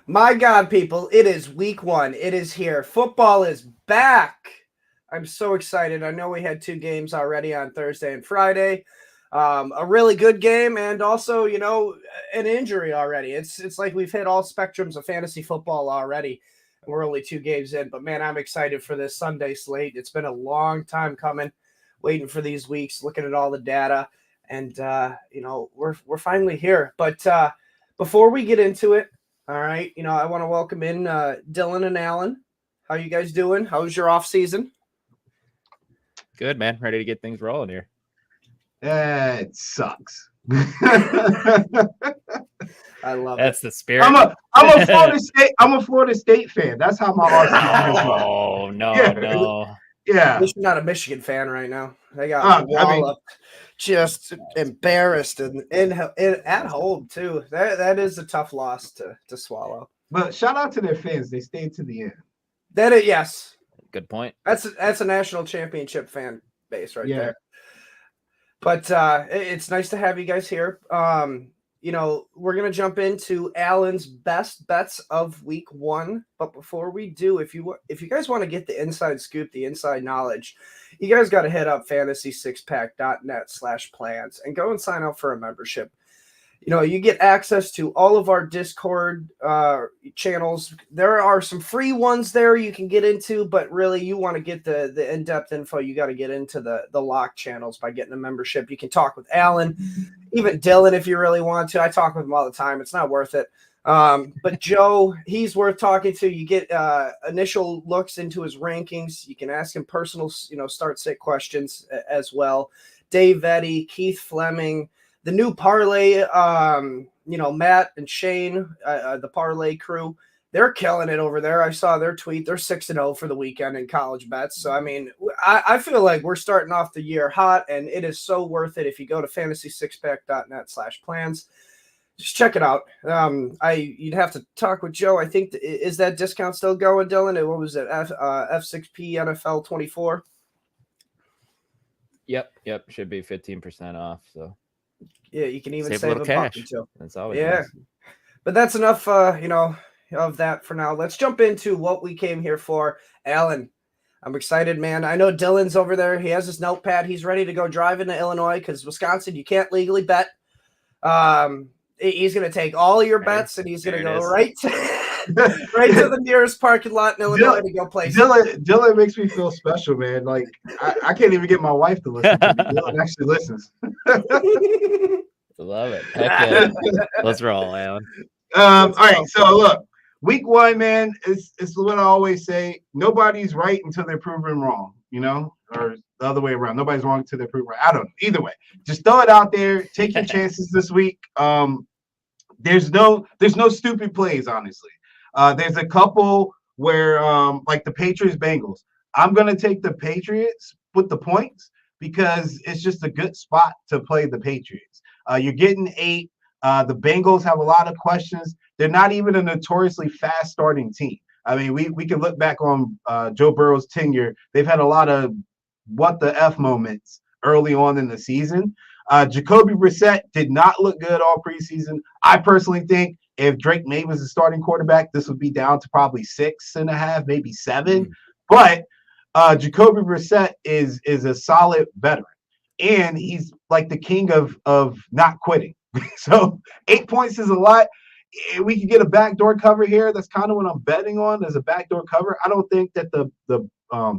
My God, people, it is week 1. It is here. Football is back. I'm so excited. I know we had 2 games already on Thursday and Friday. A really good game and also, an injury already. It's like we've hit all spectrums of fantasy football already. We're only 2 games in, but man, I'm excited for this Sunday slate. It's been a long time coming, waiting for these weeks, looking at all the data, and we're finally here. But before we get into it, all right, I want to welcome in Dylan and Alan. How you guys doing? How's your off season? Good, man. Ready to get things rolling here. It sucks. I love That's it. the spirit. I'm a Florida State fan. That's how my off season is going. Oh no, Yeah. no. Yeah. You're not a Michigan fan right now. They got walloped, just embarrassed and at home too. That is a tough loss to swallow. But shout out to their fans. They stayed to the end. Yes. Good point. That's a national championship fan base right there. But it's nice to have you guys here. We're gonna jump into Alan's best bets of week 1. But before we do, if you guys want to get the inside scoop, the inside knowledge, you guys got to hit up fantasysixpack.net/plans and go and sign up for a membership. You get access to all of our Discord channels. There are some free ones there you can get into, but really you want to get the in-depth info, you got to get into the lock channels by getting a membership. You can talk with Alan, even Dylan if you really want to. I talk with him all the time. It's not worth it. But Joe, he's worth talking to. You get initial looks into his rankings. You can ask him personal, start-sit questions as well. Dave Vetty, Keith Flemming, the new parlay, Matt and Shane, the parlay crew, they're killing it over there. I saw their tweet. They're 6-0 for the weekend in college bets. So, I mean, I feel like we're starting off the year hot, and it is so worth it if you go to fantasysixpack.net/plans. Just check it out. You'd have to talk with Joe. I think, is that discount still going, Dylan? What was it, F6P NFL 24? Yep. Should be 15% off. So. Yeah, you can even save save a little cash. too. That's always nice. Nice. But that's enough, of that for now. Let's jump into what we came here for. Alan, I'm excited, man. I know Dylan's over there. He has his notepad. He's ready to go drive into Illinois because Wisconsin, you can't legally bet. He's going to take all of your bets and he's going to go right to the nearest parking lot in Illinois to go play. Dylan makes me feel special, man. Like I can't even get my wife to listen to me. Dylan actually listens. Love it. Heck yeah. Let's roll, Alan. All right. So look, week 1, man, it's what I always say. Nobody's right until they're proven wrong, or the other way around. Nobody's wrong until they're proven right. I don't know. Either way, just throw it out there. Take your chances this week. There's no stupid plays, honestly. There's a couple where, like the Patriots-Bengals. I'm going to take the Patriots with the points because it's just a good spot to play the Patriots. You're getting 8. The Bengals have a lot of questions. They're not even a notoriously fast-starting team. I mean, we can look back on Joe Burrow's tenure. They've had a lot of what the F moments early on in the season. Jacoby Brissett did not look good all preseason. I personally think if Drake May was the starting quarterback, this would be down to probably 6.5, maybe 7. But Jacoby Brissett is a solid veteran, and he's like the king of not quitting. So 8 points is a lot. We could get a backdoor cover here. That's kind of what I'm betting on as a backdoor cover. I don't think that the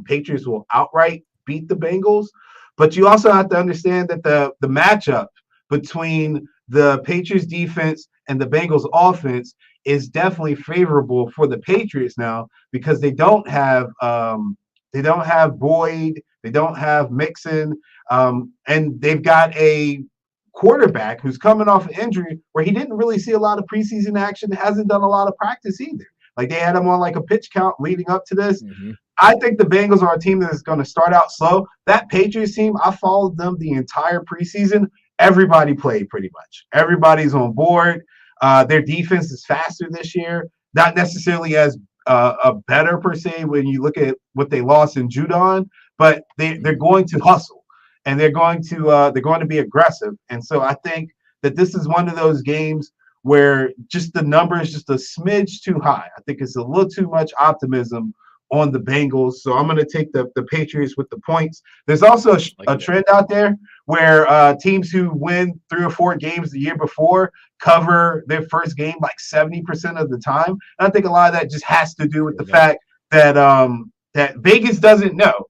Patriots will outright beat the Bengals, but you also have to understand that the matchup between the Patriots defense and the Bengals offense is definitely favorable for the Patriots now because they don't have Boyd, they don't have Mixon, and they've got a quarterback who's coming off an injury where he didn't really see a lot of preseason action, hasn't done a lot of practice either. Like they had him on like a pitch count leading up to this. Mm-hmm. I think the Bengals are a team that is going to start out slow. That Patriots team, I followed them the entire preseason. Everybody played pretty much. Everybody's on board. Their defense is faster this year. Not necessarily as a better per se when you look at what they lost in Judon, but they're going to hustle. And they're going to be aggressive. And so I think that this is one of those games where just the number is just a smidge too high. I think it's a little too much optimism on the Bengals. So I'm going to take the Patriots with the points. There's also a trend out there where teams who win 3 or 4 games the year before cover their first game like 70% of the time. And I think a lot of that just has to do with the fact that that Vegas doesn't know.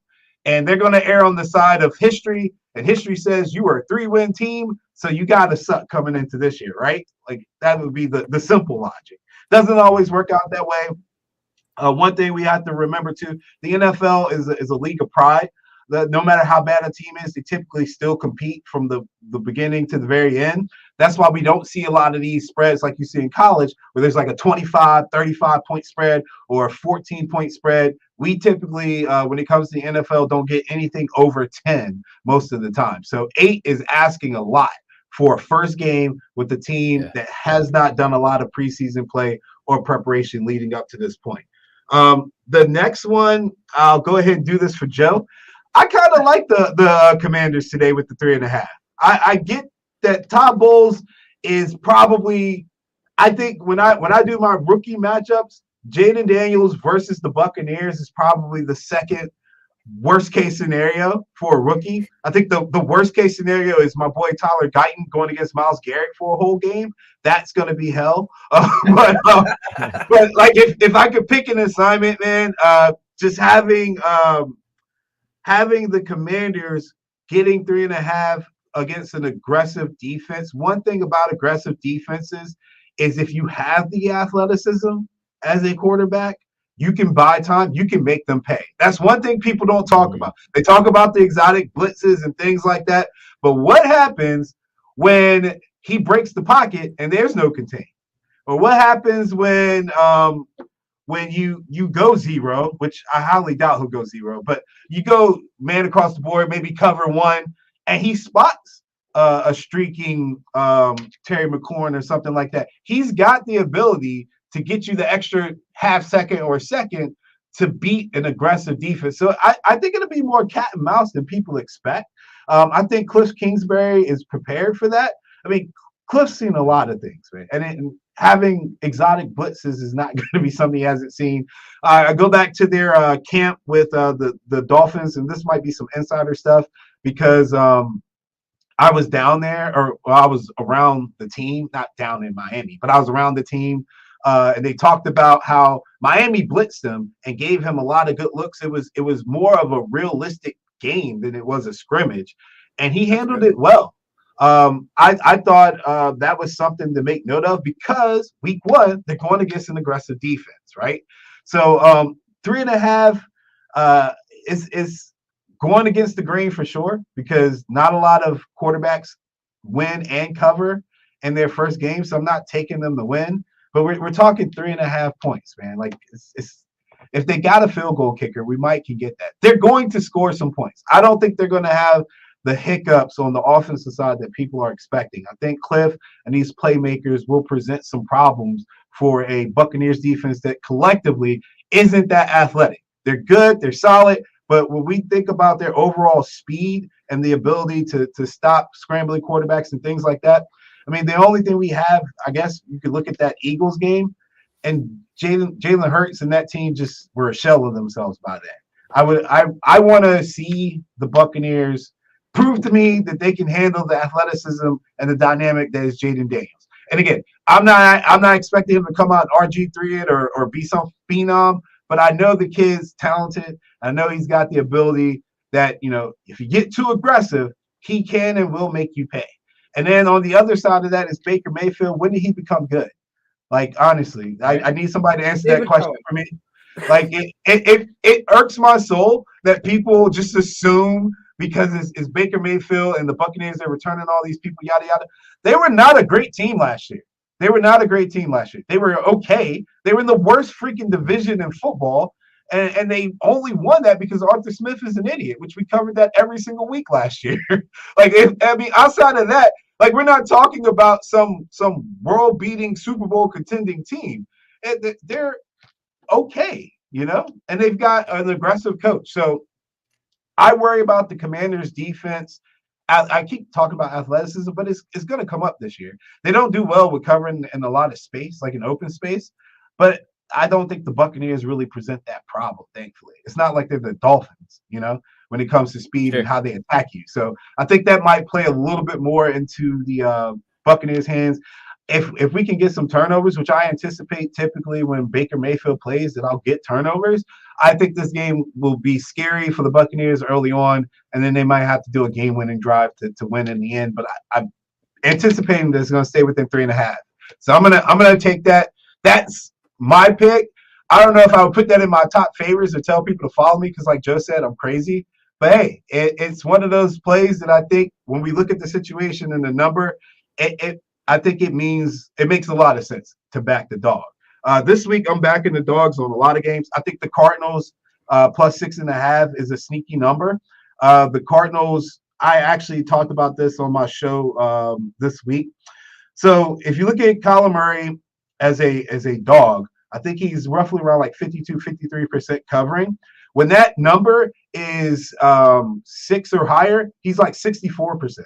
And they're going to err on the side of history. And history says you are a 3-win team, so you got to suck coming into this year, right? Like that would be the simple logic. Doesn't always work out that way. One thing we have to remember too, the NFL is a league of pride. No matter how bad a team is, they typically still compete from the beginning to the very end. That's why we don't see a lot of these spreads like you see in college, where there's like a 25, 35-point spread or a 14-point spread. We typically, when it comes to the NFL, don't get anything over 10 most of the time. So 8 is asking a lot for a first game with a team that has not done a lot of preseason play or preparation leading up to this point. The next one, I'll go ahead and do this for Joe. I kind of like the Commanders today with the 3.5. I get that Todd Bowles is probably, I think when I do my rookie matchups, Jaden Daniels versus the Buccaneers is probably the second worst case scenario for a rookie. I think the worst case scenario is my boy Tyler Guyton going against Myles Garrett for a whole game. That's going to be hell. But like if I could pick an assignment, man, just having the Commanders getting 3.5 against an aggressive defense. One thing about aggressive defenses is if you have the athleticism as a quarterback, you can buy time, you can make them pay. That's one thing people don't talk about. They talk about the exotic blitzes and things like that. But what happens when he breaks the pocket and there's no contain? Or what happens when you go zero, which I highly doubt he'll go zero, but you go man across the board, maybe cover one, and he spots a streaking Terry McLaurin or something like that. He's got the ability to get you the extra half second or second to beat an aggressive defense. So I think it'll be more cat and mouse than people expect. I think Cliff Kingsbury is prepared for that. I mean, Cliff's seen a lot of things, man. And having exotic blitzes is not going to be something he hasn't seen. I go back to their camp with the Dolphins, and this might be some insider stuff because I was down there, or I was around the team, not down in Miami, but I was around the team. And they talked about how Miami blitzed him and gave him a lot of good looks. It was more of a realistic game than it was a scrimmage, and he handled it well. I thought that was something to make note of because week 1 they're going against an aggressive defense, right? So 3.5 is going against the grain for sure because not a lot of quarterbacks win and cover in their first game. So I'm not taking them to win. But we're talking 3.5 points, man. Like, it's if they got a field goal kicker, we might can get that. They're going to score some points. I don't think they're going to have the hiccups on the offensive side that people are expecting. I think Cliff and these playmakers will present some problems for a Buccaneers defense that collectively isn't that athletic. They're good, they're solid, but when we think about their overall speed and the ability to stop scrambling quarterbacks and things like that, I mean, the only thing we have, I guess you could look at that Eagles game, and Jalen Hurts and that team just were a shell of themselves by that. I want to see the Buccaneers prove to me that they can handle the athleticism and the dynamic that is Jaden Daniels. And again, I'm not expecting him to come out RG3 it or be some phenom, but I know the kid's talented. I know he's got the ability that, you know, if you get too aggressive, he can and will make you pay. And then on the other side of that is Baker Mayfield. When did he become good? Like, honestly, I need somebody to answer that question for me. Like, it irks my soul that people just assume because it's Baker Mayfield and the Buccaneers, they're returning all these people, yada, yada. They were not a great team last year. They were okay. They were in the worst freaking division in football. And they only won that because Arthur Smith is an idiot, which we covered that every single week last year. Like, outside of that, like, we're not talking about some world-beating Super Bowl contending team. They're okay, you know, and they've got an aggressive coach. So I worry about the Commanders' defense I keep talking about athleticism, but it's going to come up this year. They don't do well with covering in a lot of space, like in open space, but I don't think the Buccaneers really present that problem, thankfully. It's not like they're the Dolphins, when it comes to speed Sure. and how they attack you. So I think that might play a little bit more into the Buccaneers' hands. If we can get some turnovers, which I anticipate typically when Baker Mayfield plays, that I'll get turnovers. I think this game will be scary for the Buccaneers early on, and then they might have to do a game-winning drive to win in the end. But I'm anticipating that it's going to stay within 3.5. So I'm gonna take that. That's my pick. I don't know if I would put that in my top favorites or tell people to follow me because, like Joe said, I'm crazy. But hey, it's one of those plays that I think when we look at the situation and the number, I think it makes a lot of sense to back the dog. This week, I'm backing the dogs on a lot of games. I think the Cardinals plus 6.5 is a sneaky number. The Cardinals, I actually talked about this on my show this week. So if you look at Kyler Murray as a dog, I think he's roughly around like 52-53% covering. When that number is 6 or higher, he's like 64%.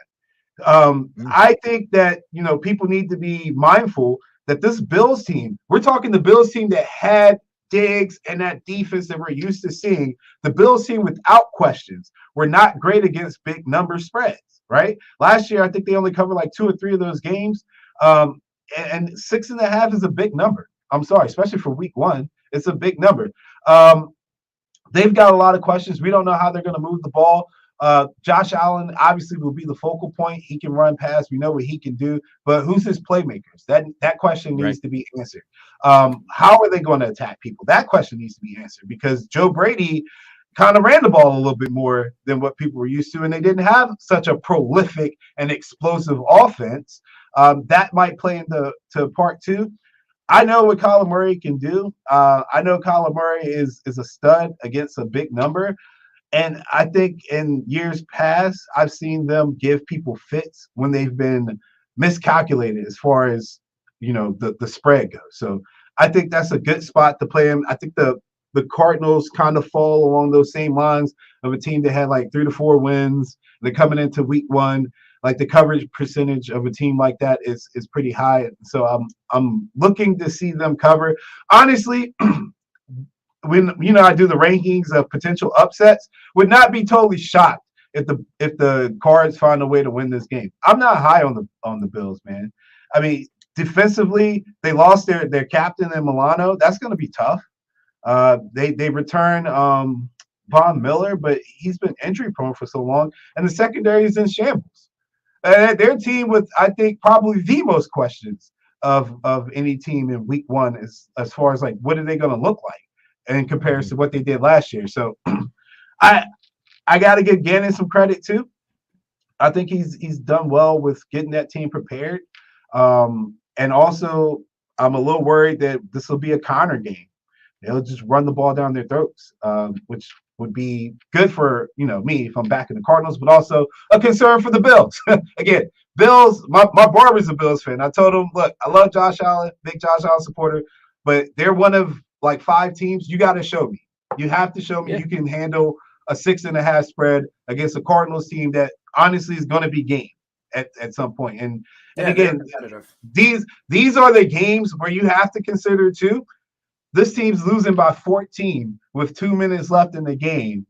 I think that people need to be mindful that this Bills team, we're talking the Bills team that had Diggs and that defense that we're used to seeing. The Bills team, without questions, were not great against big number spreads, right? Last year, I think they only covered like 2 or 3 of those games. And 6.5 is a big number. I'm sorry, especially for week 1, it's a big number. They've got a lot of questions. We don't know how they're going to move the ball. Josh Allen obviously will be the focal point. He can run past. We know what he can do, but who's his playmakers? That question needs to be answered. How are they going to attack people? That question needs to be answered because Joe Brady kind of ran the ball a little bit more than what people were used to, and they didn't have such a prolific and explosive offense. That might play into part 2. I know what Kyler Murray can do. I know Kyler Murray is a stud against a big number. And I think in years past, I've seen them give people fits when they've been miscalculated as far as, the spread goes. So I think that's a good spot to play him. I think the Cardinals kind of fall along those same lines of a team that had like 3 to 4 wins. They're coming into week 1. Like the coverage percentage of a team like that is pretty high. So I'm looking to see them cover. Honestly, when I do the rankings of potential upsets, would not be totally shocked if the Cards find a way to win this game. I'm not high on the Bills, man. I mean, defensively, they lost their captain in Milano. That's going to be tough. They return Von Miller, but he's been injury prone for so long, and the secondary is in shambles. Their team with, I think, probably the most questions of any team in week 1 as far as like what are they going to look like in comparison to what they did last year. So I got to give Gannon some credit too. I think he's done well with getting that team prepared. And also I'm a little worried that this will be a Connor game. They'll just run the ball down their throats, which would be good for me if I'm backing the Cardinals, but also a concern for the Bills. Again, Bills, my barber's a Bills fan. I told him, look, I love Josh Allen, big Josh Allen supporter, but they're one of like 5 teams. You got to show me. You have to show me you can handle a 6.5 spread against a Cardinals team that honestly is going to be game at some point. And again, these are the games where you have to consider too. This team's losing by 14 with 2 minutes left in the game.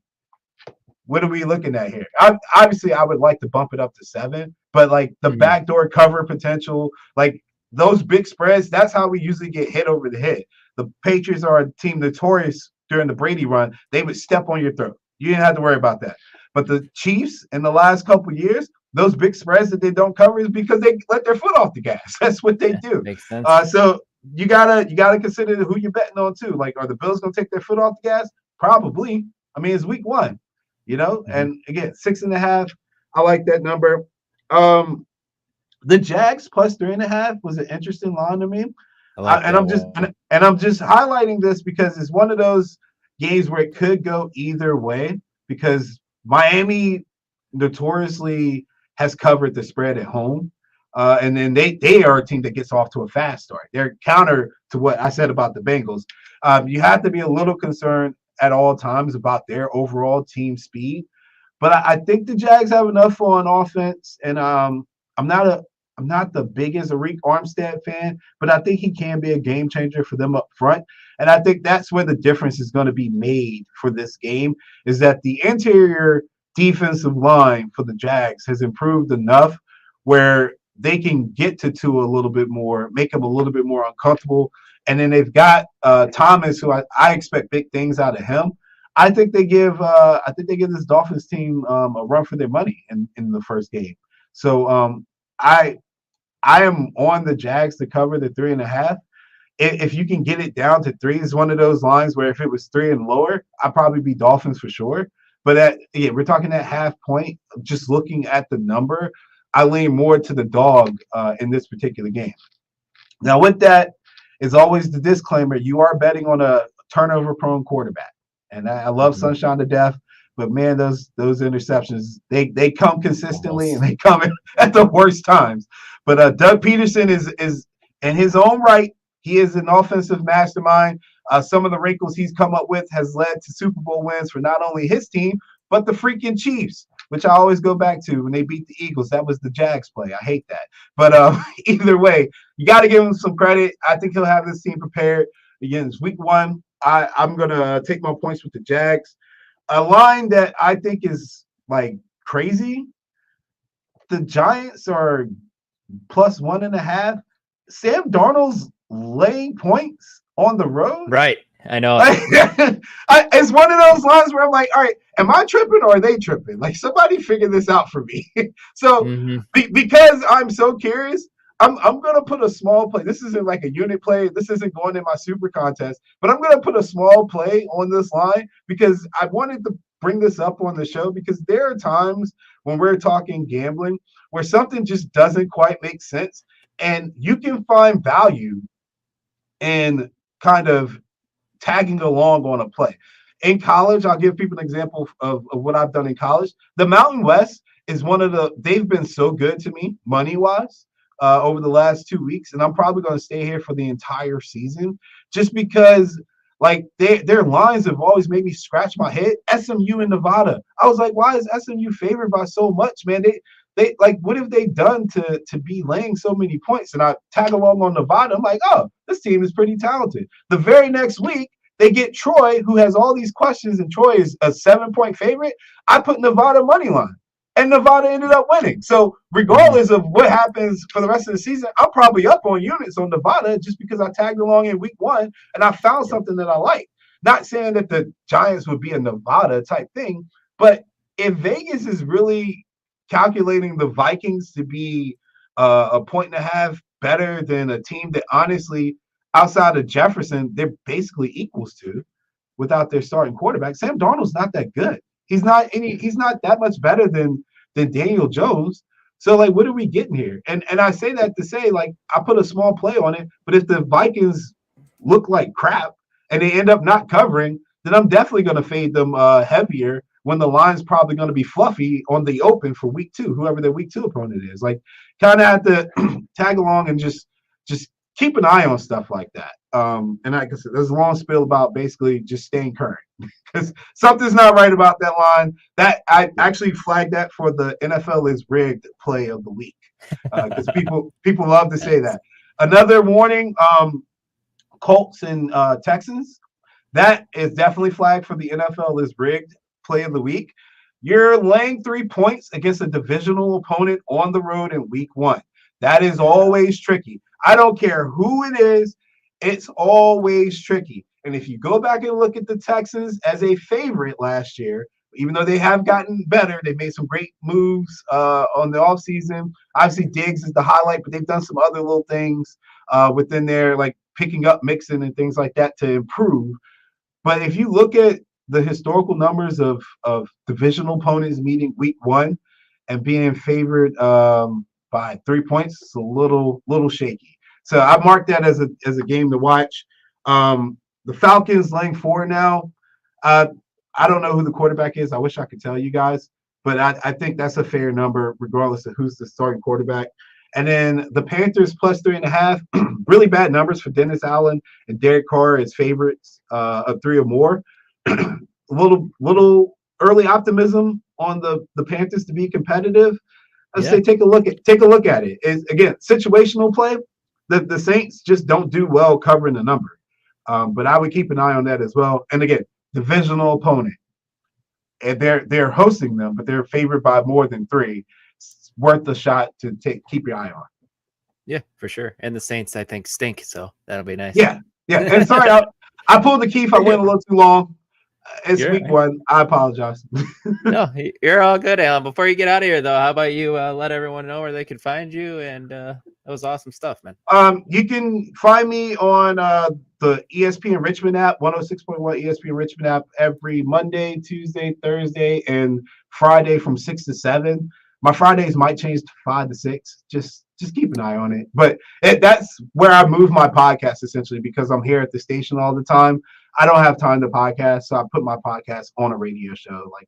What are we looking at here? Obviously, I would like to bump it up to 7, but like the backdoor cover potential, like those big spreads, that's how we usually get hit over the head. The Patriots are a team notorious during the Brady run. They would step on your throat. You didn't have to worry about that. But the Chiefs in the last couple of years, those big spreads that they don't cover is because they let their foot off the gas. That's what they do. Makes sense. So you gotta consider who you're betting on too. Like, are the Bills gonna take their foot off the gas? Probably. I mean, it's week 1, And again, 6.5. I like that number. The Jags plus 3.5 was an interesting line to me. I'm just highlighting this because it's one of those games where it could go either way because Miami notoriously has covered the spread at home. And then they are a team that gets off to a fast start. They're counter to what I said about the Bengals. You have to be a little concerned at all times about their overall team speed. But I think the Jags have enough on offense, and I'm not the biggest Arik Armstead fan, but I think he can be a game changer for them up front. And I think that's where the difference is going to be made for this game, is that the interior defensive line for the Jags has improved enough where they can get to Tua a little bit more, make him a little bit more uncomfortable. And then they've got Thomas, who I expect big things out of him. I think they give this Dolphins team a run for their money in the first game. So I am on the Jags to cover the 3.5. If you can get it down to 3, it's one of those lines where if it was 3 and lower, I'd probably be Dolphins for sure. But we're talking that half point. Just looking at the number, I lean more to the dog in this particular game. Now, with that, is always the disclaimer: you are betting on a turnover-prone quarterback, and I love Sunshine to death. But man, those interceptions, they come consistently and they come at the worst times. But Doug Peterson is in his own right. He is an offensive mastermind. Some of the wrinkles he's come up with has led to Super Bowl wins for not only his team, but the freaking Chiefs, which I always go back to when they beat the Eagles. That was the Jags play. I hate that. But either way, you got to give him some credit. I think he'll have this team prepared. Again, it's week 1. I'm going to take my points with the Jags. A line that I think is like crazy. The Giants are plus 1.5. Sam Darnold's laying points on the road. Right. I know. It's one of those lines where I'm like, all right, am I tripping or are they tripping? Like, somebody figure this out for me. So because I'm so curious, I'm going to put a small play. This isn't like a unit play. This isn't going in my super contest, but I'm going to put a small play on this line because I wanted to bring this up on the show because there are times when we're talking gambling where something just doesn't quite make sense. And you can find value in kind of tagging along on a play. In college, I'll give people an example of what I've done in college. The Mountain West is they've been so good to me money-wise over the last 2 weeks, and I'm probably going to stay here for the entire season just because like their lines have always made me scratch my head. SMU and Nevada. I was like, why is SMU favored by so much, man? They like, what have they done to be laying so many points? And I tag along on Nevada. I'm like, oh, this team is pretty talented. The very next week, they get Troy, who has all these questions, and Troy is a 7-point favorite. I put Nevada money line, and Nevada ended up winning. So regardless of what happens for the rest of the season, I'm probably up on units on Nevada just because I tagged along in week 1 and I found something that I like. Not saying that the Giants would be a Nevada type thing, but if Vegas is really calculating the Vikings to be 1.5 better than a team that honestly, outside of Jefferson, they're basically equals to without their starting quarterback. Sam Darnold's not that good. He's not that much better than Daniel Jones. So like, what are we getting here? And I say that to say, like, I put a small play on it, but if the Vikings look like crap and they end up not covering, then I'm definitely going to fade them heavier when the line's probably going to be fluffy on the open for week 2, whoever their week 2 opponent is. Like, kind of have to tag along and just keep an eye on stuff like that. And like I said, there's a long spiel about basically just staying current because something's not right about that line. That I actually flagged that for the NFL is rigged play of the week because people love to say that. Another warning: Colts and Texans. That is definitely flagged for the NFL is rigged play of the week. You're laying 3 points against a divisional opponent on the road in week 1. That is always tricky. I don't care who it is. It's always tricky. And if you go back and look at the Texans as a favorite last year, even though they have gotten better, they made some great moves on the offseason. Obviously, Diggs is the highlight, but they've done some other little things within there, like picking up Mixon and things like that to improve. But if you look at the historical numbers of divisional opponents meeting week 1 and being favored by 3 points, it's a little shaky. So I marked that as a game to watch. The Falcons laying 4 now. I don't know who the quarterback is. I wish I could tell you guys, but I think that's a fair number regardless of who's the starting quarterback. And then the Panthers plus 3.5. Really bad numbers for Dennis Allen and Derek Carr as favorites of 3 or more. Little early optimism on the Panthers to be competitive, I'd Yeah. say take a look at it. It's, again, situational play. The Saints just don't do well covering the number. But I would keep an eye on that as well. And again, divisional opponent. And they're hosting them, but they're favored by more than 3. It's worth a shot to keep your eye on. Yeah, for sure. And the Saints, I think, stink, so that'll be nice. Yeah. And sorry, I pulled the key if I went a little too long. It's week 1. I apologize. No, you're all good, Alan. Before you get out of here, though, how about you let everyone know where they can find you? And that was awesome stuff, man. You can find me on the ESPN Richmond app, 106.1 ESPN Richmond app, every Monday, Tuesday, Thursday, and Friday from 6 to 7. My Fridays might change to 5 to 6. Just keep an eye on it. But that's where I move my podcast, essentially, because I'm here at the station all the time. I don't have time to podcast, so I put my podcast on a radio show. Like,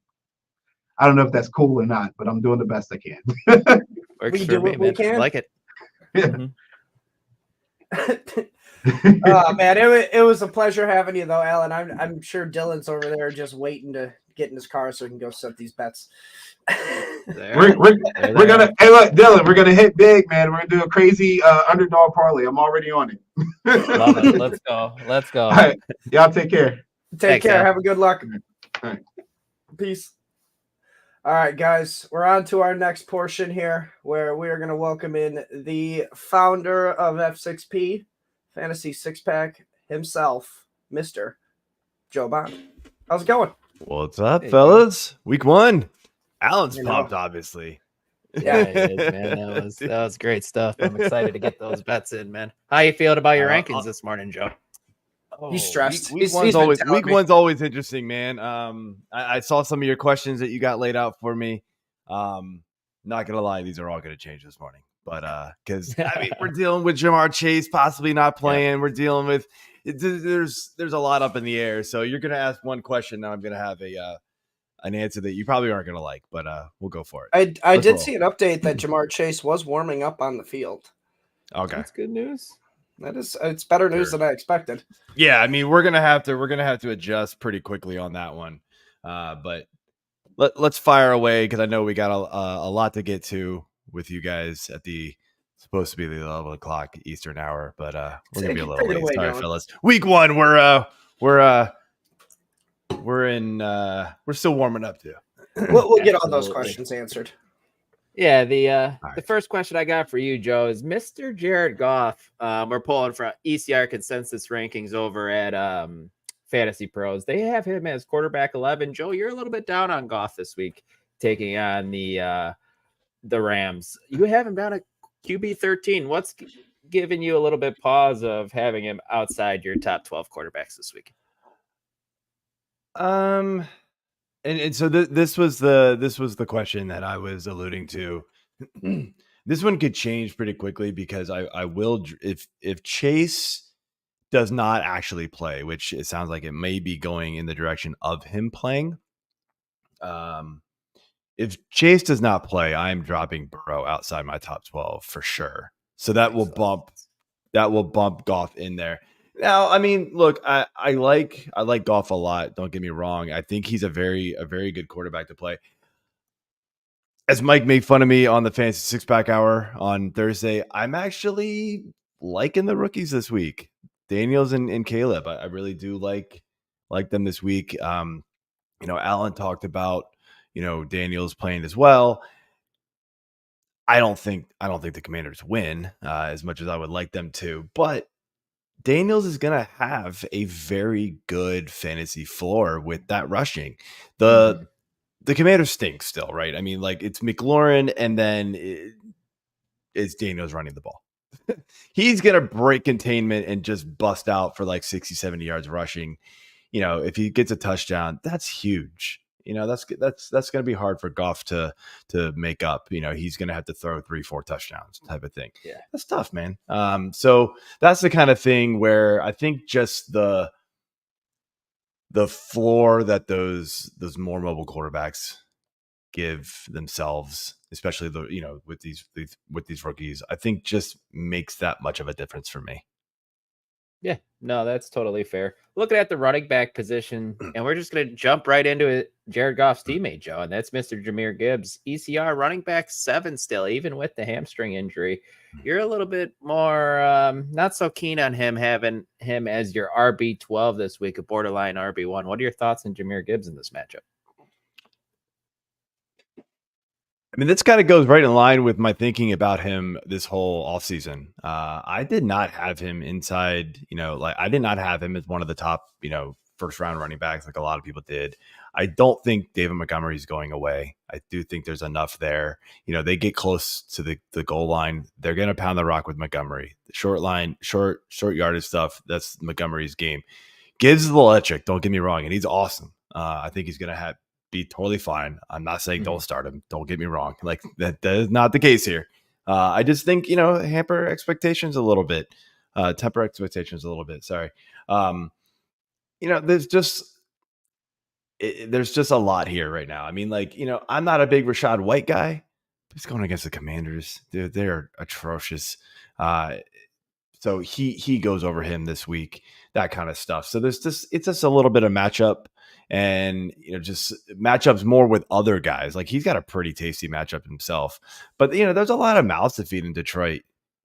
I don't know if that's cool or not, but I'm doing the best I can. Works We for do me, what we man. can. I like it. Yeah. Oh man, it was a pleasure having you though, Alan. I'm sure Dylan's over there just waiting to get in his car so he can go set these bets. We're gonna look, Dylan, we're gonna hit big, man. We're gonna do a crazy underdog parlay. I'm already on it. Love it. Let's go. All right. Y'all take care. Take care. Al. Have a good luck. All right. Peace. All right, guys, we're on to our next portion here where we are going to welcome in the founder of F6P, Fantasy Six Pack himself, Mr. Joe Bond. How's it going? What's up, Hey, fellas? Week 1. Alan's You know. pumped, obviously. Yeah, it is, man. That was great stuff. I'm excited to get those bets in, man. How you feeling about your rankings this morning, Joe? He's stressed. Week He's been telling me. one's always interesting, man. I saw some of your questions that you got laid out for me. Not gonna lie, these are all gonna change this morning. But because I mean, we're dealing with Jamar Chase possibly not playing. Yeah. We're dealing with there's a lot up in the air. So you're gonna ask one question, now I'm gonna have an answer that you probably aren't gonna like, but we'll go for it. I did see an update that Jamar Chase was warming up on the field. Okay, That's good news. It's better news than I expected. Yeah, I mean, we're gonna have to adjust pretty quickly on that one. But let's fire away because I know we got a lot to get to with you guys at the supposed to be the 11 o'clock Eastern hour, but we're gonna be a little late. Sorry, fellas. Week 1, we're still warming up too. We'll get all those questions answered. Yeah, the first question I got for you, Joe, is Mr. Jared Goff. We're pulling from ECR consensus rankings over at Fantasy Pros. They have him as quarterback 11. Joe, you're a little bit down on Goff this week, taking on the Rams. You have him down at QB 13. What's giving you a little bit pause of having him outside your top 12 quarterbacks this week? And so this was the question that I was alluding to. This one could change pretty quickly because I will if Chase does not actually play, which it sounds like it may be going in the direction of him playing. If Chase does not play, I'm dropping Burrow outside my top 12 for sure. So that will bump Goff in there. Now, I mean, look, I like Goff a lot. Don't get me wrong. I think he's a very good quarterback to play. As Mike made fun of me on the Fantasy Six Pack Hour on Thursday, I'm actually liking the rookies this week. Daniels and Caleb. I really do like them this week. Alan talked about, Daniels playing as well. I don't think the Commanders win as much as I would like them to, but Daniels is going to have a very good fantasy floor with that rushing. The Commanders stink still, right? I mean, like it's McLaurin and then it's Daniels running the ball. He's going to break containment and just bust out for like 60, 70 yards rushing. If he gets a touchdown, that's huge. That's going to be hard for Goff to make up. He's going to have to throw 3-4 touchdowns type of thing. Yeah, that's tough, man. So that's the kind of thing where I think just the floor that those more mobile quarterbacks give themselves, especially with these rookies, I think just makes that much of a difference for me. Yeah, no, that's totally fair. Looking at the running back position, and we're just going to jump right into it. Jared Goff's teammate, Joe, and that's Mr. Jahmyr Gibbs. ECR running back 7 still, even with the hamstring injury. You're a little bit more not so keen on him having him as your RB12 this week, a borderline RB1. What are your thoughts on Jahmyr Gibbs in this matchup? I mean, this kind of goes right in line with my thinking about him this whole offseason. I did not have him inside, I did not have him as one of the top, first round running backs like a lot of people did. I don't think David Montgomery is going away. I do think there's enough there. They get close to the goal line. They're going to pound the rock with Montgomery. The short line, short yardage stuff, that's Montgomery's game. Gibbs is electric, don't get me wrong, and he's awesome. I think he's going to be totally fine. I'm not saying don't start him. Don't get me wrong. Like that is not the case here. I just think, hamper expectations a little bit, temper expectations a little bit. Sorry. There's just a lot here right now. I mean, I'm not a big Rachaad White guy. He's going against the Commanders. They're atrocious. So he goes over him this week, that kind of stuff. So it's just a little bit of matchup. And just matchups more with other guys. Like he's got a pretty tasty matchup himself, but there's a lot of mouths to feed in Detroit.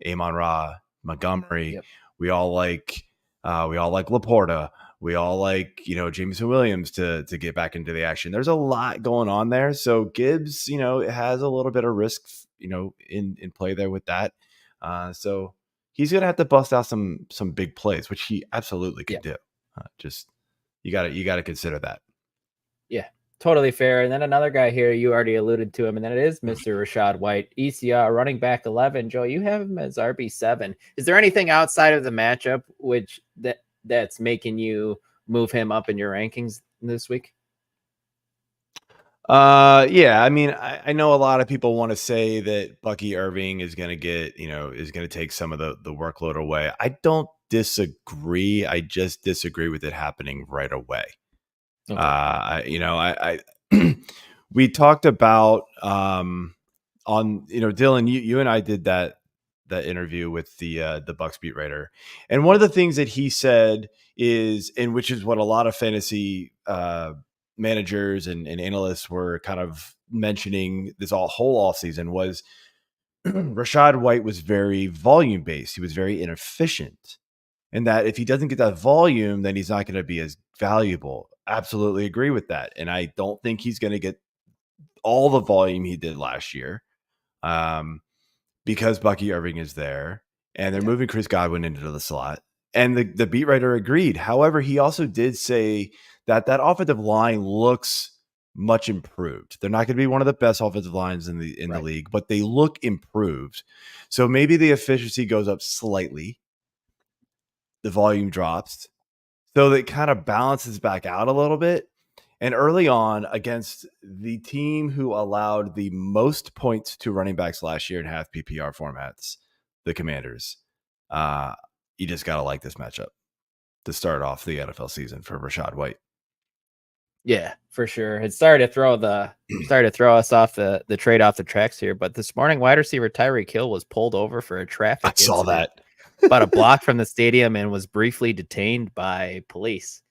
Amon-Ra, Montgomery. Yep. We all like Laporta. We all like Jameson Williams to get back into the action. There's a lot going on there. So Gibbs, it has a little bit of risk, in play there with that. So he's gonna have to bust out some big plays, which he absolutely can do. You got to consider that. Yeah, totally fair. And then another guy here, you already alluded to him, and then it is Mr. Rachaad White, ECR running back 11. Joe, you have him as RB7. Is there anything outside of the matchup that's making you move him up in your rankings this week? Yeah, I mean, I know a lot of people want to say that Bucky Irving is going to is going to take some of the workload away. I don't disagree. I just disagree with it happening right away. Okay. I we talked about on Dylan, you and I did that interview with the Bucks beat writer, and one of the things that he said is, and which is what a lot of fantasy managers and analysts were kind of mentioning this whole offseason, was Rachaad White was very volume based. He was very inefficient. And that if he doesn't get that volume, then he's not going to be as valuable. Absolutely agree with that. And I don't think he's going to get all the volume he did last year, because Bucky Irving is there and they're moving Chris Godwin into the slot. And the beat writer agreed. However, he also did say that offensive line looks much improved. They're not going to be one of the best offensive lines in the league, but they look improved. So maybe the efficiency goes up slightly. The volume drops, so that kind of balances back out a little bit. And early on, against the team who allowed the most points to running backs last year in half PPR formats, the Commanders, you just got to like this matchup to start off the NFL season for Rachaad White. Yeah, for sure. It started to throw us off the trade off the tracks here. But this morning, wide receiver Tyreek Hill was pulled over for a traffic incident. I saw that. About a block from the stadium and was briefly detained by police.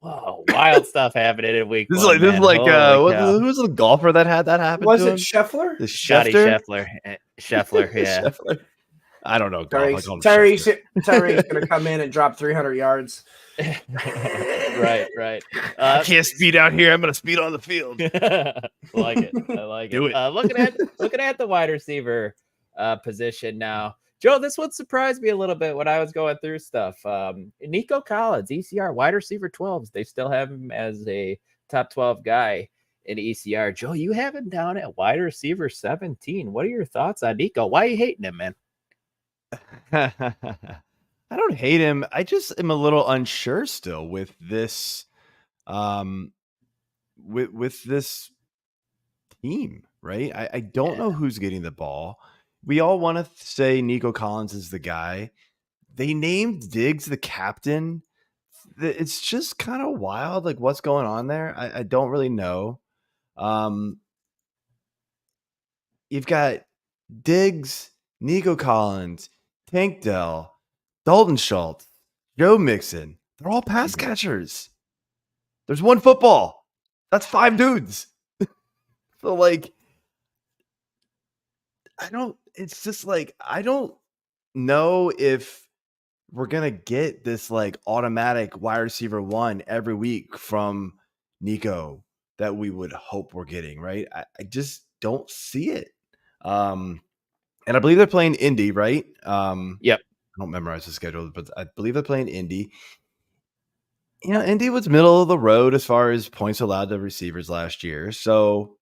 Whoa, wild stuff happening in week one. This is like who's the golfer that had that happen? Was it Scheffler? The Scheffler, yeah. Scheffler. I don't know. Tyreek's going to come in and drop 300 yards. Right. I can't speed out here. I'm going to speed on the field. I like it. Do it. Looking at the wide receiver position now. Joe, this one surprised me a little bit when I was going through stuff. Nico Collins, ECR, wide receiver 12s. They still have him as a top 12 guy in ECR. Joe, you have him down at wide receiver 17. What are your thoughts on Nico? Why are you hating him, man? I don't hate him. I just am a little unsure still with this, with this team, right? I don't know who's getting the ball. We all want to say Nico Collins is the guy. They named Diggs the captain. It's just kind of wild, like what's going on there. I don't really know. You've got Diggs, Nico Collins, Tank Dell, Dalton Schultz, Joe Mixon. They're all pass catchers. There's one football. That's 5 dudes. So like, it's just like, I don't know if we're going to get this like automatic wide receiver 1 every week from Nico that we would hope we're getting, right? I just don't see it. And I believe they're playing Indy, right? Yep. I don't memorize the schedule, but I believe they're playing Indy. Indy was middle of the road as far as points allowed to receivers last year. So,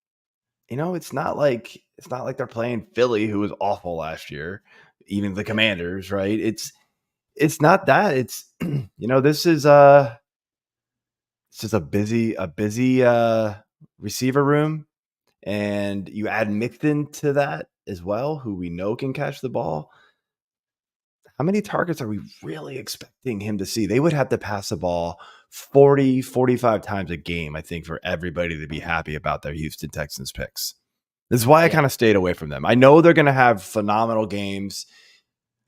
it's not like they're playing Philly, who was awful last year, even the Commanders, right? It's not that. It's this is it's just a busy receiver room, and you add Mixon to that as well, who we know can catch the ball. How many targets are we really expecting him to see? They would have to pass the ball 40, 45 times a game, I think, for everybody to be happy about their Houston Texans picks. This is why I kind of stayed away from them. I know they're going to have phenomenal games.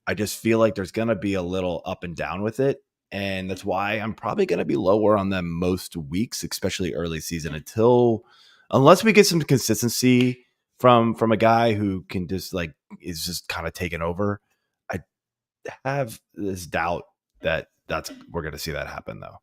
I just feel like there's going to be a little up and down with it. And that's why I'm probably going to be lower on them most weeks, especially early season, unless we get some consistency from a guy who can just is just kind of taking over. I have this doubt that we're going to see that happen though.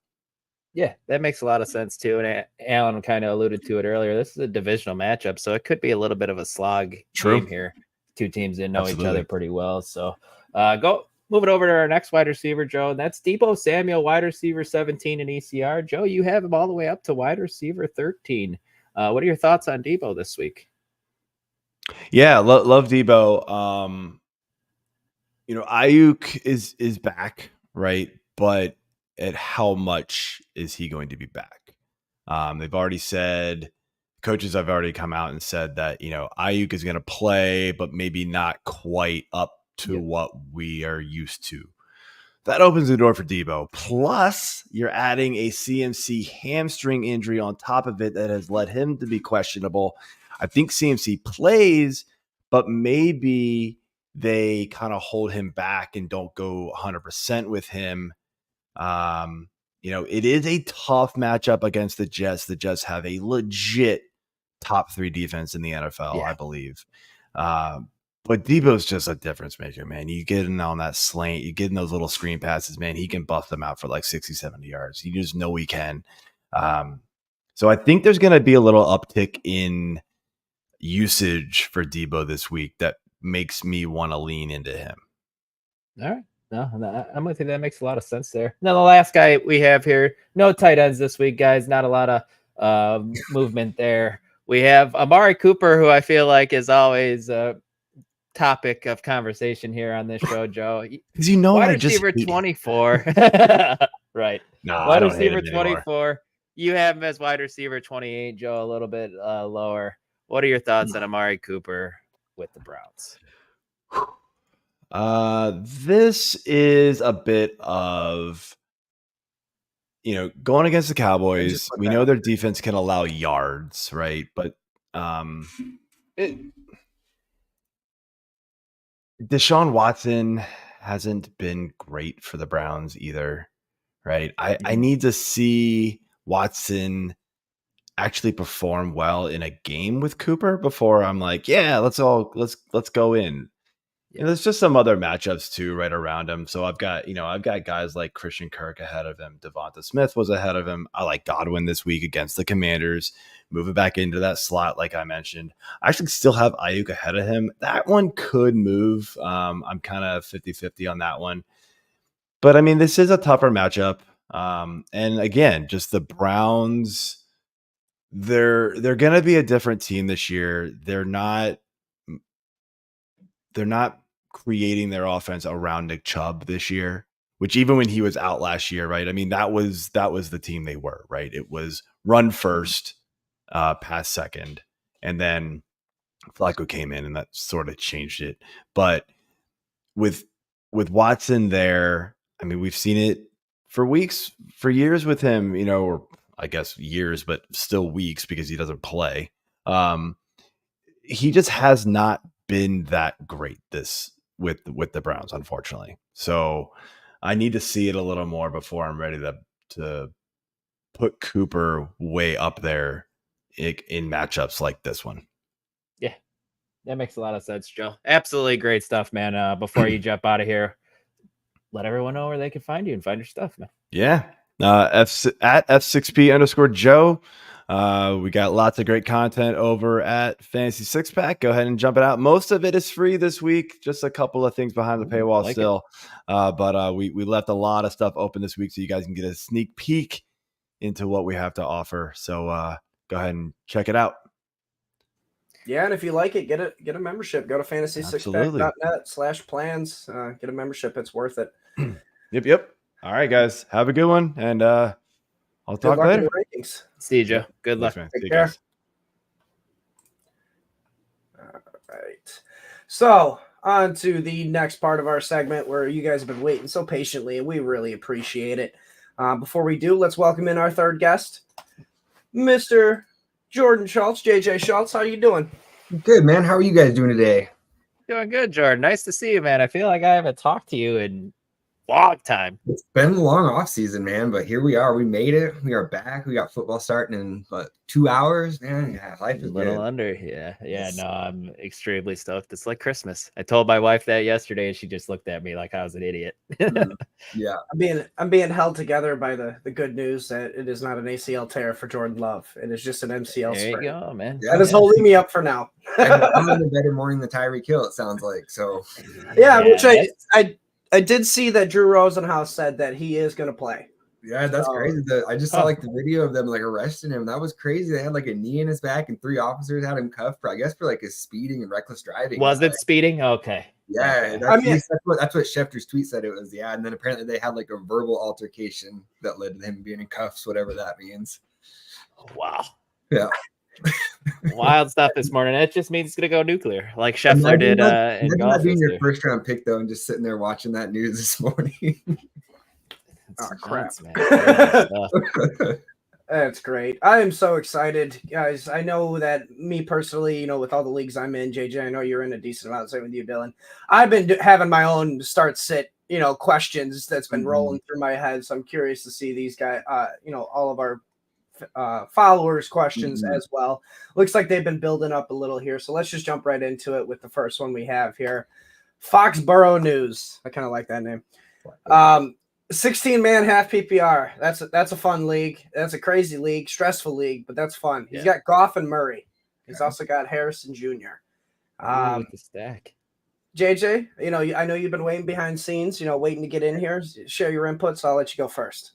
Yeah, that makes a lot of sense too. And Alan kind of alluded to it earlier. This is a divisional matchup, so it could be a little bit of a slog game here. Two teams didn't know each other pretty well. So move it over to our next wide receiver, Joe. And that's Deebo Samuel, wide receiver 17 in ECR. Joe, you have him all the way up to wide receiver 13. What are your thoughts on Deebo this week? Yeah, love Deebo. Ayuk is back, right? But at how much is he going to be back? They've already said, coaches have already come out and said that, Ayuk is going to play, but maybe not quite up to what we are used to. That opens the door for Deebo. Plus, you're adding a CMC hamstring injury on top of it that has led him to be questionable. I think CMC plays, but maybe they kind of hold him back and don't go 100% with him. It is a tough matchup against the Jets. The Jets have a legit top 3 defense in the NFL, I believe. But Deebo's just a difference maker, man. You get in on that slant, you get in those little screen passes, man. He can buff them out for like 60, 70 yards. You just know he can. So I think there's going to be a little uptick in usage for Deebo this week that makes me want to lean into him. All right. No, I'm with you. That makes a lot of sense there. Now, the last guy we have here, no tight ends this week, guys. Not a lot of movement there. We have Amari Cooper, who I feel like is always a topic of conversation here on this show, Joe. Because wide receiver 24. Right. No, wide receiver 24. You have him as wide receiver 28, Joe, a little bit lower. What are your thoughts on Amari Cooper with the Browns? This is a bit of, going against the Cowboys. We know their defense can allow yards, right? But Deshaun Watson hasn't been great for the Browns either, right? I need to see Watson actually perform well in a game with Cooper before I'm like, yeah, let's go in. There's just some other matchups too right around him. So I've got guys like Christian Kirk ahead of him. Devonta Smith was ahead of him. I like Godwin this week against the Commanders, moving back into that slot like I mentioned. I actually still have Ayuk ahead of him. That one could move. I'm kind of 50-50 on that one. But I mean, this is a tougher matchup. And again, just the Browns, they're going to be a different team this year. They're not creating their offense around Nick Chubb this year, which even when he was out last year, right? I mean, that was the team they were, right? It was run first, pass second, and then Flacco came in and that sort of changed it. But with Watson there, I mean, we've seen it for years with him, or I guess years, but still weeks because he doesn't play. He just has not been that great with the Browns, unfortunately. So I need to see it a little more before I'm ready to put Cooper way up there in matchups like this one. Yeah, that makes a lot of sense, Joe. Absolutely great stuff, man. Before you jump out of here, let everyone know where they can find you and find your stuff, man. Yeah. At F6P_Joe. We got lots of great content over at Fantasy Six Pack. Go ahead and jump it out. Most of it is free this week. Just a couple of things behind the paywall still. But we left a lot of stuff open this week so you guys can get a sneak peek into what we have to offer. So go ahead and check it out. Yeah, and if you like it, get a membership. Go to fantasysixpack.net/plans. Get a membership. It's worth it. Yep. All right, guys. Have a good one, and I'll talk later. Rankings. See you, Joe. Good luck. Thanks, man. Take See you care. guys. All right. So on to the next part of our segment where you guys have been waiting so patiently, and we really appreciate it. Before we do, let's welcome in our third guest, Mr. Jordan Schultz. JJ Schultz, how you doing? Good, man. How are you guys doing today? Doing good, Jordan. Nice to see you, man. I feel like I haven't talked to you in a long time. It's been a long off season, man, but here we are. We made it. We are back. We got football starting in 2 hours, man. Yeah, life is A little good. under. No, I'm extremely stoked. It's like Christmas. I told my wife that yesterday, and she just looked at me like I was an idiot. Yeah. I'm being held together by the good news that it is not an ACL tear for Jordan Love. It is just an MCL There you sprain. go, man. Yeah. That is holding me up for now. I'm in a better morning than Tyreek Hill, it sounds like. So Yeah, which I did see that Drew Rosenhaus said that he is going to play. yeah, that's crazy. I just saw the video of them arresting him. That was crazy. They had a knee in his back, and 3 officers had him cuffed for, I guess, for his speeding and reckless driving. Was it speeding? Okay. Yeah, that's what Schefter's tweet said it was. Yeah, and then apparently they had a verbal altercation that led to him being in cuffs, whatever that means. Wow. Yeah. Wild stuff this morning. It just means it's going to go nuclear, like Scheffler did in golf. Not being your first round pick, though, and just sitting there watching that news this morning. Oh, crap. Man. That's great. I am so excited, guys. I know that me personally, with all the leagues I'm in, JJ, I know you're in a decent amount. Same with you, Dylan. I've been having my own start sit, questions that's been rolling through my head. So I'm curious to see these guys, all of our followers' questions as well. Looks like they've been building up a little here. So let's just jump right into it with the first one we have here. Foxborough News. I kind of like that name. 16-man half PPR. That's a fun league. That's a crazy league, stressful league, but that's fun. He's got Goff and Murray. He's also got Harrison Jr. The stack. JJ, I know you've been waiting behind scenes, waiting to get in here. Share your input, so I'll let you go first.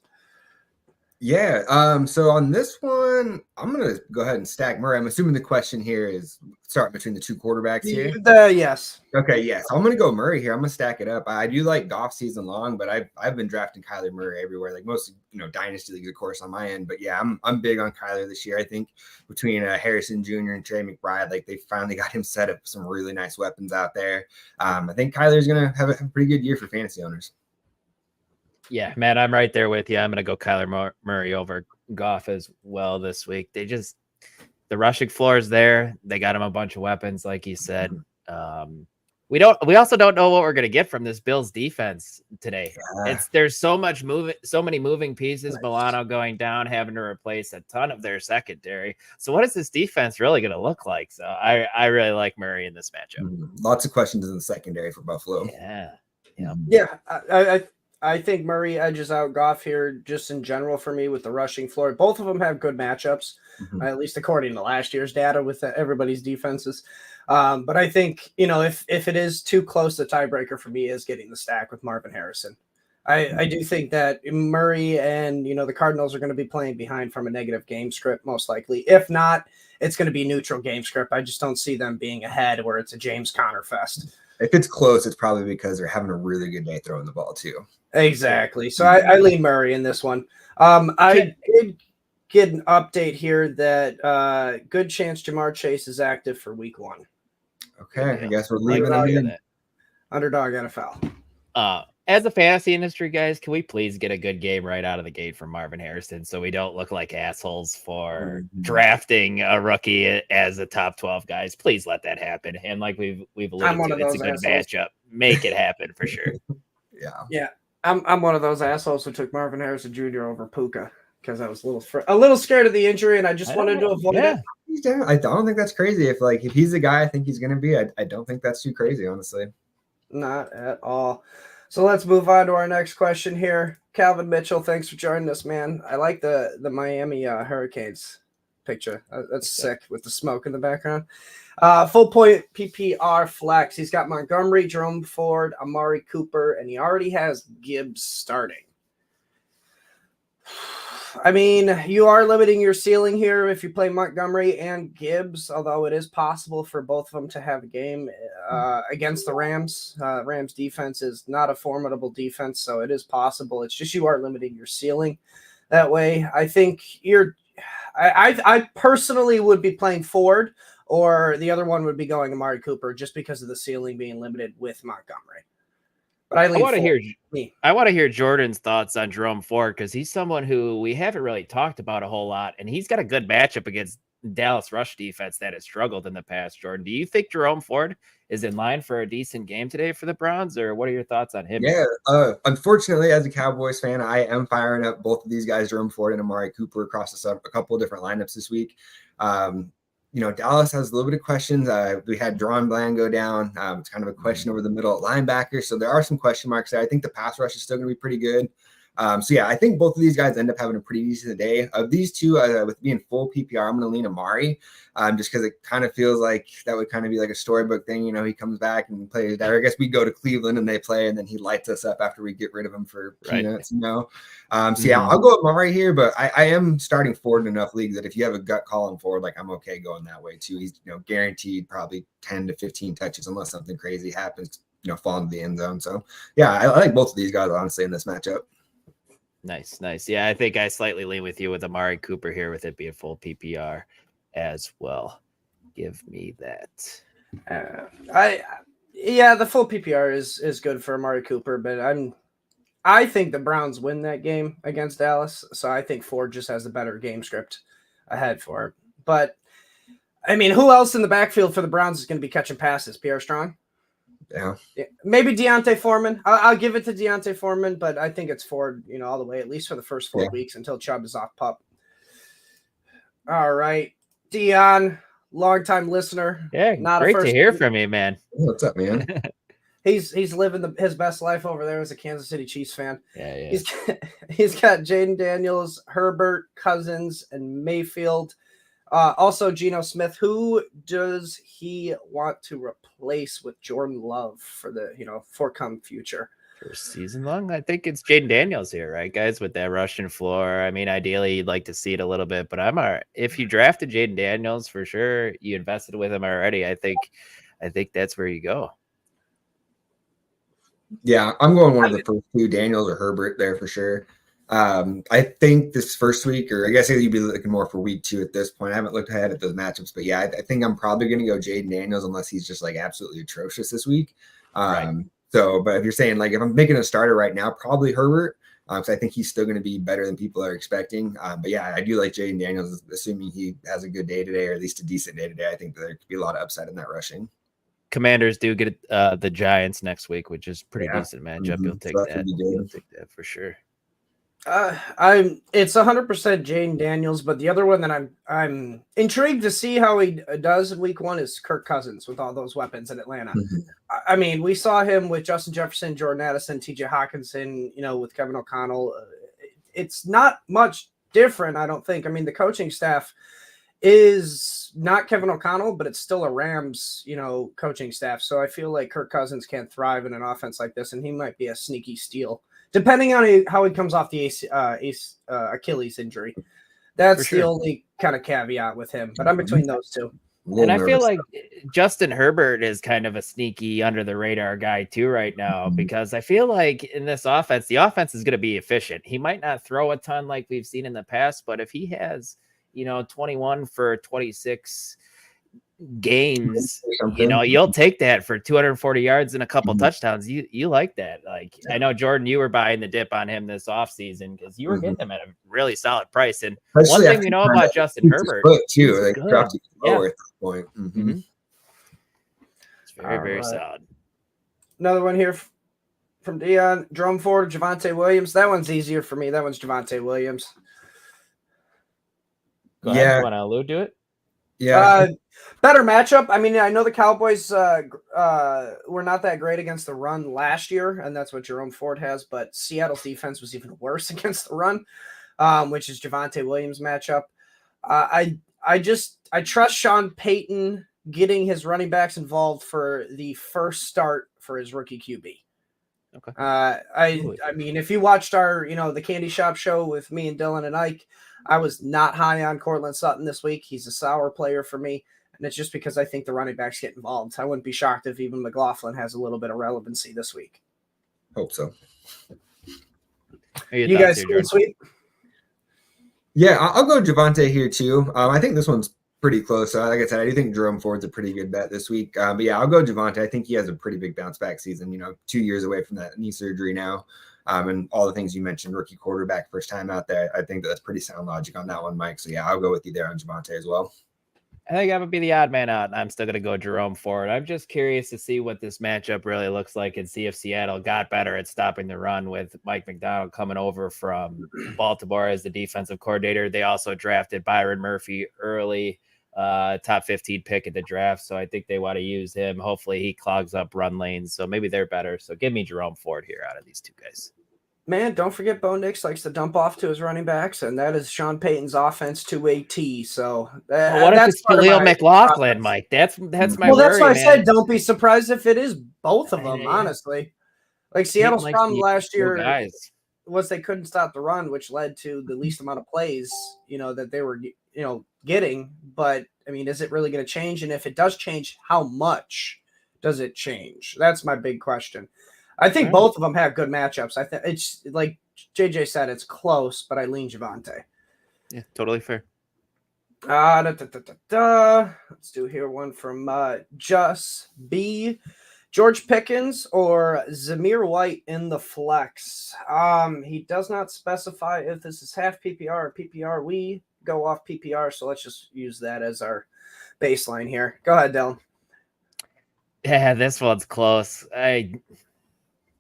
Yeah. So on this one, I'm going to go ahead and stack Murray. I'm assuming the question here is starting between the 2 quarterbacks here. Yes. Okay. Yes. I'm going to go Murray here. I'm going to stack it up. I do like Goff season long, but I've been drafting Kyler Murray everywhere, most, dynasty leagues, of course, on my end. But yeah, I'm big on Kyler this year. I think between Harrison Jr. and Trey McBride, they finally got him set up with some really nice weapons out there. I think Kyler's going to have a pretty good year for fantasy owners. Yeah, man, I'm right there with you. I'm going to go Kyler Murray over Goff as well this week. The rushing floor is there. They got him a bunch of weapons, like you said. We also don't know what we're going to get from this Bills defense today. There's so many moving pieces. Milano going down, having to replace a ton of their secondary. So what is this defense really going to look like? So I really like Murray in this matchup. Lots of questions in the secondary for Buffalo. Yeah. I think Murray edges out Goff here just in general for me with the rushing floor. Both of them have good matchups, at least according to last year's data with everybody's defenses. But I think, if it is too close, the tiebreaker for me is getting the stack with Marvin Harrison. I do think that Murray and, the Cardinals are going to be playing behind from a negative game script, most likely. If not, it's going to be neutral game script. I just don't see them being ahead where it's a James Conner fest. If it's close, it's probably because they're having a really good day throwing the ball too. Exactly. So I lean Murray in this one. I did get an update here that good chance Jamar Chase is active for week 1. Okay, I guess we're leaving it in. Underdog NFL. As a fantasy industry, guys, can we please get a good game right out of the gate from Marvin Harrison so we don't look like assholes for drafting a rookie as a top 12, guys? Please let that happen. And like we've alluded to, it's a good matchup. Make it happen for sure. Yeah. I'm one of those assholes who took Marvin Harrison Jr. over Puka because I was a little scared of the injury, and I just wanted to avoid it. I don't think that's crazy. If he's the guy I think he's going to be, I don't think that's too crazy, honestly. Not at all. So let's move on to our next question here. Calvin Mitchell, thanks for joining us, man. I like the Miami Hurricanes picture. That's sick with the smoke in the background. Full point PPR flex. He's got Montgomery, Jerome Ford, Amari Cooper, and he already has Gibbs starting. I mean, you are limiting your ceiling here if you play Montgomery and Gibbs, although it is possible for both of them to have a game against the Rams. Rams defense is not a formidable defense, so it is possible. It's just you are limiting your ceiling that way. I think I personally would be playing Ford, or the other one would be going Amari Cooper just because of the ceiling being limited with Montgomery. But I want to hear Jordan's thoughts on Jerome Ford, because he's someone who we haven't really talked about a whole lot, and he's got a good matchup against Dallas rush defense that has struggled in the past. Jordan, do you think Jerome Ford is in line for a decent game today for the Browns, or what are your thoughts on him? Yeah, unfortunately, as a Cowboys fan, I am firing up both of these guys, Jerome Ford and Amari Cooper, across a couple of different lineups this week. Dallas has a little bit of questions. We had Deron Bland go down. It's kind of a question over the middle at linebacker. So there are some question marks there. I think the pass rush is still going to be pretty good. I think both of these guys end up having a pretty decent day. Of these two, with being full PPR, I'm going to lean Amari, just because it kind of feels like that would kind of be like a storybook thing. He comes back and plays that. Or I guess we go to Cleveland and they play, and then he lights us up after we get rid of him for peanuts, I'll go with Amari here, but I am starting Ford in enough leagues that if you have a gut call on Ford, I'm okay going that way too. He's guaranteed probably 10 to 15 touches unless something crazy happens, fall into the end zone. So I like both of these guys honestly in this matchup. Nice. Yeah, I think I slightly lean with you with Amari Cooper here, with it being full PPR as well. Give me that. The full PPR is good for Amari Cooper, but I think the Browns win that game against Dallas, so I think Ford just has a better game script ahead for it. But I mean, who else in the backfield for the Browns is going to be catching passes? Pierre Strong? Yeah. Maybe Deontay Foreman. I'll give it to Deontay Foreman, but I think it's Ford, all the way, at least for the first 4 weeks until Chubb is off pup. All right. Dion, longtime listener. Yeah, great to hear from you, man. What's up, man? He's living his best life over there as a Kansas City Chiefs fan. Yeah. He's got Jaden Daniels, Herbert, Cousins, and Mayfield. Also, Geno Smith. Who does he want to replace with Jordan Love for the forthcoming future? For season long, I think it's Jaden Daniels here, right, guys, with that Russian floor. I mean, ideally, you'd like to see it a little bit, but if you drafted Jaden Daniels, for sure, you invested with him already. I think that's where you go. Yeah, I'm going one of the first two, Daniels or Herbert there for sure. I think this first week, or I guess you'd be looking more for week 2 at this point. I haven't looked ahead at those matchups, but I think I'm probably going to go Jaden Daniels unless he's just absolutely atrocious this week. So, but if you're saying if I'm making a starter right now, probably Herbert, because I think he's still going to be better than people are expecting. But I do like Jaden Daniels, assuming he has a good day today, or at least a decent day today. I think there could be a lot of upside in that rushing. Commanders do get the Giants next week, which is pretty decent matchup. Mm-hmm. You'll take that. You'll take that for sure. It's 100% Jaden Daniels, but the other one that I'm intrigued to see how he does in week 1 is Kirk Cousins with all those weapons in Atlanta. Mm-hmm. I mean, we saw him with Justin Jefferson, Jordan Addison, TJ Hawkinson, with Kevin O'Connell. It's not much different, I don't think. I mean, the coaching staff is not Kevin O'Connell, but it's still a Rams, coaching staff. So I feel like Kirk Cousins can thrive in an offense like this, and he might be a sneaky steal. Depending on how he comes off the Achilles injury. That's the only kind of caveat with him. But I'm between those two. And I feel like Justin Herbert is kind of a sneaky under the radar guy too right now, because I feel like in this offense, the offense is going to be efficient. He might not throw a ton like we've seen in the past, but if he has, 21 for 26 games, you'll take that for 240 yards and a couple touchdowns. You like that. I know, Jordan, you were buying the dip on him this offseason because you were getting him at a really solid price. And one thing we know about Justin Herbert too, dropped it lower at that point. It's very, very solid. Another one here from Dion, Jerome Ford, Javonte Williams. That one's easier for me. That one's Javonte Williams. Go ahead. You want to allude to it? Yeah. Better matchup. I mean, I know the Cowboys were not that great against the run last year, and that's what Jerome Ford has, but Seattle's defense was even worse against the run, which is Javonte Williams' matchup. I trust Sean Payton getting his running backs involved for the first start for his rookie QB. Okay. I mean, if you watched our, the Candy Shop show with me and Dylan and Ike, I was not high on Cortland Sutton this week. He's a sour player for me, and it's just because I think the running backs get involved. I wouldn't be shocked if even McLaughlin has a little bit of relevancy this week. Hope so. You guys sweet? Yeah, I'll go Javonte here too. I think this one's pretty close. Like I said, I do think Jerome Ford's a pretty good bet this week. But yeah, I'll go Javonte. I think he has a pretty big bounce back season. 2 years away from that knee surgery now. And all the things you mentioned, rookie quarterback, first time out there. I think that's pretty sound logic on that one, Mike. So yeah, I'll go with you there on Javonte as well. I think I would be the odd man out. I'm still going to go Jerome Ford. I'm just curious to see what this matchup really looks like and see if Seattle got better at stopping the run with Mike McDonald coming over from Baltimore as the defensive coordinator. They also drafted Byron Murphy early, top 15 pick at the draft. So I think they want to use him. Hopefully he clogs up run lanes. So maybe they're better. So give me Jerome Ford here out of these two guys. Man, don't forget Bo Nix likes to dump off to his running backs, and that is Sean Payton's offense to a T. So what if it's Khalil McLaughlin, Mike? That's my well, that's worry, why I man. said don't be surprised if it is both of them, honestly. Like Seattle's problem last year was they couldn't stop the run, which led to the least amount of plays, that they were, getting. But, I mean, is it really going to change? And if it does change, how much does it change? That's my big question. I think both of them have good matchups. I think it's like JJ said, it's close, but I lean Javonte. Yeah, totally fair. Let's do here one from Just B. George Pickens or Zamir White in the flex. He does not specify if this is half PPR or PPR. We go off PPR, so let's just use that as our baseline here. Go ahead, Dylan. Yeah, this one's close.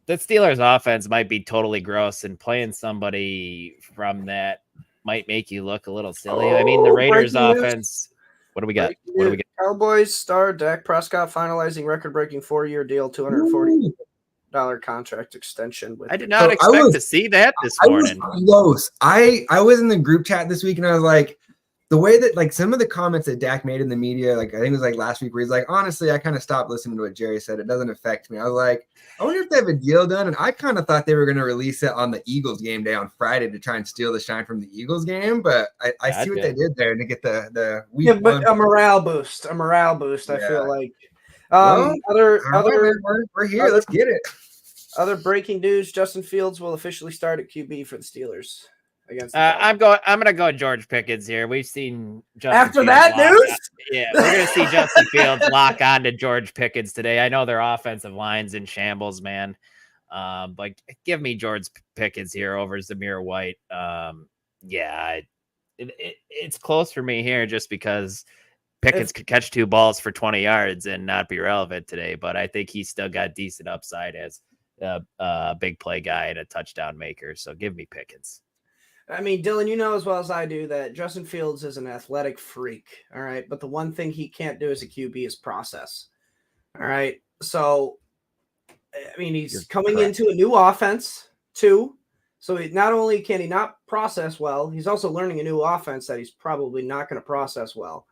The Steelers offense might be totally gross, and playing somebody from that might make you look a little silly. I mean, the Raiders offense. What do we got? Cowboys star Dak Prescott finalizing record-breaking 4-year deal, $240 contract extension. I did not expect to see that this morning. I was close. I was in the group chat this week, and I was like, the way that like some of the comments that Dak made in the media, like I think it was like last week, where he's like, honestly, I kind of stopped listening to what Jerry said. It doesn't affect me. I was like, I wonder if they have a deal done. And I kind of thought they were going to release it on the Eagles game day on Friday to try and steal the shine from the Eagles game. But I see what they did there to get the week one. But a morale boost. I feel like. We're here. Let's get it. Other breaking news: Justin Fields will officially start at QB for the Steelers. I'm gonna go George Pickens here. We've seen Justin after Fields that news. Yeah, we're gonna see Justin Fields lock on to George Pickens today. I know their offensive line's in shambles, man. But give me George Pickens here over Zamir White. It's close for me here just because Pickens could catch 2 balls for 20 yards and not be relevant today. But I think he's still got decent upside as a big play guy and a touchdown maker. So give me Pickens. I mean, Dylan, you know as well as I do that Justin Fields is an athletic freak, all right? But the one thing he can't do as a QB is process, all right? So, I mean, he's coming into a new offense, too. So not only can he not process well, he's also learning a new offense that he's probably not going to process well.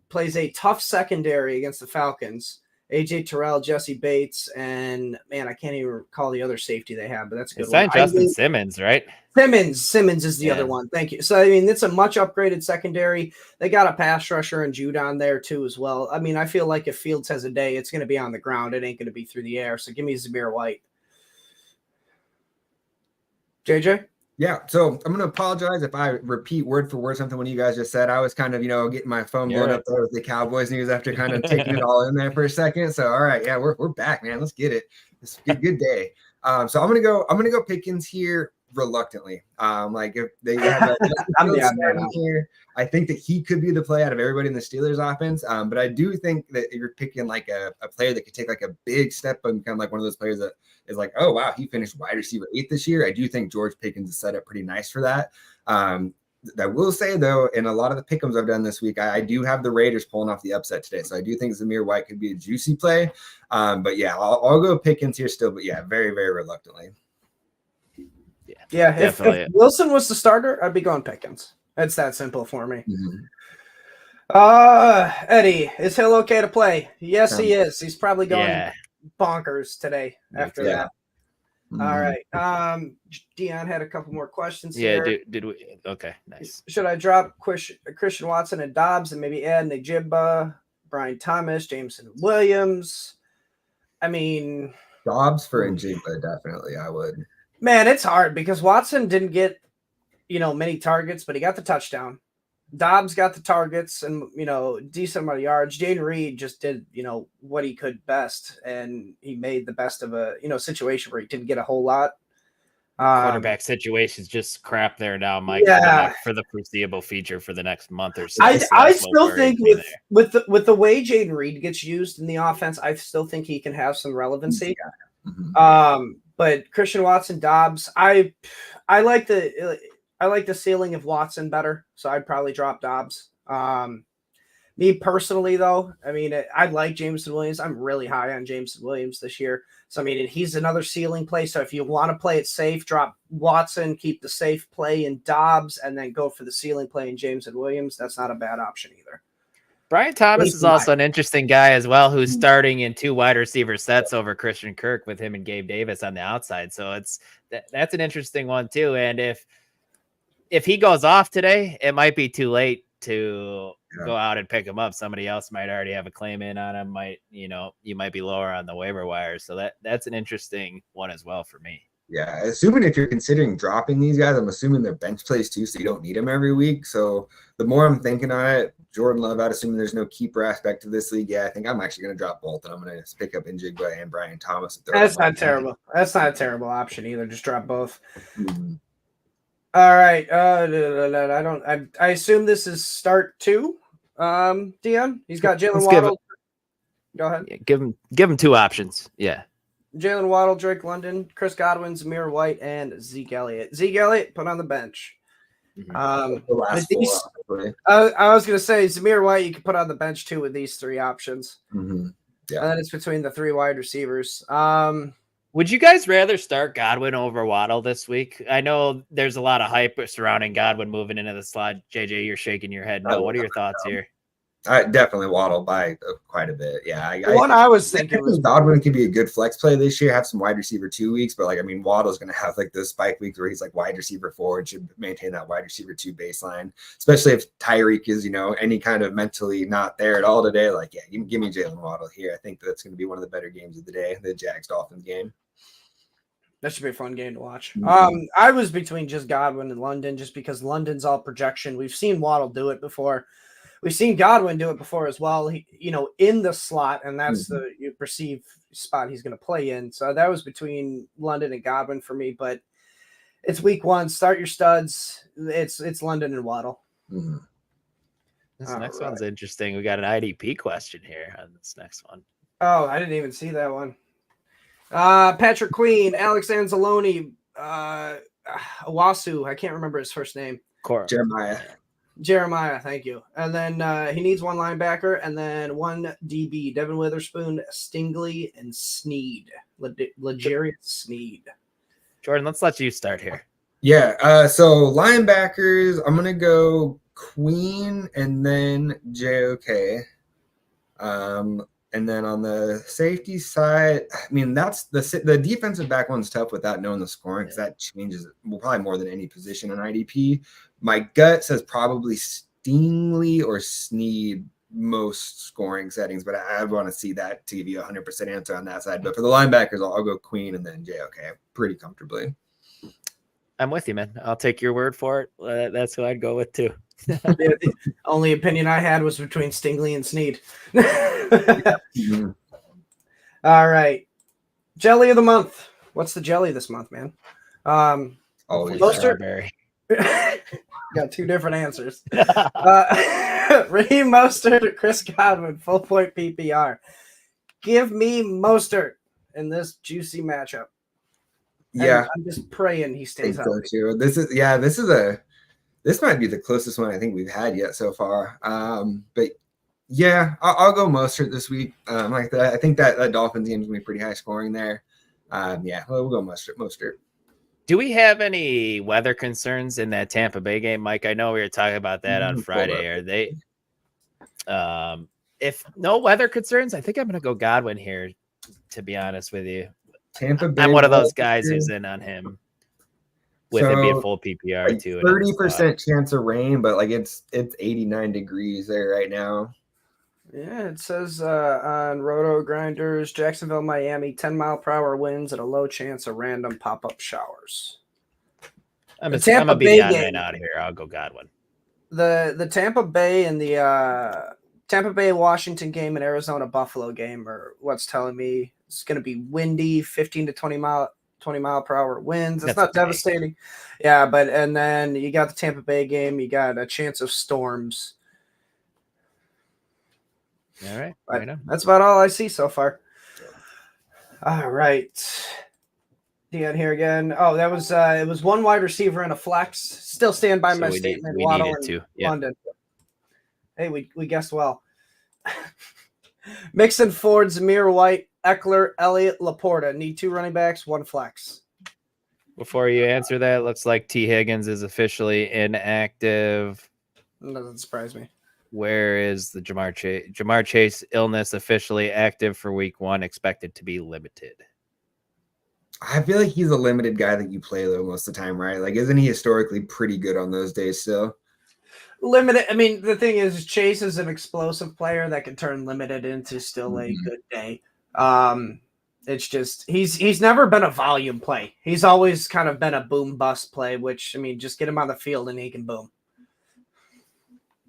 Plays a tough secondary against the Falcons. AJ Terrell, Jesse Bates, and man, I can't even recall the other safety they have, but that's a good one. Justin Simmons, right? Simmons is the other one. Thank you. So, I mean, it's a much upgraded secondary. They got a pass rusher and Jude on there too as well. I mean, I feel like if Fields has a day, it's going to be on the ground. It ain't going to be through the air. So give me Zamir White. JJ? Yeah, so I'm going to apologize if I repeat word for word something when you guys just said. I was kind of, getting my phone blown up there with the Cowboys news after kind of taking it all in there for a second. So, all right, yeah, we're back, man. Let's get it. It's a good day. So I'm gonna go Pickens here. reluctantly. Like if they have here, I think that he could be the play out of everybody in the Steelers offense. But I do think that if you're picking like a player that could take like a big step and become like one of those players that is like, oh wow, he finished wide receiver 8 this year. I do think George Pickens is set up pretty nice for that. I will say though, in a lot of the pick'ems I've done this week, I do have the Raiders pulling off the upset today. So I do think Zamir White could be a juicy play. But yeah, I'll go Pickens here still, but yeah, very, very reluctantly. Yeah, if Wilson was the starter, I'd be going Pickens. It's that simple for me. Eddie, is Hill okay to play? Yes, he is. He's probably going bonkers today after that. All right. Dion had a couple more questions here. Did we? Okay, nice. Should I drop Christian Watson and Dobbs and maybe add Najibba, Brian Thomas, Jameson Williams? I mean, Dobbs for Njigba, definitely. I would. Man, it's hard because Watson didn't get, many targets, but he got the touchdown. Dobbs got the targets and, decent amount of yards. Jaden Reed just did, what he could best. And he made the best of a, situation where he didn't get a whole lot. Quarterback situation's just crap there now, Mike. For the foreseeable future for the next month or so. I still think with the way Jaden Reed gets used in the offense, I still think he can have some relevancy. But Christian Watson, Dobbs, I like the ceiling of Watson better, so I'd probably drop Dobbs. Me personally, though, I mean, I like Jameson Williams. I'm really high on Jameson Williams this year. So, I mean, he's another ceiling play. So if you want to play it safe, drop Watson, keep the safe play in Dobbs, and then go for the ceiling play in Jameson Williams. That's not a bad option either. Brian Thomas is also an interesting guy as well, who's starting in 2 wide receiver sets over Christian Kirk with him and Gabe Davis on the outside. So that's an interesting one too. And if he goes off today, it might be too late to go out and pick him up. Somebody else might already have a claim in on him. You might be lower on the waiver wire. So that's an interesting one as well for me. Yeah, assuming if you're considering dropping these guys, I'm assuming they're bench plays too, so you don't need them every week. So the more I'm thinking on it, Jordan Love out, assuming there's no keeper aspect to this league, I think I'm actually going to drop both, and I'm going to pick up Njigba and Brian Thomas. That's not terrible. That's not a terrible option either. Just drop both. All right. I assume this is start 2. Dion, he's got Jalen Waddle. Go ahead. Yeah, give him 2 options. Yeah. Jalen Waddle, Drake London, Chris Godwin, Zamir White, and Zeke Elliott. Zeke Elliott put on the bench. I was going to say Zamir White you can put on the bench too with these 3 options. Yeah. And then it's between the 3 wide receivers. Would you guys rather start Godwin over Waddle this week? I know there's a lot of hype surrounding Godwin moving into the slot. JJ, you're shaking your head. No, what are your thoughts here? I definitely Waddle by quite a bit. Yeah. I was thinking was Godwin could be a good flex play this year, have some wide receiver 2 weeks, but Waddle's going to have those spike weeks where he's like wide receiver 4 and should maintain that wide receiver 2 baseline, especially if Tyreek is, any kind of mentally not there at all today. Give me Jalen Waddle here. I think that's going to be one of the better games of the day, the Jags-Dolphins game. That should be a fun game to watch. I was between just Godwin and London just because London's all projection. We've seen Waddle do it before. We've seen Godwin do it before as well. He, in the slot, and that's the perceived spot he's going to play in. So that was between London and Godwin for me. But it's week 1. Start your studs. It's London and Waddle. This next one's interesting. We got an IDP question here on this next one. Oh, I didn't even see that one. Patrick Queen, Alex Anzalone, Owasu. I can't remember his first name. Jeremiah, thank you. And then he needs 1 linebacker and then 1 DB. Devin Witherspoon, Stingley, and Sneed. L'Jarius Sneed. Jordan, let's let you start here. Yeah. So linebackers, I'm gonna go Queen and then JOK. And then on the safety side, that's the defensive back one's tough without knowing the scoring because that changes probably more than any position in IDP. My gut says probably Stingley or Sneed most scoring settings, but I want to see that to give you a 100% answer on that side. But for the linebackers, I'll go Queen and then JOK pretty comfortably. I'm with you, man. I'll take your word for it. That's who I'd go with too. The only opinion I had was between Stingley and Sneed. All right. Jelly of the month. What's the jelly this month, man? Always. Hopefully Mostert. strawberry. Got two different answers. Raheem Mostert or Chris Godwin, full point PPR. Give me Mostert in this juicy matchup. Yeah, And I'm just praying he I stays think so healthy. too. This might be the closest one I think we've had yet so far. But yeah, I'll go Mostert this week. Like that, I think that Dolphins game is gonna be pretty high scoring there. Yeah, we'll go Mostert. Do we have any weather concerns in that Tampa Bay game, Mike? I know we were talking about that on Friday. Are they? If no weather concerns, I think I'm going to go Godwin here. To be honest with you, Tampa Bay. I'm one of those guys who's in on him. With it being full PPR like too. 30% chance of rain, but like it's 89 degrees there right now. Yeah, it says on Roto Grinders, Jacksonville, Miami, 10-mile-per-hour winds and a low chance of random pop-up showers. I'm going to be the odd man out here. I'll go Godwin. The Tampa Bay and the Tampa Bay Washington game and Arizona Buffalo game are what's telling me it's going to be windy, 15 to 20 mile per hour winds. It's not devastating. Yeah, and then you got the Tampa Bay game, you got a chance of storms. All right. That's about all I see so far. All right. Dan here again. Oh, that was it was one wide receiver and a flex. Still stand by my statement. We Waddle needed to. Yeah. London. Hey, we guessed well. Mixon, Ford, Zamir White, Eckler, Elliott, Laporta. Need 2 running backs, 1 flex. Before you answer that, looks like T. Higgins is officially inactive. Doesn't surprise me. Where is the Jamar Chase? Jamar Chase illness officially active for week 1, expected to be limited. I feel like he's a limited guy that you play though most of the time, right? Like, isn't he historically pretty good on those days still? Limited. I mean, the thing is, Chase is an explosive player that can turn limited into still a good day. It's just he's never been a volume play. He's always kind of been a boom bust play. Which I mean, just get him on the field and he can boom.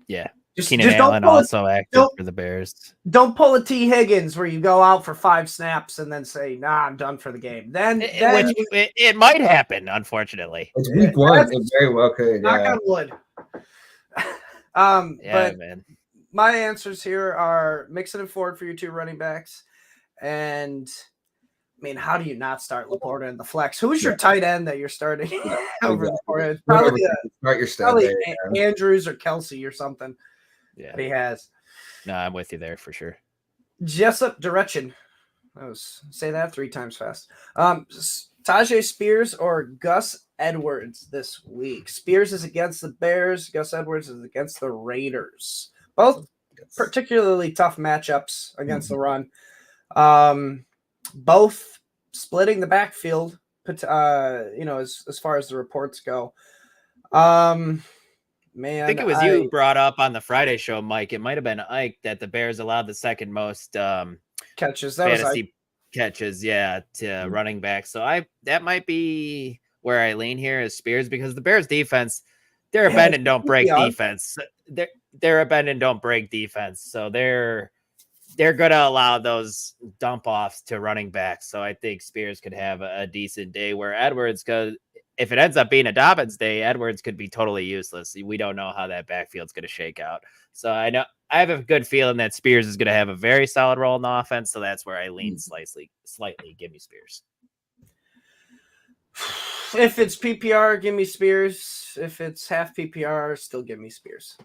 Yeah. Keenan Allen also active for the Bears. Don't pull a T. Higgins where you go out for 5 snaps and then say, "Nah, I'm done for the game." Then it might happen, unfortunately. It's week 1. It very well could. Knock on wood. But man. My answers here are Mixon and Ford for your 2 running backs, and I mean, how do you not start Laporta in the flex? Who's your tight end that you're starting over Laporta? It's probably Andrews or Kelsey or something. Yeah, he has. No, I'm with you there for sure. Jessup Direction. Say that 3 times fast. Tajay Spears or Gus Edwards this week. Spears is against the Bears. Gus Edwards is against the Raiders. Both particularly tough matchups against the run. Both splitting the backfield, as far as the reports go. Man, I think it was you brought up on the Friday show, Mike. It might have been Ike that the Bears allowed the second most catches. Fantasy catches, to running back. So that might be where I lean here is Spears because the Bears defense, they're a bend and don't break defense. They're a bend and don't break defense. So they're going to allow those dump offs to running backs. So I think Spears could have a decent day where Edwards goes. If it ends up being a Dobbins day, Edwards could be totally useless. We don't know how that backfield's going to shake out. So I have a good feeling that Spears is going to have a very solid role in the offense. So that's where I lean slightly. Give me Spears. If it's PPR, give me Spears. If it's half PPR, still give me Spears.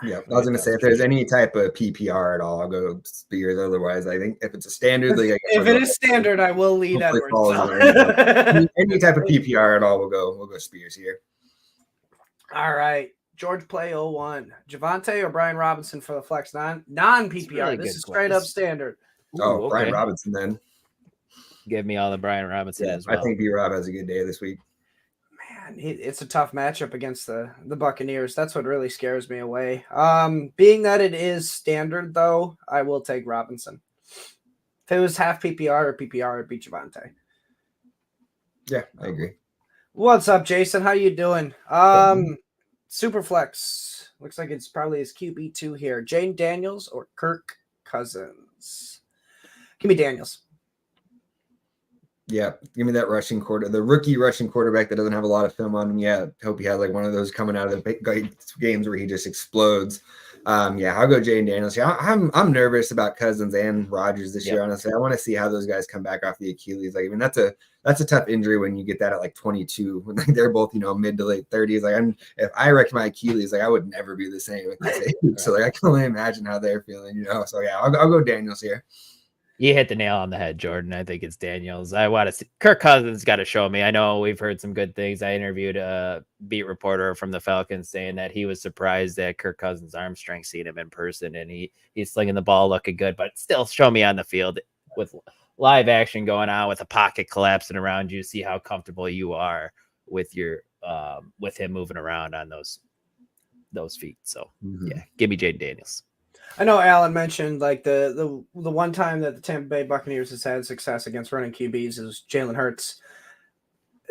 Yeah, I was going to say if there's any type of PPR at all, I'll go Spears. Otherwise, I think if it's a standard league, if it is standard, I will lead Edwards. Any type of PPR at all, we'll go Spears here. All right, George Play 01. Javonte or Brian Robinson for the flex non-PPR. Really this is straight up standard. Okay. Brian Robinson then. Give me all the Brian Robinson as well. I think B-Rob has a good day this week. Man, it's a tough matchup against the Buccaneers. That's what really scares me away. Being that it is standard, though, I will take Robinson. If it was half PPR or PPR, it'd be Javonte. Yeah, I agree. What's up, Jason? How you doing? Superflex. Looks like it's probably his QB2 here. Jane Daniels or Kirk Cousins? Give me Daniels. Yeah, give me that rushing quarter, the rookie rushing quarterback that doesn't have a lot of film on him. Yeah, hope he had like one of those coming out of the games where he just explodes. Yeah, I'll go Jaden Daniels. Yeah, I'm nervous about Cousins and Rodgers this year. Honestly, I want to see how those guys come back off the Achilles. Like, I mean, that's a tough injury when you get that at like 22, when like they're both mid to late 30s. Like, if I wrecked my Achilles, like I would never be the same at this age. So like I can only imagine how they're feeling. So yeah, I'll go Daniels here. You hit the nail on the head, Jordan. I think it's Daniels. I want to see Kirk Cousins got to show me. I know we've heard some good things. I interviewed a beat reporter from the Falcons saying that he was surprised at Kirk Cousins' arm strength, seeing him in person, and he's slinging the ball looking good, but still show me on the field with live action going on, with a pocket collapsing around you, see how comfortable you are with your with him moving around on those feet. So yeah, give me Jaden Daniels. I know Alan mentioned like the one time that the Tampa Bay Buccaneers has had success against running QBs is Jalen Hurts.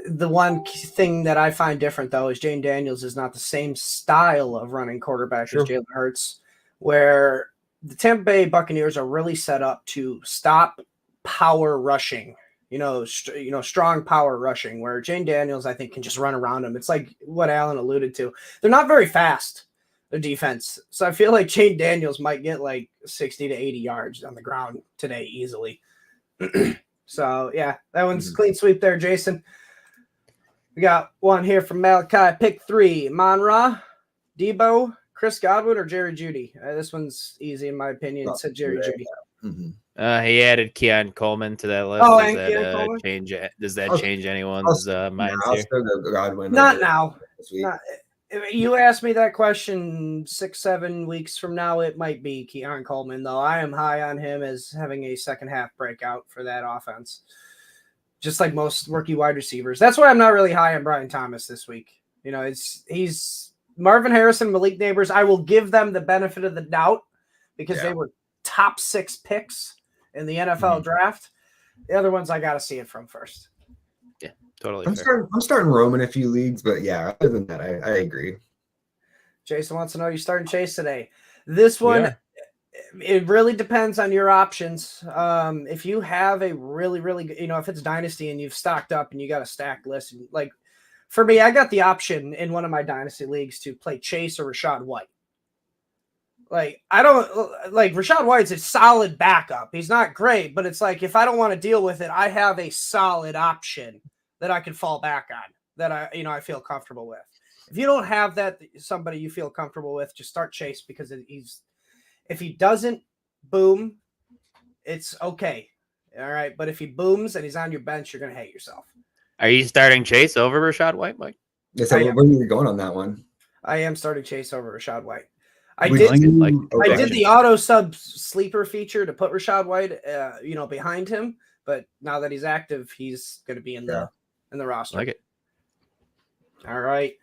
The one thing that I find different, though, is Jane Daniels is not the same style of running quarterback as Jalen Hurts, where the Tampa Bay Buccaneers are really set up to stop power rushing, strong power rushing, where Jane Daniels, I think, can just run around them. It's like what Alan alluded to. They're not very fast, the defense. So I feel like Jane Daniels might get like 60 to 80 yards on the ground today easily. So, yeah, that one's clean sweep there, Jason. We got one here from Malachi. Pick 3. Monra, Debo, Chris Godwin, or Jerry Jeudy? This one's easy in my opinion. It said Jerry Jeudy. He added Keon Coleman to that list. Oh, does and Keon Coleman? Does that change anyone's minds I'll here? still go Godwin. Not now. You asked me that question 6-7 weeks from now, it might be Keon Coleman, though. I am high on him as having a second half breakout for that offense, just like most rookie wide receivers. That's why I'm not really high on Brian Thomas this week. He's Marvin Harrison, Malik Neighbors. I will give them the benefit of the doubt because they were top 6 picks in the NFL draft. The other ones I got to see it from first. Yeah, totally. I'm starting Rome in a few leagues, but yeah, other than that, I agree. Jason wants to know, you starting Chase today. This one, it really depends on your options. If you have a really, really good, if it's Dynasty and you've stocked up and you got a stacked list, like for me, I got the option in one of my Dynasty leagues to play Chase or Rachaad White. Like, I don't like Rachaad White's a solid backup. He's not great, but it's like, if I don't want to deal with it, I have a solid option that I can fall back on that I feel comfortable with. If you don't have that, somebody you feel comfortable with, just start Chase because if he doesn't boom, it's okay. All right. But if he booms and he's on your bench, you're going to hate yourself. Are you starting Chase over Rachaad White, Mike? Yeah, so where are you going on that one? I am starting Chase over Rachaad White. I did the auto sub sleeper feature to put Rachaad White, behind him. But now that he's active, he's going to be in the roster. Like it. All right.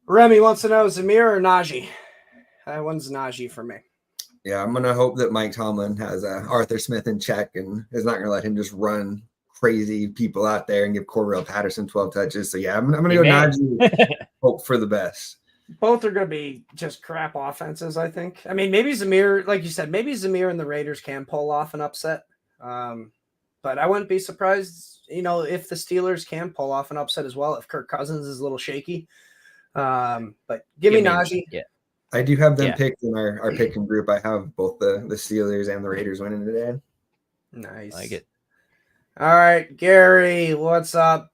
Remy wants to know, Zamir or Najee? That one's Najee for me. Yeah, I'm going to hope that Mike Tomlin has Arthur Smith in check and is not going to let him just run crazy people out there and give Cordarrelle Patterson 12 touches. So, yeah, I'm going to go Najee, hope for the best. Both are going to be just crap offenses, I think. I mean, maybe Zamir, like you said, maybe Zamir and the Raiders can pull off an upset. But I wouldn't be surprised, if the Steelers can pull off an upset as well, if Kirk Cousins is a little shaky. But give me Najee. Yeah. I do have them picked in our picking group. I have both the Steelers and the Raiders winning today. Nice. Like it. All right, Gary, what's up?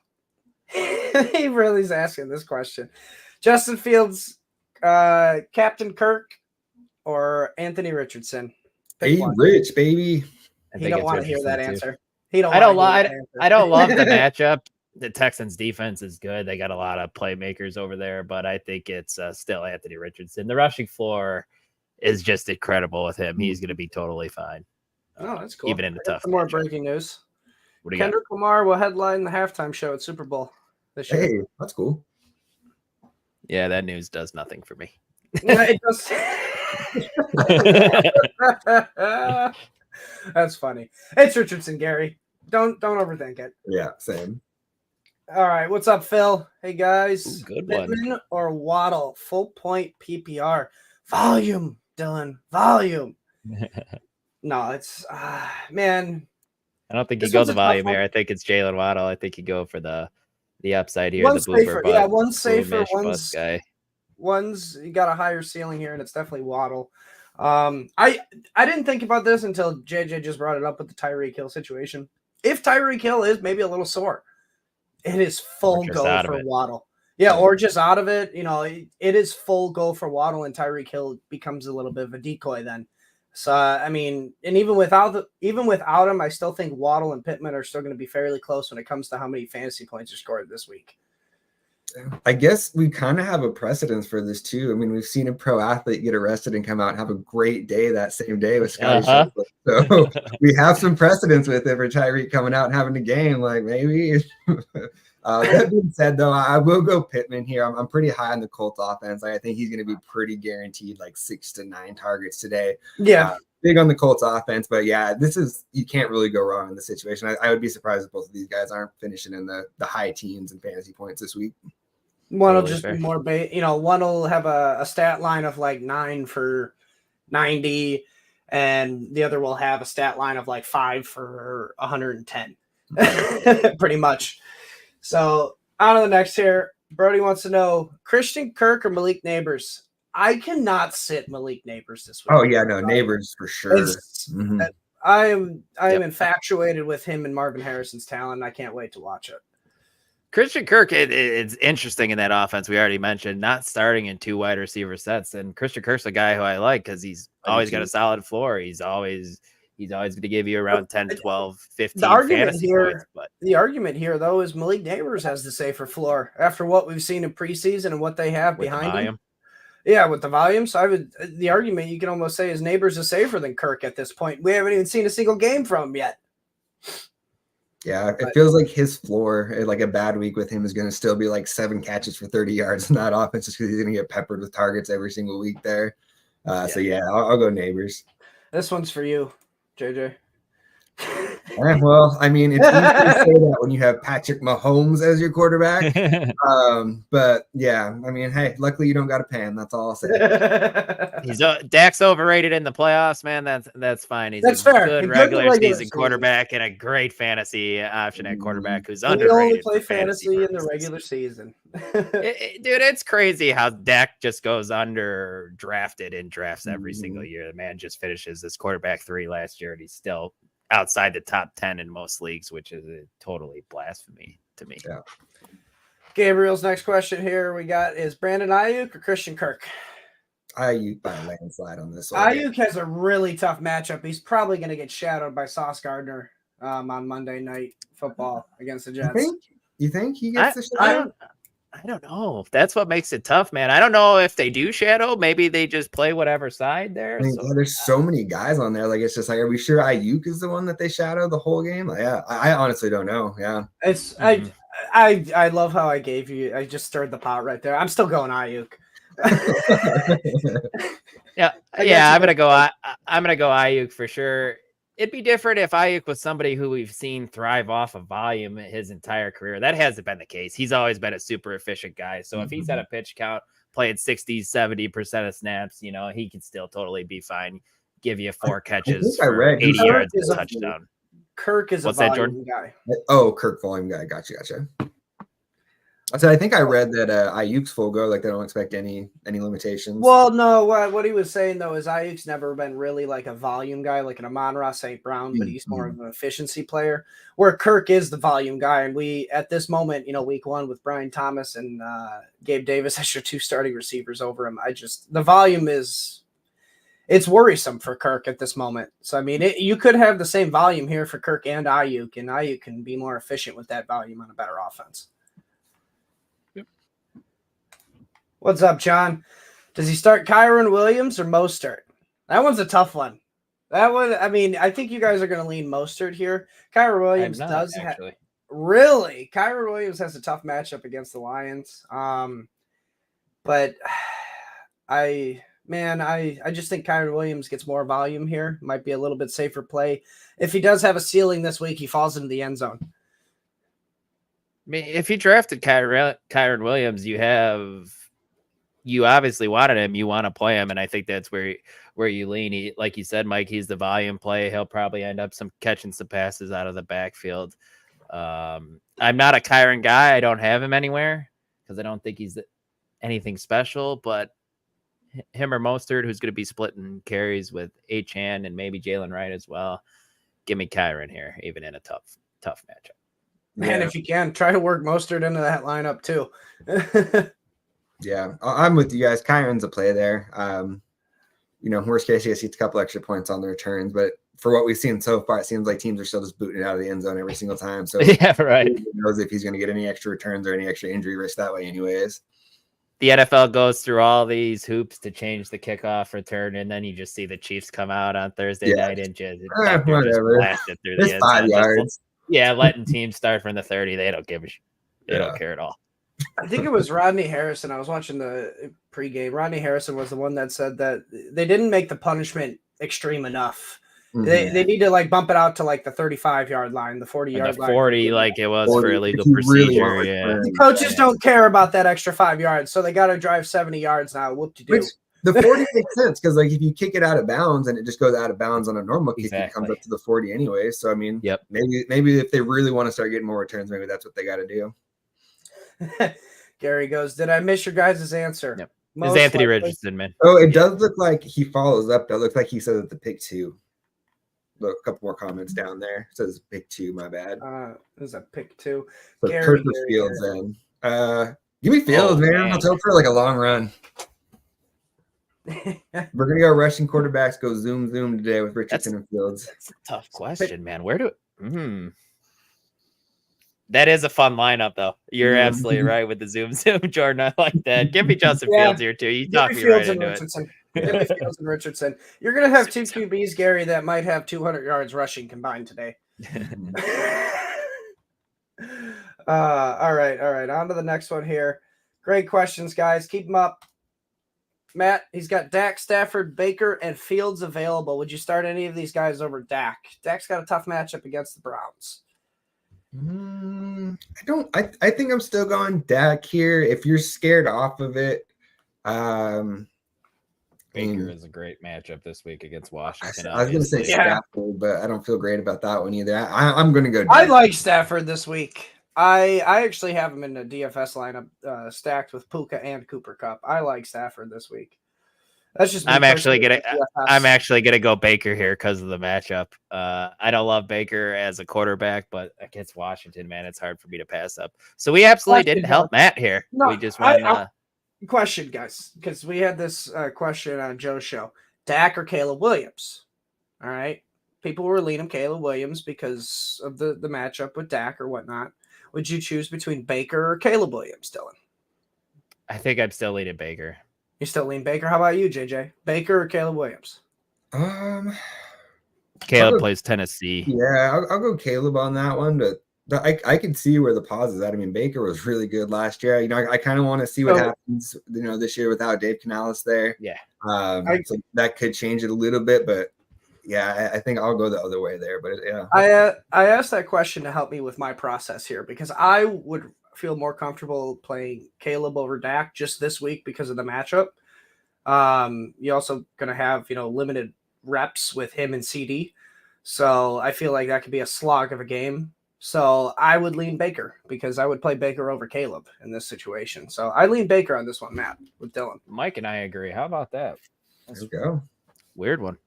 He really is asking this question. Justin Fields, Captain Kirk, or Anthony Richardson? Hey, Rich, baby. He don't want to hear that answer. I don't love the matchup. The Texans defense is good. They got a lot of playmakers over there, but I think it's still Anthony Richardson. The rushing floor is just incredible with him. He's going to be totally fine. Oh, that's cool. Even in the tough. Some more breaking news. What do you Kendrick Lamar will headline the halftime show at Super Bowl this year. Hey, that's cool. Yeah, that news does nothing for me. Yeah, it does. That's funny. It's Richardson, Gary. Don't overthink it. Yeah, same. All right, what's up, Phil? Hey guys. Ooh, good Pittman one. or Waddle? Full point PPR. Volume, Dylan. Volume. No, it's man. I don't think you This go one's the a tough volume one. here. I think it's Jalen Waddle. I think you go for the upside here. One's the boomer safer. butt, Yeah, one's safer. boomish bust guy. One's you got a higher ceiling here, and it's definitely Waddle. I didn't think about this until JJ just brought it up with the Tyreek Hill situation. If Tyreek Hill is maybe a little sore, it is full go for Waddle. Yeah, or just out of it. It is full go for Waddle, and Tyreek Hill becomes a little bit of a decoy then. So I mean, and even without him, I still think Waddle and Pittman are still going to be fairly close when it comes to how many fantasy points are scored this week. I guess we kind of have a precedence for this too. I mean, we've seen a pro athlete get arrested and come out and have a great day that same day with Scotty Schultz. So we have some precedence with it for Tyreek coming out and having a game. Like maybe. That being said, though, I will go Pittman here. I'm pretty high on the Colts offense. I think he's going to be pretty guaranteed, like 6 to 9 targets today. Yeah. Big on the Colts offense, but yeah, you can't really go wrong in this situation. I would be surprised if both of these guys aren't finishing in the high teens in fantasy points this week. One will just be more one will have a stat line of like 9 for 90, and the other will have a stat line of like 5 for 110. Pretty much. So on to the next here. Brody wants to know Christian Kirk or Malik Neighbors. I cannot sit Malik Neighbors this week. Oh yeah, no, Neighbors for sure. I am infatuated with him and Marvin Harrison's talent. I can't wait to watch it. Christian Kirk, it's interesting in that offense. We already mentioned not starting in 2 wide receiver sets, and Christian Kirk's a guy who I like because he's always got a solid floor. He's always going to give you around 10, 12, 15 fantasy points. But the argument here, though, is Malik Neighbors has the safer floor after what we've seen in preseason and what they have behind him. Yeah, with the volume. So the argument you can almost say is Neighbors is safer than Kirk at this point. We haven't even seen a single game from him yet. Yeah, it feels like his floor, like a bad week with him, is going to still be like 7 catches for 30 yards in that offense just because he's going to get peppered with targets every single week there. So, yeah, I'll go Neighbors. This one's for you, JJ. Well, I mean, it's easy to say that when you have Patrick Mahomes as your quarterback. But yeah, I mean, hey, luckily you don't got to pay him. That's all I'll say. Dak's overrated in the playoffs, man. That's fine. He's fair. Good regular season quarterback and a great fantasy option at quarterback who's underrated. We only play fantasy in the regular season. Dude, it's crazy how Dak just goes under drafted in drafts every single year. The man just finishes this quarterback 3 last year, and he's still outside the top 10 in most leagues, which is a totally blasphemy to me. Yeah. Gabriel's next question here we got is Brandon Ayuk or Christian Kirk? Ayuk by a landslide on this one. Ayuk has a really tough matchup. He's probably going to get shadowed by Sauce Gardner on Monday Night Football against the Jets. You think he gets the shadow? I don't know. That's what makes it tough, man. I don't know if they do shadow. Maybe they just play whatever side there. I mean, there's so many guys on there. Like, it's just like, are we sure Ayuk is the one that they shadow the whole game? Like, yeah, I honestly don't know. Yeah, it's I love how I just stirred the pot right there. I'm still going Ayuk. yeah. I'm gonna go Ayuk for sure. It'd be different if Ayuk was somebody who we've seen thrive off of volume his entire career. That hasn't been the case. He's always been a super efficient guy. So if he's at a pitch count, playing 60, 70% of snaps, he can still totally be fine. Give you 4 catches for 80 yards and a touchdown. Kirk is a volume guy. Oh, Kirk volume guy. Gotcha. I think I read that Ayuk's full go, like they don't expect any limitations. Well, no, what he was saying though is Ayuk's never been really like a volume guy, like an Amon-Ra St. Brown, but he's more of an efficiency player. Where Kirk is the volume guy, and we at this moment, week 1 with Brian Thomas and Gabe Davis as your 2 starting receivers over him. The volume it's worrisome for Kirk at this moment. So I mean, you could have the same volume here for Kirk and Ayuk can be more efficient with that volume on a better offense. What's up, John? Does he start Kyron Williams or Mostert? That one's a tough one. That one, I mean, I think you guys are going to lean Mostert here. Kyron Williams really. Kyron Williams has a tough matchup against the Lions. But I just think Kyron Williams gets more volume here. Might be a little bit safer play. If he does have a ceiling this week, he falls into the end zone. I mean, if you drafted Kyron Williams, you have you obviously wanted him. You want to play him, and I think that's where you lean. Like you said, Mike, he's the volume play. He'll probably end up catching some passes out of the backfield. I'm not a Kyron guy. I don't have him anywhere because I don't think he's anything special. But him or Mostert, who's going to be splitting carries with Achane and maybe Jalen Wright as well. Give me Kyron here, even in a tough matchup. Man, if you can, try to work Mostert into that lineup too. Yeah, I'm with you guys. Kyron's a play there. Worst case, he gets a couple extra points on the returns, but for what we've seen so far, it seems like teams are still just booting it out of the end zone every single time. So yeah, right. Who knows if he's going to get any extra returns or any extra injury risk that way anyways. The NFL goes through all these hoops to change the kickoff return, and then you just see the Chiefs come out on Thursday night and just blast it through the end 5 yards. Letting teams start from the 30. They don't give a shit. They don't care at all. I think it was Rodney Harrison. I was watching the pregame. Rodney Harrison was the one that said that they didn't make the punishment extreme enough. Mm-hmm. They need to bump it out to the 35-yard line, the 40-yard line. 40 like it was for illegal procedure. The coaches don't care about that extra 5 yards, so they got to drive 70 yards now. Whoop-de-doo. The 40 makes sense because if you kick it out of bounds and it just goes out of bounds on a normal kick, it comes up to the 40 anyway. So I mean, maybe if they really want to start getting more returns, maybe that's what they got to do. Gary goes, did I miss your guys' answer? Yep. It's Anthony Richardson, man. Oh, it does look like he follows up. It looks like he said that the pick 2. Look, a couple more comments down there. It says pick 2, my bad. There's a pick 2. So Gary, Fields then. Give me Fields, man. Let's hope for a long run. We're gonna go rushing quarterbacks, go zoom today with Richardson and Fields. That's a tough question, man. Where do that is a fun lineup, though. You're absolutely right with the zoom, Jordan. I like that. Give me Justin Fields here, too. You talked me right into it. Give me Fields and Richardson. You're going to have 2 QBs, Gary, that might have 200 yards rushing combined today. All right. On to the next one here. Great questions, guys. Keep them up. Matt, he's got Dak, Stafford, Baker, and Fields available. Would you start any of these guys over Dak? Dak's got a tough matchup against the Browns. I think I'm still going Dak here. If you're scared off of it, Baker is a great matchup this week against Washington. I was going to say Stafford, but I don't feel great about that one either. I'm going to go Dak. I like Stafford this week. I actually have him in a DFS lineup stacked with Puka and Cooper Kupp. I like Stafford this week. That's just I'm actually gonna go Baker here because of the matchup. I don't love Baker as a quarterback, but against Washington, man, it's hard for me to pass up. So we absolutely didn't help Matt here. No, we just went. Question, guys, because we had this question on Joe's show: Dak or Caleb Williams? All right, people were leaning Caleb Williams because of the matchup with Dak or whatnot. Would you choose between Baker or Caleb Williams, Dylan? I think I'm still leaning Baker. You still lean Baker? How about you, JJ? Baker or Caleb Williams? Caleb plays Tennessee. Yeah, I'll go Caleb on that one, but I can see where the pause is at. I mean, Baker was really good last year. I kind of want to see what happens, this year without Dave Canales there. Yeah. So that could change it a little bit, but yeah, I think I'll go the other way there. But yeah, I asked that question to help me with my process here because I would feel more comfortable playing Caleb over Dak just this week because of the matchup. You're also going to have, limited reps with him and CD. So I feel like that could be a slog of a game. So I would lean Baker because I would play Baker over Caleb in this situation. So I lean Baker on this one, Matt, with Dylan. Mike and I agree. How about that? Let's go. Weird one.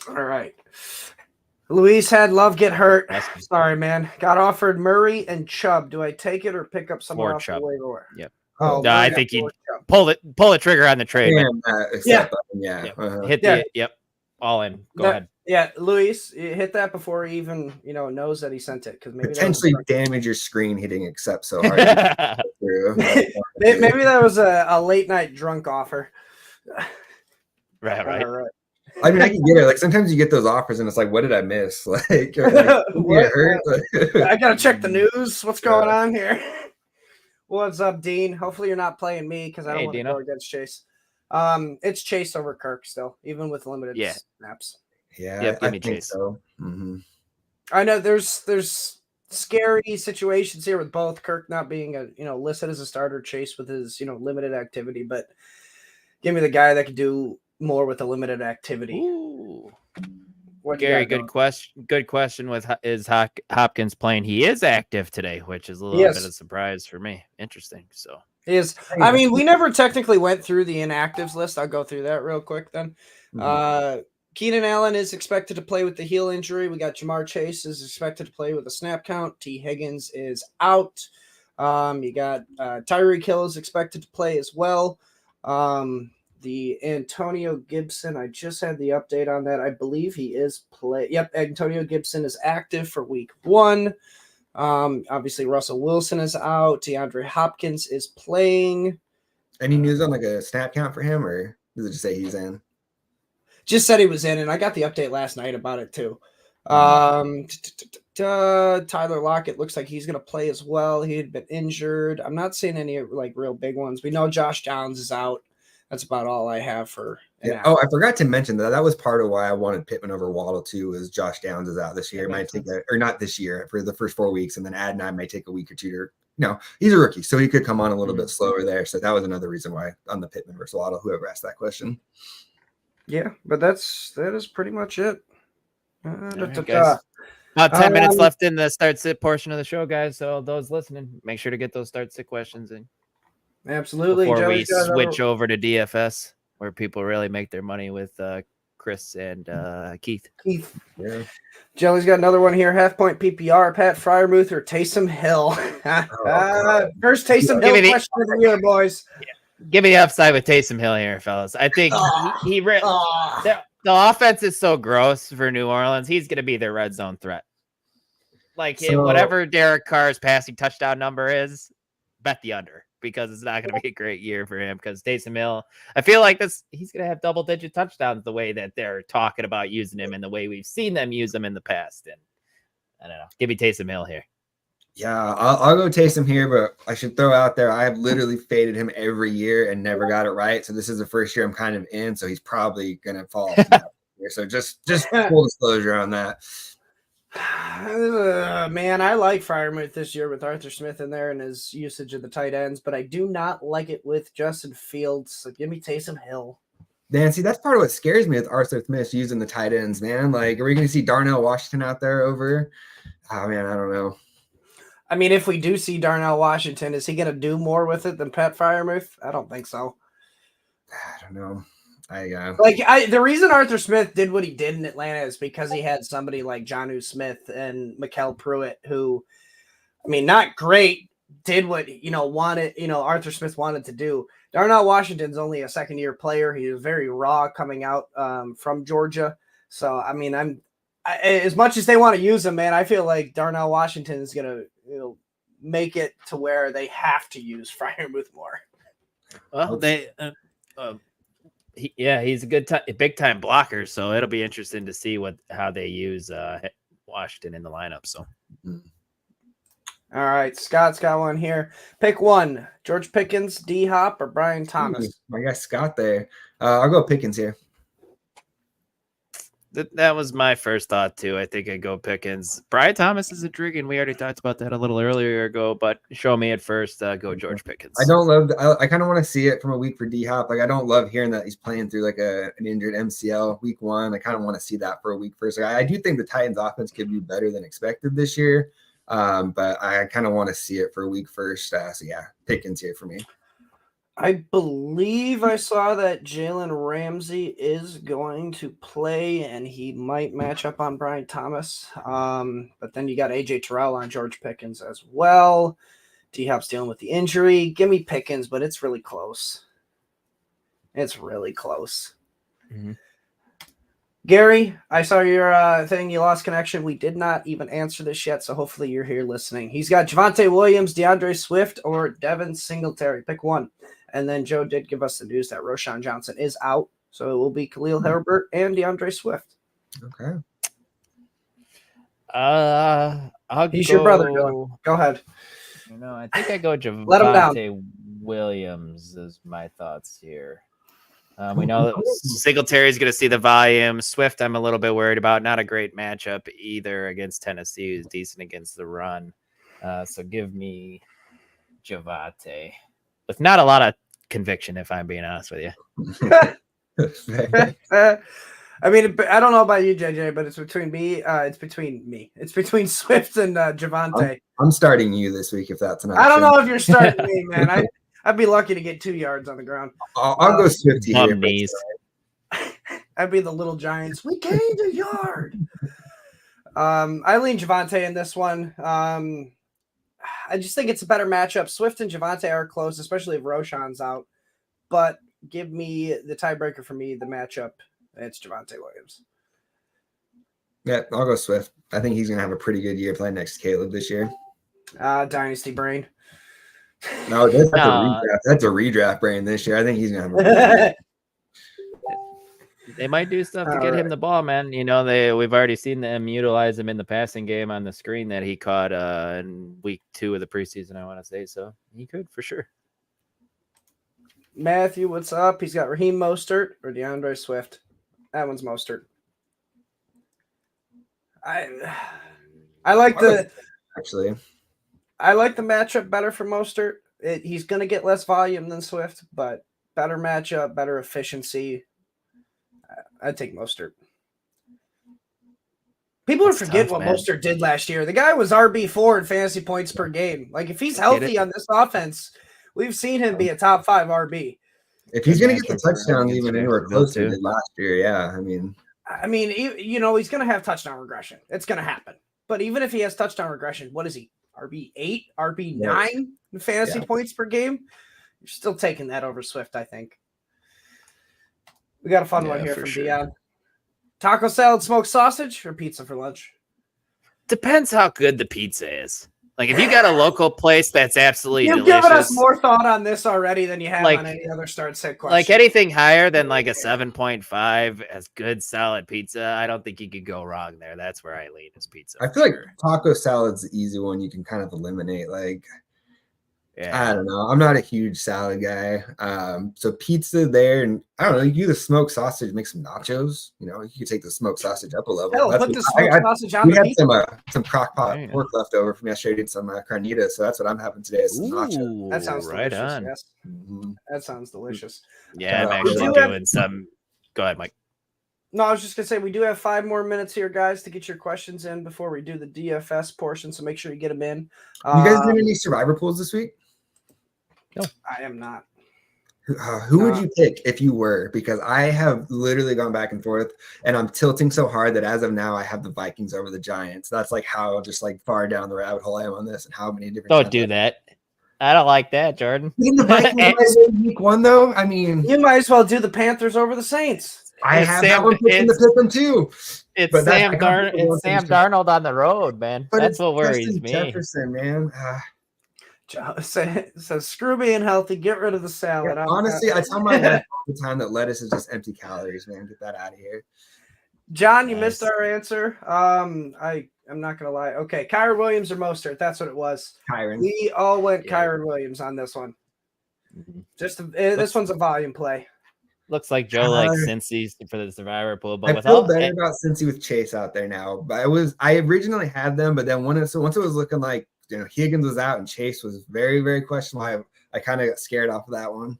All right. Luis had Love get hurt. Sorry, man. Got offered Murray and Chubb. Do I take it or pick up someone off the waiver wire? Yep. Oh, no, I think you pull the trigger on the trade. Yeah. Hit the yep. All in. Go ahead. Yeah, Luis, hit that before he even knows that he sent it because maybe potentially damage your screen hitting accept so hard. Maybe that was a late night drunk offer. Right. I mean, I can get it. Like sometimes you get those offers, and it's like, what did I miss? Like, I gotta check the news. What's going on here? What's up, Dean? Hopefully, you're not playing me because I don't want to go against Chase. It's Chase over Kirk still, even with limited snaps. Yeah, give me Chase. So. Mm-hmm. I know there's scary situations here with both Kirk not being listed as a starter, Chase with his limited activity, but give me the guy that could do more with the limited activity. Ooh. What Gary, good question. Good question. Is Hopkins playing? He is active today, which is a little bit of a surprise for me. Interesting. So he is. I mean, we never technically went through the inactives list. I'll go through that real quick then. Keenan Allen is expected to play with the heel injury. We got Jamar Chase is expected to play with a snap count. T. Higgins is out. You got Tyreek Hill is expected to play as well. The Antonio Gibson, I just had the update on that. I believe he is Yep, Antonio Gibson is active for week 1. Obviously, Russell Wilson is out. DeAndre Hopkins is playing. Any news on like a snap count for him, or does it just say he's in? Just said he was in, and I got the update last night about it too. Tyler Lockett looks like he's going to play as well. He had been injured. I'm not seeing any like real big ones. We know Josh Downs is out. That's about all I have for. Oh, I forgot to mention that was part of why I wanted Pittman over Waddle too. Is Josh Downs is out this year? Might take or not this year for the first 4 weeks, and then Adnan might take a week or two. He's a rookie, so he could come on a little bit slower there. So that was another reason why on the Pittman versus Waddle. Whoever asked that question. Yeah, but that is pretty much it. About 10 minutes left in the start-sit portion of the show, guys. So those listening, make sure to get those start-sit questions in. Absolutely. Before we switch over to DFS, where people really make their money with Chris and Keith. Yeah. Jelly's got another one here. Half-point PPR, Pat Freiermuth or Taysom Hill. First Taysom Hill question of the year, boys. Yeah. Give me the upside with Taysom Hill here, fellas. I think the offense is so gross for New Orleans. He's going to be their red zone threat. Whatever Derek Carr's passing touchdown number is, bet the under, because it's not going to be a great year for him. Because Taysom Hill, I feel like he's going to have double-digit touchdowns the way that they're talking about using him and the way we've seen them use him in the past. And I don't know. Give me Taysom Hill here. Yeah, I'll go Taysom here, but I should throw out there I have literally faded him every year and never got it right. So this is the first year I'm kind of in. So he's probably going to fall off here. So just full disclosure on that. Man, I like Freiermuth this year with Arthur Smith in there and his usage of the tight ends, but I do not like it with Justin Fields. So give me Taysom Hill. Man, see, that's part of what scares me with Arthur Smith using the tight ends, man. Like, are we going to see Darnell Washington out there over? Oh, man, I don't know. I mean, if we do see Darnell Washington, is he going to do more with it than Pat Freiermuth? I don't think so. I don't know. The reason Arthur Smith did what he did in Atlanta is because he had somebody like Jonnu Smith and Mikael Pruitt, who, I mean, not great, did what Arthur Smith wanted to do. Darnell Washington's only a second-year player. He was very raw coming out from Georgia. So, I mean, as much as they want to use him, man, I feel like Darnell Washington is going to make it to where they have to use Freiermuth more. Well, he's a big time blocker, so it'll be interesting to see how they use Washington in the lineup. So, all right, Scott's got one here. Pick one: George Pickens, D Hop, or Brian Thomas. My guy Scott there. I'll go Pickens here. That was my first thought too. I think I'd go Pickens. Brian Thomas is intriguing. We already talked about that a little earlier ago, but show me at first. Go George Pickens. I don't love. I kind of want to see it from a week for D Hop. Like, I don't love hearing that he's playing through like an injured MCL week 1. I kind of want to see that for a week first. I do think the Titans offense could be better than expected this year, but I kind of want to see it for a week first. So yeah, Pickens here for me. I believe I saw that Jalen Ramsey is going to play, and he might match up on Brian Thomas. But then you got AJ Terrell on George Pickens as well. D-Hop's dealing with the injury. Give me Pickens, but it's really close. It's really close. Mm-hmm. Gary, I saw your thing. You lost connection. We did not even answer this yet, so hopefully you're here listening. He's got Javonte Williams, DeAndre Swift, or Devin Singletary. Pick one. And then Joe did give us the news that Roshan Johnson is out, so it will be Khalil Herbert and DeAndre Swift. Okay. He's your brother, Dylan. Go ahead. I think I go Javonte Williams is my thoughts here. We know that Singletary is going to see the volume. Swift, I'm a little bit worried about. Not a great matchup either against Tennessee, who's decent against the run. So give me Javonte with not a lot of conviction, if I'm being honest with you. I mean, I don't know about you, JJ, but it's between me. It's between Swift and Javonte. I'm starting you this week if that's an option. I don't know if you're starting me, man. I'd be lucky to get 2 yards on the ground. I'll go Swift here. I'd be the little Giants. We gained a yard. I lean Javonte in this one. I just think it's a better matchup. Swift and Javonte are close, especially if Roshan's out. But give me the tiebreaker for me, the matchup. It's Javonte Williams. Yeah, I'll go Swift. I think he's going to have a pretty good year playing next to Caleb this year. Dynasty brain. No, that's a redraft brain this year. I think he's going to have a They might do stuff to get him the ball, man. You know, we've already seen them utilize him in the passing game on the screen that he caught in week 2 of the preseason, I want to say. So he could for sure. Matthew, what's up? He's got Raheem Mostert or DeAndre Swift. That one's Mostert. I like the matchup better for Mostert. He's going to get less volume than Swift, but better matchup, better efficiency. I'd take Mostert. People are forgetting what Mostert did last year. The guy was RB4 in fantasy points per game. Like, if he's healthy on this offense, we've seen him be a top 5 RB. If he's going to get the touchdown even anywhere close to last year, yeah. I mean, you know, he's going to have touchdown regression. It's going to happen. But even if he has touchdown regression, what is he? RB8, RB9 in fantasy points per game? You're still taking that over Swift, I think. We got a fun one here from Dion. Taco salad, smoked sausage, or pizza for lunch? Depends how good the pizza is. Like, if you got a local place that's absolutely delicious. You've given us more thought on this already than you have on any other start set question. Like, anything higher than like a 7.5 as good solid pizza, I don't think you could go wrong there. That's where I lean is pizza. I feel like taco salad's the easy one you can kind of eliminate. Like, I don't know. I'm not a huge salad guy. So pizza there, and I don't know. You do the smoked sausage, make some nachos. You know, you can take the smoked sausage up a level. Hell, put the smoked sausage on the pizza. We had some crock pot pork left over from yesterday. Did some carnitas, so that's what I'm having today. Is some nachos. That sounds right delicious. on. Yes. That sounds delicious. Yeah, I'm actually doing some. Go ahead, Mike. No, I was just gonna say we do have 5 more minutes here, guys, to get your questions in before we do the DFS portion. So make sure you get them in. You guys did any survivor pools this week? No, I am not. Who would you pick if you were? Because I have literally gone back and forth, and I'm tilting so hard that as of now, I have the Vikings over the Giants. That's like how just like far down the rabbit hole I am on this, and how many different. Don't do that. I don't like that, Jordan. The Vikings week 1 though. I mean, you might as well do the Panthers over the Saints. I have that one picked in the Pippin too. It's Sam Darnold on the road, man. That's what worries me. Jefferson, man. So screw being healthy. Get rid of the salad. Yeah, honestly, I tell my wife all the time that lettuce is just empty calories, man. Get that out of here. John, you missed our answer. I'm not gonna lie. Okay, Kyron Williams or Mostert. That's what it was. Kyron. We all went Kyron Williams on this one. This one's a volume play. Looks like Joe likes Cincy for the survivor pool, but I feel better about Cincy with Chase out there now. But I originally had them, but then once it was looking like Higgins was out and Chase was very, very questionable, I kind of got scared off of that one.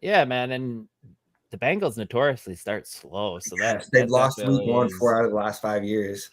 Yeah, man, and the Bengals notoriously start slow, so they've lost week 1 4 out of the last 5 years.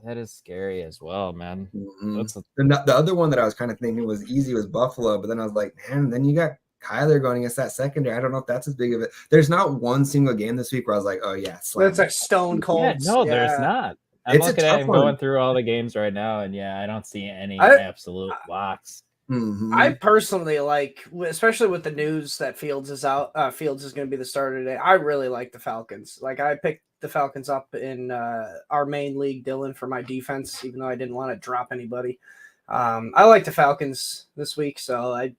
That is scary as well, man. Mm-hmm. The other one that I was kind of thinking was easy was Buffalo, but then I was like, man, then you got Kyler going against that secondary. I don't know if that's as big of it. There's not one single game this week where I was like, oh yeah, that's like stone cold. Yeah, no, there's not. I'm looking at going through all the games right now, and I don't see any absolute locks. Mm-hmm. I personally like, especially with the news that Fields is out. Fields is going to be the starter today. I really like the Falcons. Like, I picked the Falcons up in our main league, Dylan, for my defense, even though I didn't want to drop anybody. I like the Falcons this week, so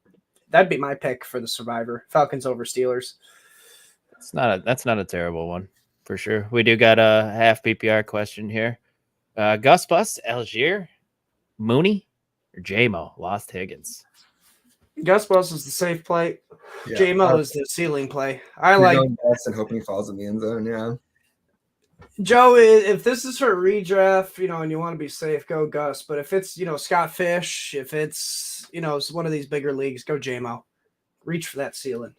that'd be my pick for the survivor. Falcons over Steelers. That's not a terrible one. For sure. We do got a half PPR question here. Gus Bus, Algier, Mooney, or J-Mo, lost Higgins. Gus Bus is the safe play. Yeah. J-Mo is the ceiling play. I You're like going Gus and hoping he falls in the end zone. Yeah. Joe. If this is for redraft, and you want to be safe, go Gus. But if it's Scott Fish, if it's it's one of these bigger leagues, go J-Mo. Reach for that ceiling.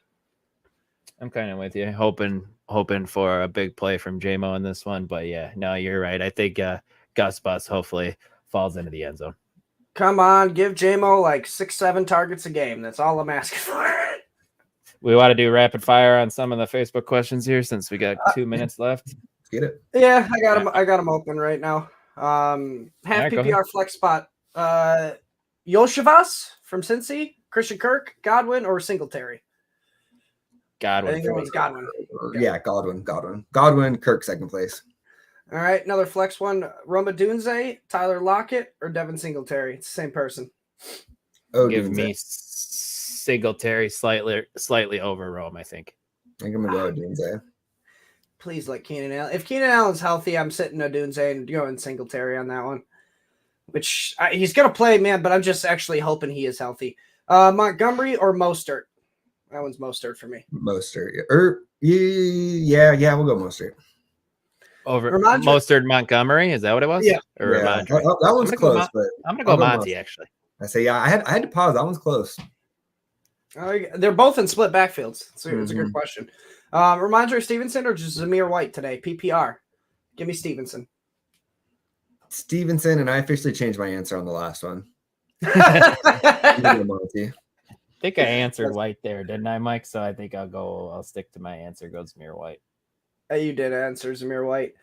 I'm kind of with you, hoping for a big play from J-Mo in this one. But yeah, no, you're right. I think Gus Bus hopefully falls into the end zone. Come on, give J-Mo like 6-7 targets a game. That's all I'm asking for. We want to do rapid fire on some of the Facebook questions here since we got 2 minutes left. Get it? Yeah, I got them open right now. Half right, PPR flex spot. Yoshivas from Cincy, Christian Kirk, Godwin, or Singletary. I think it was Godwin. Yeah, Godwin, Kirk, second place. All right, another flex one. Roma Dunze, Tyler Lockett, or Devin Singletary. It's the same person. Oh, Give me Singletary slightly over Rome, I think. I think I'm gonna go with Dunze. Please let Keenan Allen. If Keenan Allen's healthy, I'm sitting a Dunze and going Singletary on that one. Which he's gonna play, man, but I'm just actually hoping he is healthy. Montgomery or Mostert? That one's Mostert for me. Mostert. Yeah, we'll go Mostert. Over Mostert Montgomery, is that what it was? Yeah. Or that one's close, but I'm gonna go Monty actually. I say I had to pause. That one's close. They're both in split backfields. It's a good question. Ramondre Stevenson or just Zamir White today? PPR. Give me Stevenson. Stevenson, and I officially changed my answer on the last one. I think I answered White there, didn't I, Mike? So I think I'll stick to my answer. Go Zamir White. You did answer Zamir White.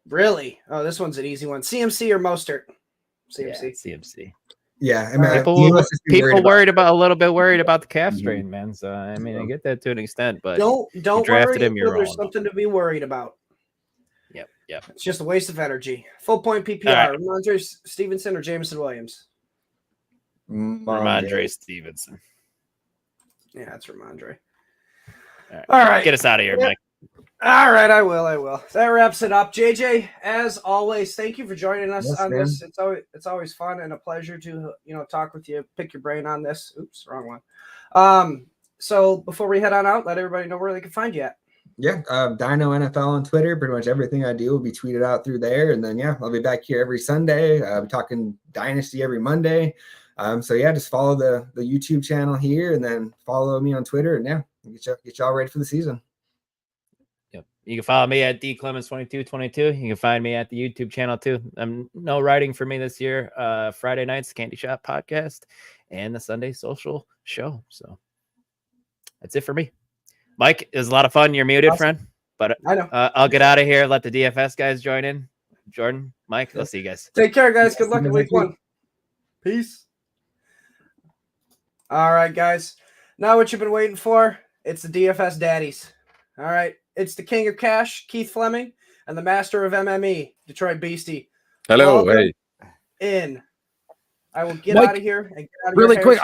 Really? Oh, this one's an easy one. CMC or Mostert? CMC. Yeah, CMC. Yeah, I mean, people worried about the calf strain, man. So I mean, I get that to an extent, but don't drafted worry. him, you're There's wrong. something to be worried about. Yep. It's just a waste of energy. Full point PPR. Right. Ramondre Stevenson or Jameson Williams? Ramondre Stevenson. Yeah, that's Ramondre. All right. Get us out of here, Mike. All right, I will. That wraps it up. JJ, as always, thank you for joining us on this. It's always fun and a pleasure to talk with you, pick your brain on this. Oops, wrong one. So before we head on out, let everybody know where they can find you at. Yeah, Dino NFL on Twitter. Pretty much everything I do will be tweeted out through there, and then I'll be back here every Sunday. I'm talking Dynasty every Monday. So just follow the YouTube channel here, and then follow me on Twitter, and get y'all ready for the season. Yep. You can follow me at dclemens2222. You can find me at the YouTube channel too. No writing for me this year. Friday nights Candy Shop podcast and the Sunday social show. So that's it for me. Mike, it was a lot of fun. You're muted, friend. But I know. I'll get out of here. Let the DFS guys join in. Jordan, Mike, I'll see you guys. Take care, guys. Good luck in week 1. Peace. All right, guys. Now what you've been waiting for, it's the DFS daddies. All right. It's the king of cash, Keith Flemming, and the master of MME, Detroit Beastie. Hello. Hey. In. I will get Mike, out of here and get out of really your quick.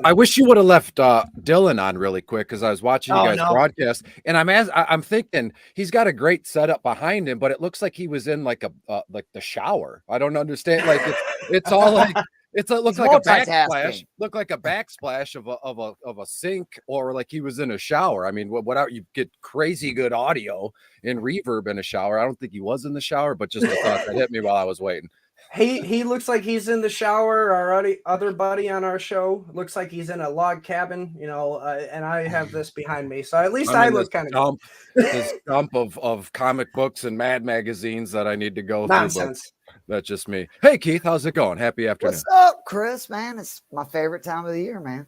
I wish you would have left Dylan on really quick because I was watching you guys broadcast, and I'm thinking he's got a great setup behind him, but it looks like he was in like the shower. I don't understand. Like it's all like it looks like a backsplash. Look like a backsplash of a sink, or like he was in a shower. I mean, what you get crazy good audio and reverb in a shower. I don't think he was in the shower, but just a thought that hit me while I was waiting. He looks like he's in the shower. Our other buddy on our show looks like he's in a log cabin, and I have this behind me. So at least I look kind of this dump of comic books and Mad magazines that I need to go nonsense. Through. But that's just me. Hey, Keith, how's it going? Happy afternoon. What's up, Chris, man? It's my favorite time of the year, man.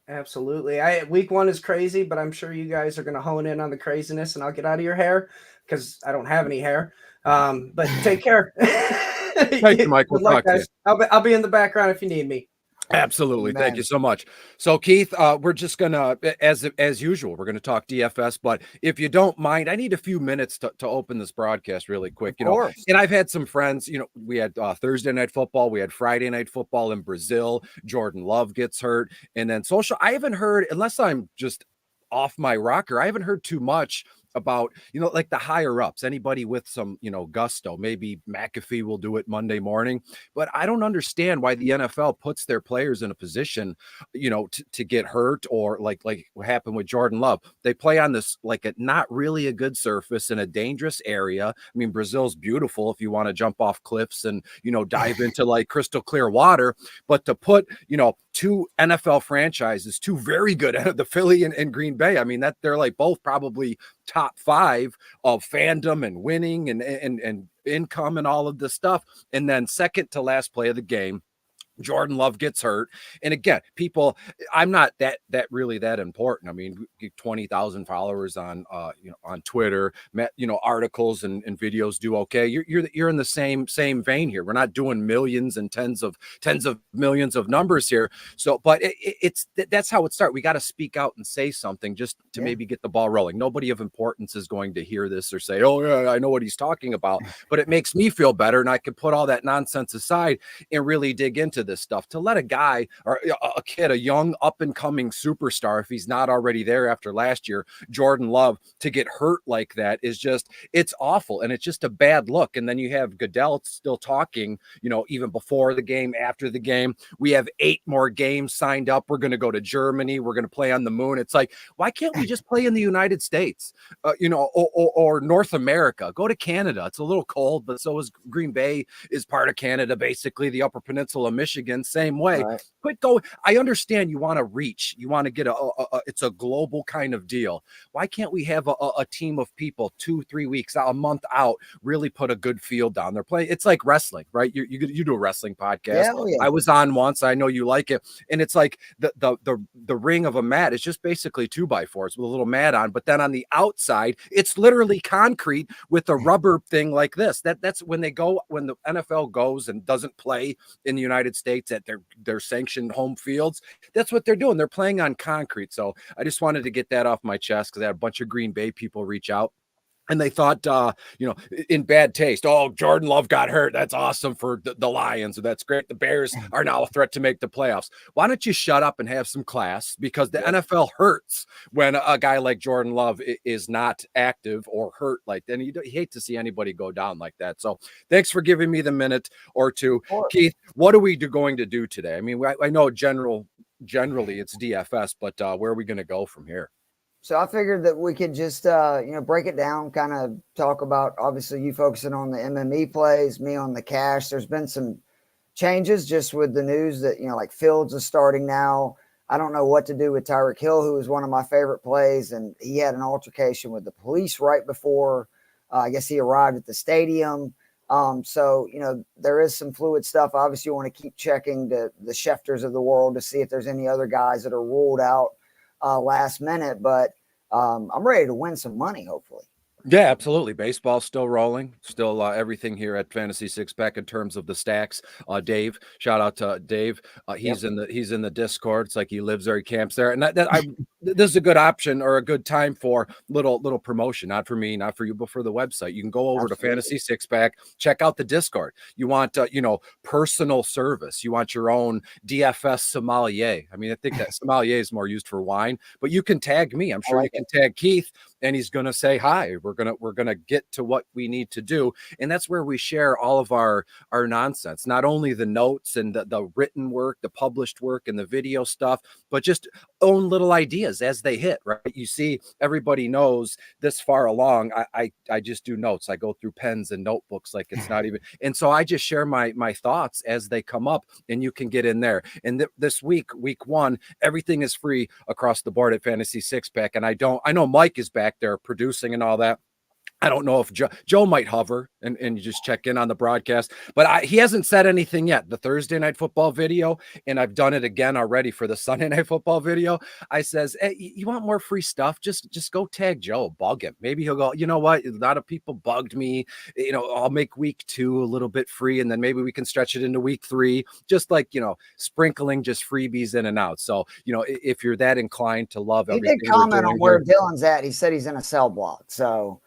Absolutely. Week 1 is crazy, but I'm sure you guys are going to hone in on the craziness, and I'll get out of your hair because I don't have any hair. But take care. Thank you, Mike. We'll talk to you. I'll be in the background if you need me. Absolutely. Thank you so much. So, Keith, we're just going to, as usual, we're going to talk DFS. But if you don't mind, I need a few minutes to open this broadcast really quick. Of course. And I've had some friends, we had Thursday night football. We had Friday night football in Brazil. Jordan Love gets hurt. And then social. I haven't heard, unless I'm just off my rocker, I haven't heard too much about, like the higher ups, anybody with some, gusto. Maybe McAfee will do it Monday morning, but I don't understand why the NFL puts their players in a position, to get hurt, or like what happened with Jordan Love. They play on this, like, not really a good surface in a dangerous area. I mean, Brazil's beautiful if you want to jump off cliffs and, dive into like crystal clear water, but to put, two NFL franchises, two very good, the Philly and Green Bay. I mean, that they're like both probably top 5 of fandom and winning and income and all of this stuff. And then second to last play of the game, Jordan Love gets hurt. And again, people, I'm not that really that important. I mean, 20,000 followers on on Twitter, articles and videos do okay. You're in the same vein here. We're not doing millions and tens of millions of numbers here. So, but that's how it starts. We got to speak out and say something just to maybe get the ball rolling. Nobody of importance is going to hear this or say, oh yeah, I know what he's talking about, but it makes me feel better. And I can put all that nonsense aside and really dig into this stuff. To let a guy or a kid, a young up and coming superstar, if he's not already there after last year, Jordan Love, to get hurt like that is just, it's awful. And it's just a bad look. And then you have Goodell still talking, even before the game, after the game. We have 8 more games signed up. We're going to go to Germany. We're going to play on the moon. It's like, why can't we just play in the United States, or North America? Go to Canada. It's a little cold, but so is Green Bay is part of Canada, basically the Upper Peninsula of Michigan. Same way. Right. Quit going. I understand you want to reach. You want to get it's a global kind of deal. Why can't we have a team of people 2-3 weeks out, a month out, really put a good field down there playing? It's like wrestling, right? You do a wrestling podcast. Yeah. I was on once. I know you like it, and it's like the ring of a mat is just basically 2x4s with a little mat on, but then on the outside it's literally concrete with a rubber thing like this. That's when the NFL goes and doesn't play in the United States at their sanctioned home fields. That's what they're doing. They're playing on concrete. So I just wanted to get that off my chest because I had a bunch of Green Bay people reach out. And they thought, in bad taste, oh, Jordan Love got hurt. That's awesome for the Lions. And that's great. The Bears are now a threat to make the playoffs. Why don't you shut up and have some class? Because the NFL hurts when a guy like Jordan Love is not active or hurt like that. And you hate to see anybody go down like that. So thanks for giving me the minute or two. Keith, what are we going to do today? I mean, I know generally it's DFS, but where are we going to go from here? So I figured that we could just, break it down, kind of talk about, obviously, you focusing on the MME plays, me on the cash. There's been some changes just with the news that, like Fields is starting now. I don't know what to do with Tyreek Hill, who is one of my favorite plays, and he had an altercation with the police right before, I guess he arrived at the stadium. So, there is some fluid stuff. Obviously, you want to keep checking the Schefters of the world to see if there's any other guys that are ruled out last minute, but I'm ready to win some money, hopefully. Yeah, absolutely. Baseball's still rolling. Still everything here at Fantasy Six Pack in terms of the stacks. Dave, shout out to Dave. He's in the Discord. It's like he lives there, he camps there, and this is a good option or a good time for little promotion. Not for me, not for you, but for the website. You can go over to Fantasy Six Pack, check out the Discord. You want personal service. You want your own DFS sommelier. I mean, I think that sommelier is more used for wine, but you can tag me. I'm sure you can tag Keith, and he's going to say hi. We're gonna get to what we need to do, and that's where we share all of our nonsense. Not only the notes and the written work, the published work, and the video stuff, but just own little ideas as they hit. Right? You see, everybody knows this far along. I just do notes. I go through pens and notebooks like it's not even. And so I just share my thoughts as they come up, and you can get in there. And this week 1, everything is free across the board at Fantasy Six Pack. And I know Mike is back there producing and all that. I don't know if Joe might hover and you just check in on the broadcast, but he hasn't said anything yet. The Thursday Night Football video, and I've done it again already for the Sunday Night Football video. I says, hey, you want more free stuff? Just go tag Joe, bug him. Maybe he'll go, you know what? A lot of people bugged me. I'll make week 2 a little bit free, and then maybe we can stretch it into week 3, just like, sprinkling just freebies in and out. So, if you're that inclined to love everything. He did comment on where Dylan's at. He said he's in a cell block. So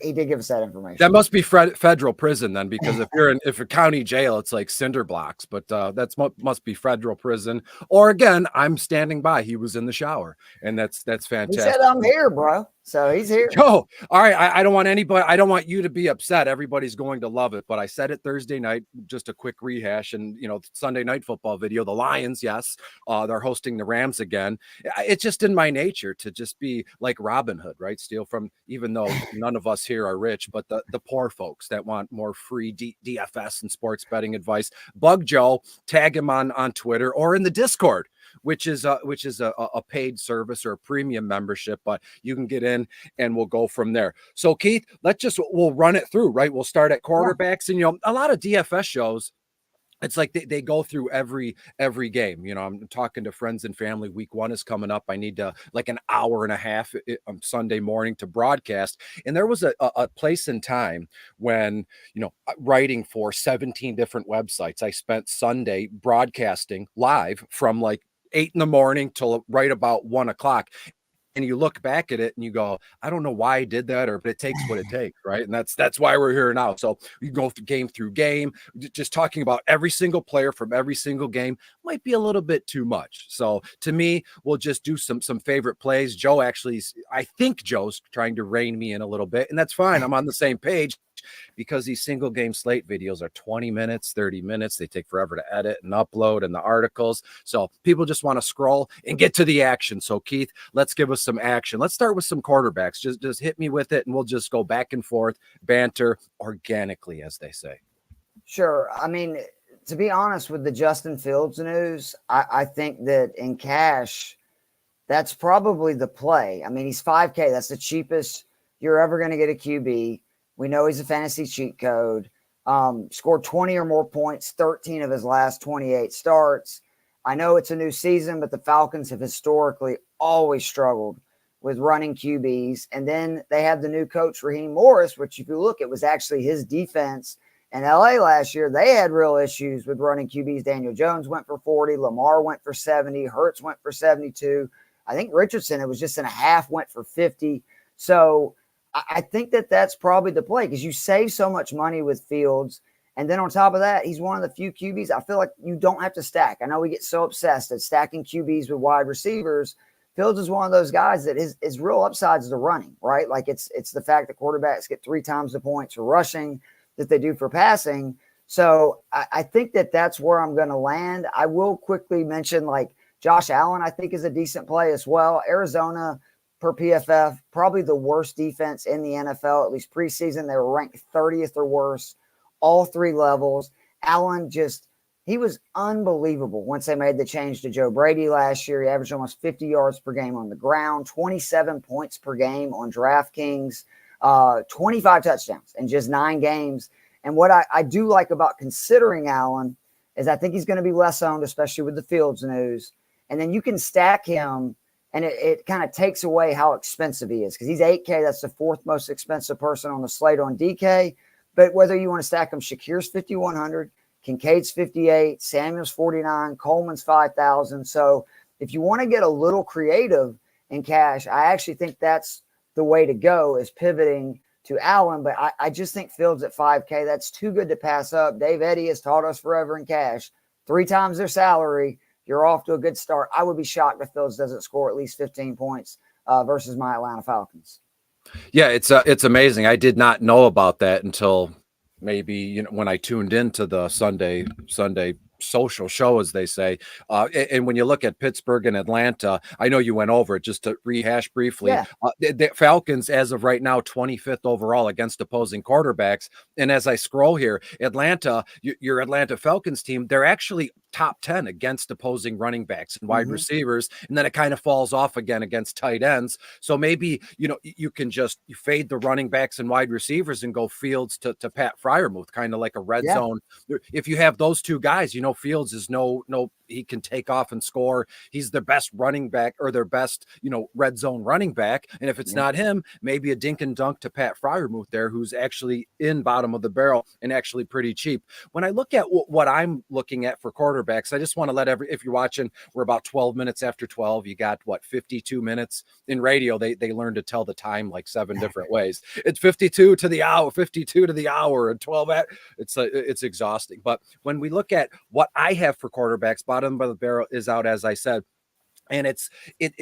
He did give us that information. That must be federal prison then, because if you're a county jail, it's like cinder blocks. But must be federal prison. Or again, I'm standing by. He was in the shower, and that's fantastic. He said, "I'm here, bro." So he's here. Oh, all right. I don't want anybody. I don't want you to be upset. Everybody's going to love it. But I said it Thursday night. Just a quick rehash, and Sunday night football video. The Lions, yes, they're hosting the Rams again. It's just in my nature to just be like Robin Hood, right? Steal from, even though none of us here are rich, but the poor folks that want more free DFS and sports betting advice. Bug Joe, tag him on Twitter or in the Discord, which is a paid service or a premium membership, but you can get in and we'll go from there. So Keith, we'll run it through, right? We'll start at quarterbacks, and a lot of DFS shows, it's like they go through every game. I'm talking to friends and family. Week 1 is coming up. I need like an hour and a half on Sunday morning to broadcast. And there was a place in time when, writing for 17 different websites, I spent Sunday broadcasting live from like 8 a.m. till right about 1 o'clock. And you look back at it and you go, I don't know why I did that, but it takes what it takes, right? And that's why we're here now. So you go through game, just talking about every single player from every single game might be a little bit too much. So to me, we'll just do some favorite plays. I think Joe's trying to rein me in a little bit, and that's fine. I'm on the same page, because these single game slate videos are 20 minutes, 30 minutes. They take forever to edit and upload, and the articles. So people just want to scroll and get to the action. So Keith, let's give us some action. Let's start with some quarterbacks. Just hit me with it, and we'll just go back and forth, banter organically, as they say. Sure. I mean, to be honest, with the Justin Fields news, I think that in cash, that's probably the play. I mean, he's $5K. That's the cheapest you're ever going to get a QB. We know he's a fantasy cheat code. Scored 20 or more points, 13 of his last 28 starts. I know it's a new season, but the Falcons have historically always struggled with running QBs. And then they have the new coach, Raheem Morris, which if you look, it was actually his defense in LA last year. They had real issues with running QBs. Daniel Jones went for 40. Lamar went for 70. Hurts went for 72. I think Richardson, it was just in a half, went for 50. So I think that's probably the play, because you save so much money with Fields. And then on top of that, he's one of the few QBs I feel like you don't have to stack. I know we get so obsessed at stacking QBs with wide receivers. Fields is one of those guys that his real upside is the running, right? Like it's the fact that quarterbacks get 3 times the points for rushing that they do for passing. So I think that's where I'm going to land. I will quickly mention like Josh Allen, I think, is a decent play as well. Arizona, per PFF, probably the worst defense in the NFL, at least preseason. They were ranked 30th or worse, all 3 levels. Allen he was unbelievable once they made the change to Joe Brady last year. He averaged almost 50 yards per game on the ground, 27 points per game on DraftKings, 25 touchdowns in just 9 games. And what I do like about considering Allen is I think he's going to be less owned, especially with the Fields news. And then you can stack him, and it kind of takes away how expensive he is, because he's $8K. That's the 4th most expensive person on the slate on DK. But whether you want to stack him, Shakir's 5,100, Kincaid's 58, Samuel's 49, Coleman's 5,000. So if you want to get a little creative in cash, I actually think that's the way to go, is pivoting to Allen. But I just think Fields at 5K, that's too good to pass up. Dave Eddy has taught us forever in cash, 3 times their salary, you're off to a good start. I would be shocked if Fields doesn't score at least 15 points versus my Atlanta Falcons. Yeah, it's amazing. I did not know about that until maybe when I tuned into the Sunday social show, as they say. And when you look at Pittsburgh and Atlanta, I know you went over it, just to rehash briefly. Yeah. The Falcons, as of right now, 25th overall against opposing quarterbacks. And as I scroll here, Atlanta, your Atlanta Falcons team, they're actually top 10 against opposing running backs and wide receivers. And then it kind of falls off again against tight ends. So maybe, you can just fade the running backs and wide receivers and go Fields to Pat Freiermuth, kind of like a red zone. If you have those 2 guys, Fields is no, he can take off and score. He's their best running back or their best, red zone running back. And if it's not him, maybe a dink and dunk to Pat Freiermuth there, who's actually in bottom of the barrel and actually pretty cheap. When I look at what I'm looking at for quarterbacks, I just want to let if you're watching, we're about 12 minutes after 12. You got 52 minutes in radio. They learn to tell the time like 7 different ways. It's 52 to the hour and 12 at it's exhausting. But when we look at what I have for quarterbacks, bottom of the barrel is out, as I said. And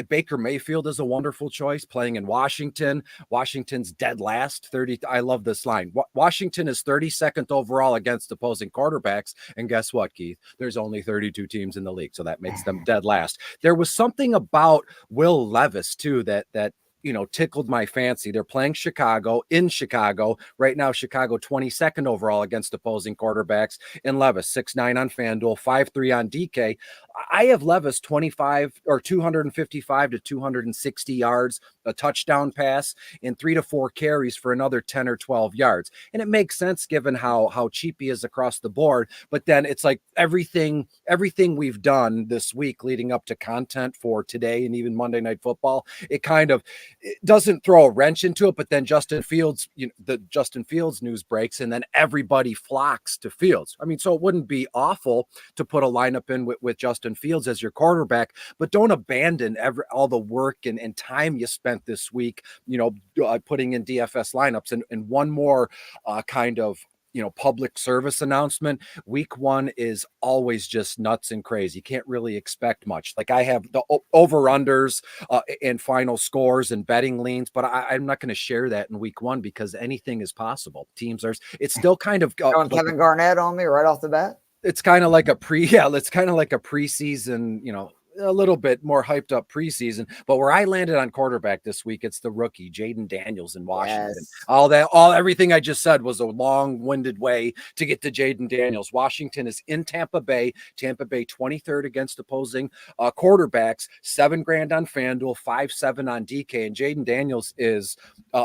Baker Mayfield is a wonderful choice playing in Washington. Washington's dead last 30. I love this line. Washington is 32nd overall against opposing quarterbacks. And guess what, Keith? There's only 32 teams in the league. So that makes them dead last. There was something about Will Levis too, that tickled my fancy. They're playing in Chicago right now. Chicago 22nd overall against opposing quarterbacks, and Levis 6'9" on FanDuel, 5'3" on DK. I have Levis 255 to 260 yards, a touchdown pass, and 3 to 4 carries for another 10 or 12 yards. And it makes sense given how cheap he is across the board. But then it's like everything we've done this week leading up to content for today and even Monday Night Football, it doesn't throw a wrench into it. But then Justin Fields, the Justin Fields news breaks, and then everybody flocks to Fields. I mean, so it wouldn't be awful to put a lineup in with Justin Fields as your quarterback, but don't abandon all the work and time you spent this week, putting in DFS lineups. And one more public service announcement. Week 1 is always just nuts and crazy. You can't really expect much. Like I have the over-unders and final scores and betting leans, but I'm not going to share that in week 1 because anything is possible. It's still kind of Kevin Garnett on me right off the bat. It's kind of like a preseason, a little bit more hyped up preseason, but where I landed on quarterback this week, it's the rookie Jaden Daniels in Washington. Yes. Everything I just said was a long-winded way to get to Jaden Daniels. Washington is in Tampa Bay 23rd against opposing quarterbacks, $7,000 on FanDuel, 5.7 on DK, and Jaden Daniels is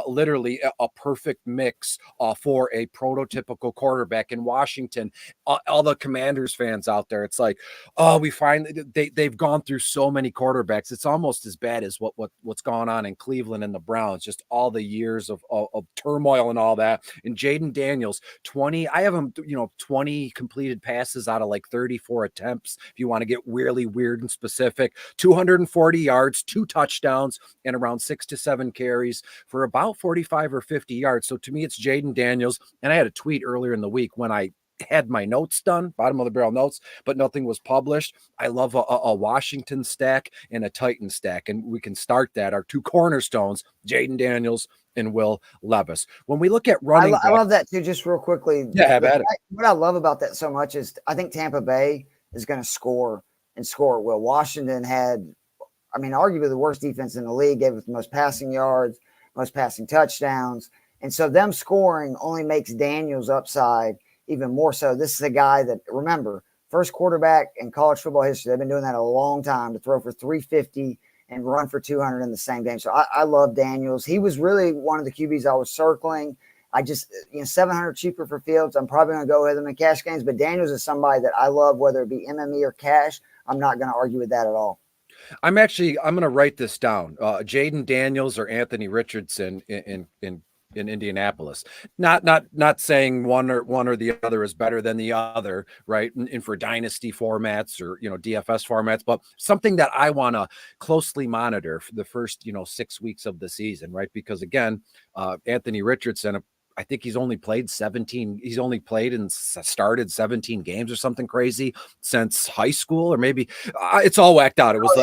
literally a perfect mix for a prototypical quarterback in Washington. All the Commanders fans out there, it's like, they've gone through so many quarterbacks. It's almost as bad as what's going on in Cleveland and the Browns, just all the years of turmoil and all that. And Jaden Daniels, 20, I have him, 20 completed passes out of like 34 attempts. If you want to get really weird and specific, 240 yards, 2 touchdowns, and around 6 to 7 carries for about 45 or 50 yards. So to me, it's Jaden Daniels. And I had a tweet earlier in the week when I had my notes done, bottom of the barrel notes, but nothing was published. I love a Washington stack and a Titan stack, and we can start that. Our 2 cornerstones, Jaden Daniels and Will Levis. When we look at running, I love that too. Just real quickly, what I love about that so much is I think Tampa Bay is going to score. Well, Washington had, arguably the worst defense in the league, gave us the most passing yards, most passing touchdowns, and so them scoring only makes Daniels' upside even more so. This is a guy that, remember, first quarterback in college football history. They've been doing that a long time, to throw for 350 and run for 200 in the same game. So I love Daniels. He was really one of the QBs I was circling. I just, 700 cheaper for Fields. I'm probably going to go with him in cash games, but Daniels is somebody that I love, whether it be MME or cash. I'm not going to argue with that at all. I'm going to write this down. Jaden Daniels or Anthony Richardson in Indianapolis. Not saying one or the other is better than the other, right? And for dynasty formats or DFS formats, but something that I want to closely monitor for the first 6 weeks of the season, right? Because again, Anthony Richardson, I think he's only played 17. He's only played and started 17 games or something crazy since high school, or maybe it's all whacked out. It was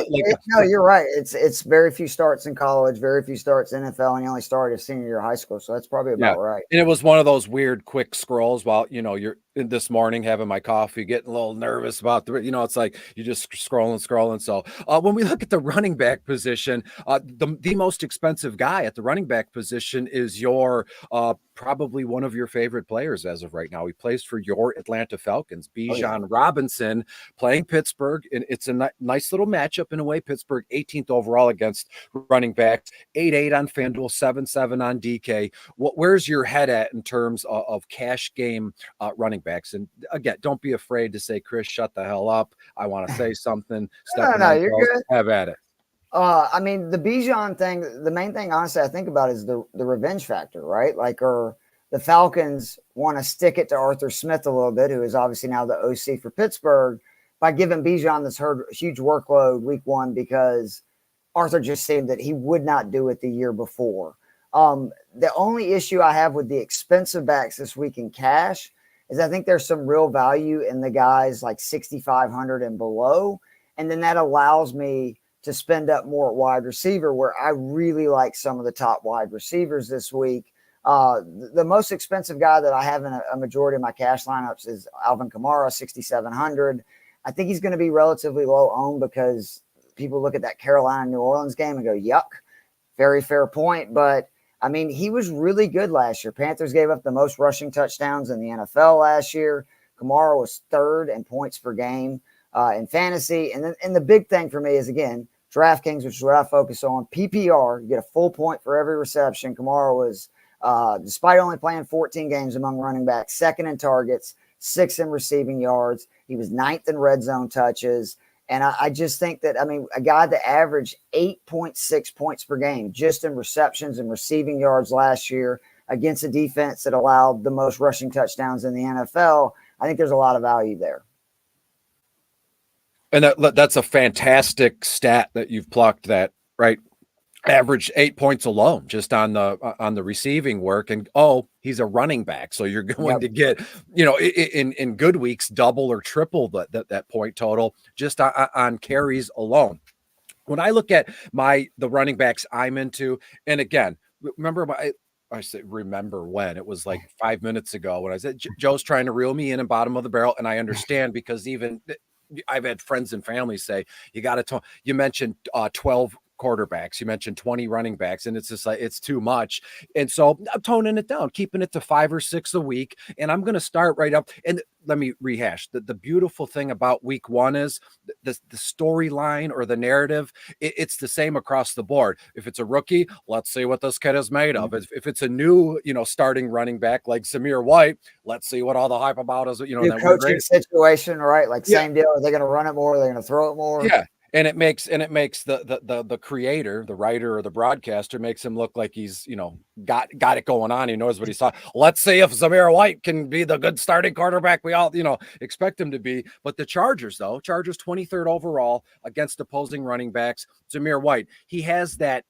no, you're right. It's very few starts in college, very few starts NFL, and he only started his senior year of high school. So that's probably about right. And it was one of those weird quick scrolls while you're this morning having my coffee, getting a little nervous about it's like you're just scrolling. So when we look at the running back position, the most expensive guy at the running back position is your probably one of your favorite players as of right now. He plays for your Atlanta Falcons, Bijan Robinson, playing Pittsburgh, and it's a nice little matchup in a way. Pittsburgh 18th overall against running backs, 8.8 on FanDuel, 7.7 on DK. Where's your head at in terms of cash game running backs. And again, don't be afraid to say, Chris, shut the hell up. I want to say something. No, you're good. Have at it. I mean, the Bijan thing, the main thing, honestly, I think about is the revenge factor, right? Like, or the Falcons want to stick it to Arthur Smith a little bit, who is obviously now the OC for Pittsburgh, by giving Bijan this huge workload week 1 because Arthur just said that he would not do it the year before. The only issue I have with the expensive backs this week in cash is I think there's some real value in the guys like 6,500 and below. And then that allows me to spend up more at wide receiver, where I really like some of the top wide receivers this week. The most expensive guy that I have in a majority of my cash lineups is Alvin Kamara, 6,700. I think he's going to be relatively low owned because people look at that Carolina-New Orleans game and go, yuck, very fair point. But I mean, he was really good last year. Panthers gave up the most rushing touchdowns in the NFL last year. Kamara was 3rd in points per game in fantasy. And the big thing for me is, again, DraftKings, which is what I focus on. PPR, you get a full point for every reception. Kamara was, despite only playing 14 games among running backs, 2nd in targets, 6th in receiving yards. He was 9th in red zone touches. And I just think that, I mean, a guy that averaged 8.6 points per game just in receptions and receiving yards last year against a defense that allowed the most rushing touchdowns in the NFL, I think there's a lot of value there. And that's a fantastic stat that you've plucked, that, right? Averaged 8 points alone just on the receiving work. And he's a running back, so you're going to get, in good weeks, double or triple that point total just on carries alone. When I look at the running backs I'm into, and again, I said, remember when it was like 5 minutes ago when I said Joe's trying to reel me in bottom of the barrel, and I understand because even I've had friends and family say you got to. You mentioned 12 quarterbacks, you mentioned 20 running backs, and it's just like it's too much. And so I'm toning it down, keeping it to 5 or 6 a week, and I'm going to start right up. And let me rehash the beautiful thing about week 1 is the storyline or the narrative. It's the same across the board. If it's a rookie, let's see what this kid is made of. If it's a new starting running back like Zamir White, let's see what all the hype about is. New coaching situation, right? Like same deal. Are they going to run it more? Are they going to throw it more? Yeah. And it makes the creator, the writer, or the broadcaster makes him look like he's, got it going on. He knows what he saw. Let's see if Zamir White can be the good starting quarterback we all, expect him to be. But the Chargers 23rd overall against opposing running backs. Zamir White, he has that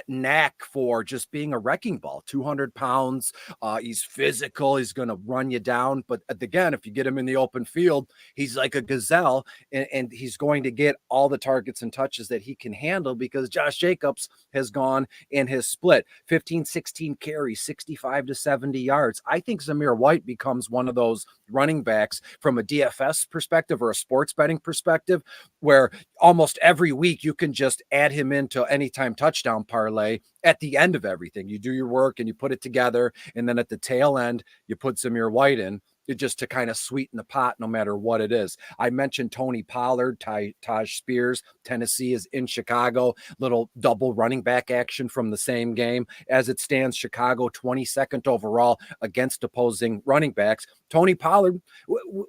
knack for just being a wrecking ball, 200 pounds. He's physical. He's going to run you down. But again, if you get him in the open field, he's like a gazelle, and he's going to get all the targets and touches that he can handle because Josh Jacobs has gone and has split 15, 16 carries, 65 to 70 yards. I think Zamir White becomes one of those running backs from a DFS perspective or a sports betting perspective where almost every week you can just add him into anytime touchdown parlay at the end of everything. You do your work and you put it together, and then at the tail end you put Zamir White in just to kind of sweeten the pot no matter what it is. I mentioned Tony Pollard, Taj Spears. Tennessee is in Chicago. Little double running back action from the same game. As it stands, Chicago 22nd overall against opposing running backs. Tony Pollard,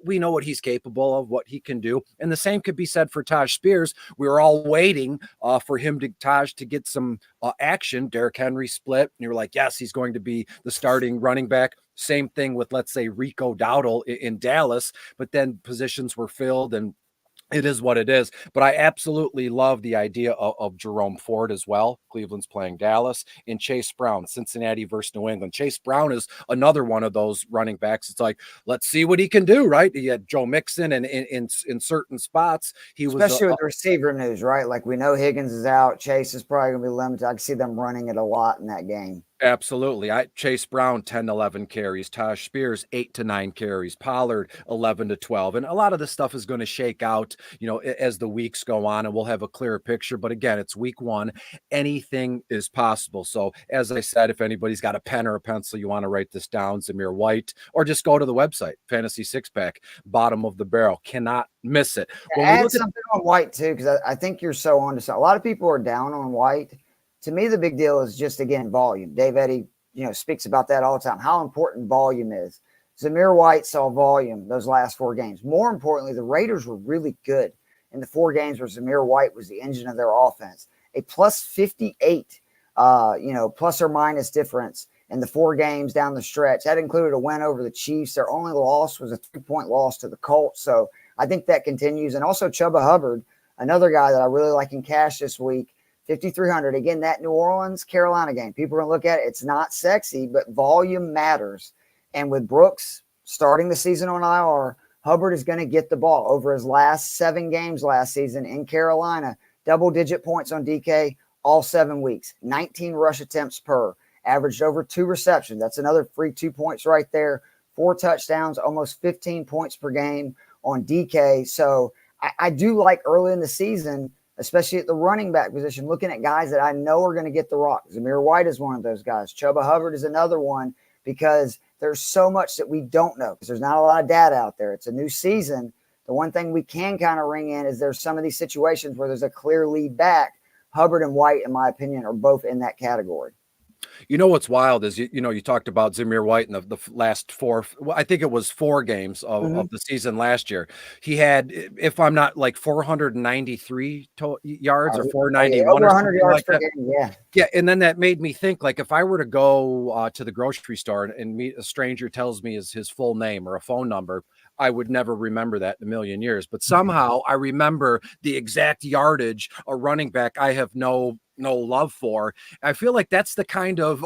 we know what he's capable of, what he can do. And the same could be said for Taj Spears. We were all waiting for Taj to get some action. Derrick Henry split. And you were like, yes, he's going to be the starting running back. Same thing with, let's say, Rico Dowdle in Dallas, but then positions were filled and it is what it is. But I absolutely love the idea of Jerome Ford as well. Cleveland's playing Dallas, and Chase Brown, Cincinnati versus New England. Chase Brown is another one of those running backs. It's like, let's see what he can do, right? He had Joe Mixon, and in certain spots, he was especially with the receiver news, right? Like we know Higgins is out. Chase is probably going to be limited. I can see them running it a lot in that game. Absolutely. Chase Brown, 10 to 11 carries. Taj Spears, 8 to 9 carries. Pollard, 11 to 12. And a lot of this stuff is going to shake out, as the weeks go on, and we'll have a clearer picture. But again, it's week 1. Anything is possible. So as I said, if anybody's got a pen or a pencil, you want to write this down, Zamir White, or just go to the website, Fantasy Six Pack, bottom of the barrel. Cannot miss it. Add something on White too, because I think you're so on to something. A lot of people are down on White. To me, the big deal is just, again, volume. Dave Eddy, speaks about that all the time, how important volume is. Zamir White saw volume those last 4 games. More importantly, the Raiders were really good in the 4 games where Zamir White was the engine of their offense. A plus 58, plus or minus difference in the 4 games down the stretch. That included a win over the Chiefs. Their only loss was a 3-point loss to the Colts. So I think that continues. And also Chuba Hubbard, another guy that I really like in cash this week, 5,300. Again, that New Orleans, Carolina game, people are going to look at it. It's not sexy, but volume matters. And with Brooks starting the season on IR, Hubbard is going to get the ball over his last 7 games last season in Carolina. Double-digit points on DK all 7 weeks. 19 rush attempts per. Averaged over 2 receptions. That's another free 2 points right there. 4 touchdowns, almost 15 points per game on DK. So I do like early in the season, especially at the running back position, looking at guys that I know are going to get the rock. Zamir White is one of those guys. Chuba Hubbard is another one because there's so much that we don't know because there's not a lot of data out there. It's a new season. The one thing we can kind of ring in is there's some of these situations where there's a clear lead back. Hubbard and White, in my opinion, are both in that category. You know what's wild is you talked about Zamir White in the last 4, I think it was 4 games of the season last year. He had, if I'm not like 493 yards or 491 over or 100 yards like per that. game. Yeah, and then that made me think, like, if I were to go to the grocery store and meet a stranger tells me his full name or a phone number, I would never remember that in a million years. But somehow I remember the exact yardage a running back I have no love for. I feel like that's the kind of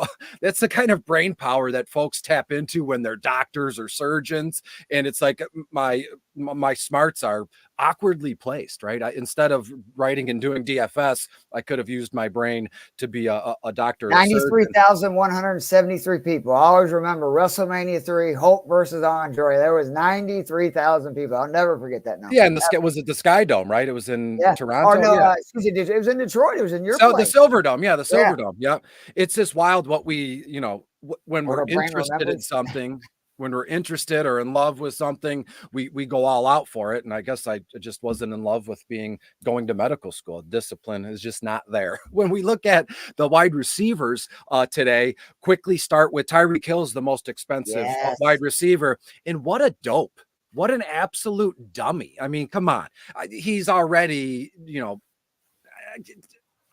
brain power that folks tap into when they're doctors or surgeons. And it's like my smarts are awkwardly placed, right? Instead of writing and doing DFS, I could have used my brain to be a doctor. 93,173 people. I always remember WrestleMania 3, Hulk versus Andre. There was 93,000 people. I'll never forget that number. Yeah, and was it the Sky Dome, right? It was in Toronto. Oh, no, yeah. It was in Detroit. It was in your place. The Silver Dome. Yeah, the Silver Dome. Yeah. It's just wild what we, when we're interested in something, when we're interested or in love with something, we go all out for it. And I guess I just wasn't in love with going to medical school. Discipline is just not there. When we look at the wide receivers today, quickly start with Tyreek Hill's the most expensive wide receiver. And what a dope. What an absolute dummy. I mean, come on. He's already,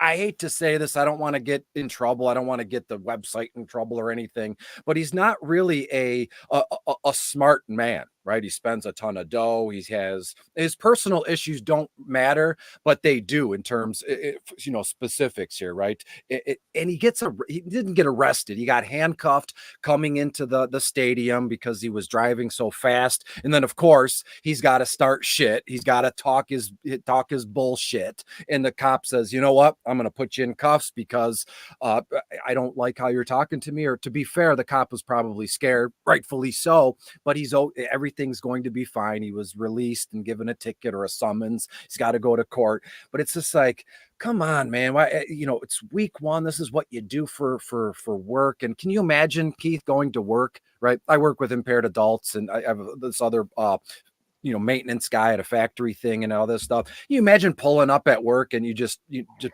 I hate to say this. I don't want to get in trouble. I don't want to get the website in trouble or anything, but he's not really a smart man, right? He spends a ton of dough. He has his personal issues don't matter, but they do in terms, specifics here, right? And he didn't get arrested. He got handcuffed coming into the stadium because he was driving so fast. And then of course he's got to start shit. He's got to talk his bullshit. And the cop says, you know what? I'm going to put you in cuffs because I don't like how you're talking to me. Or to be fair, the cop was probably scared, rightfully so, but everything's going to be fine. He was released and given a ticket or a summons. He's got to go to court. But it's just like, come on, man. Why, it's week 1. This is what you do for work. And can you imagine Keith going to work, right? I work with impaired adults and I have this other maintenance guy at a factory thing and all this stuff. You imagine pulling up at work and you just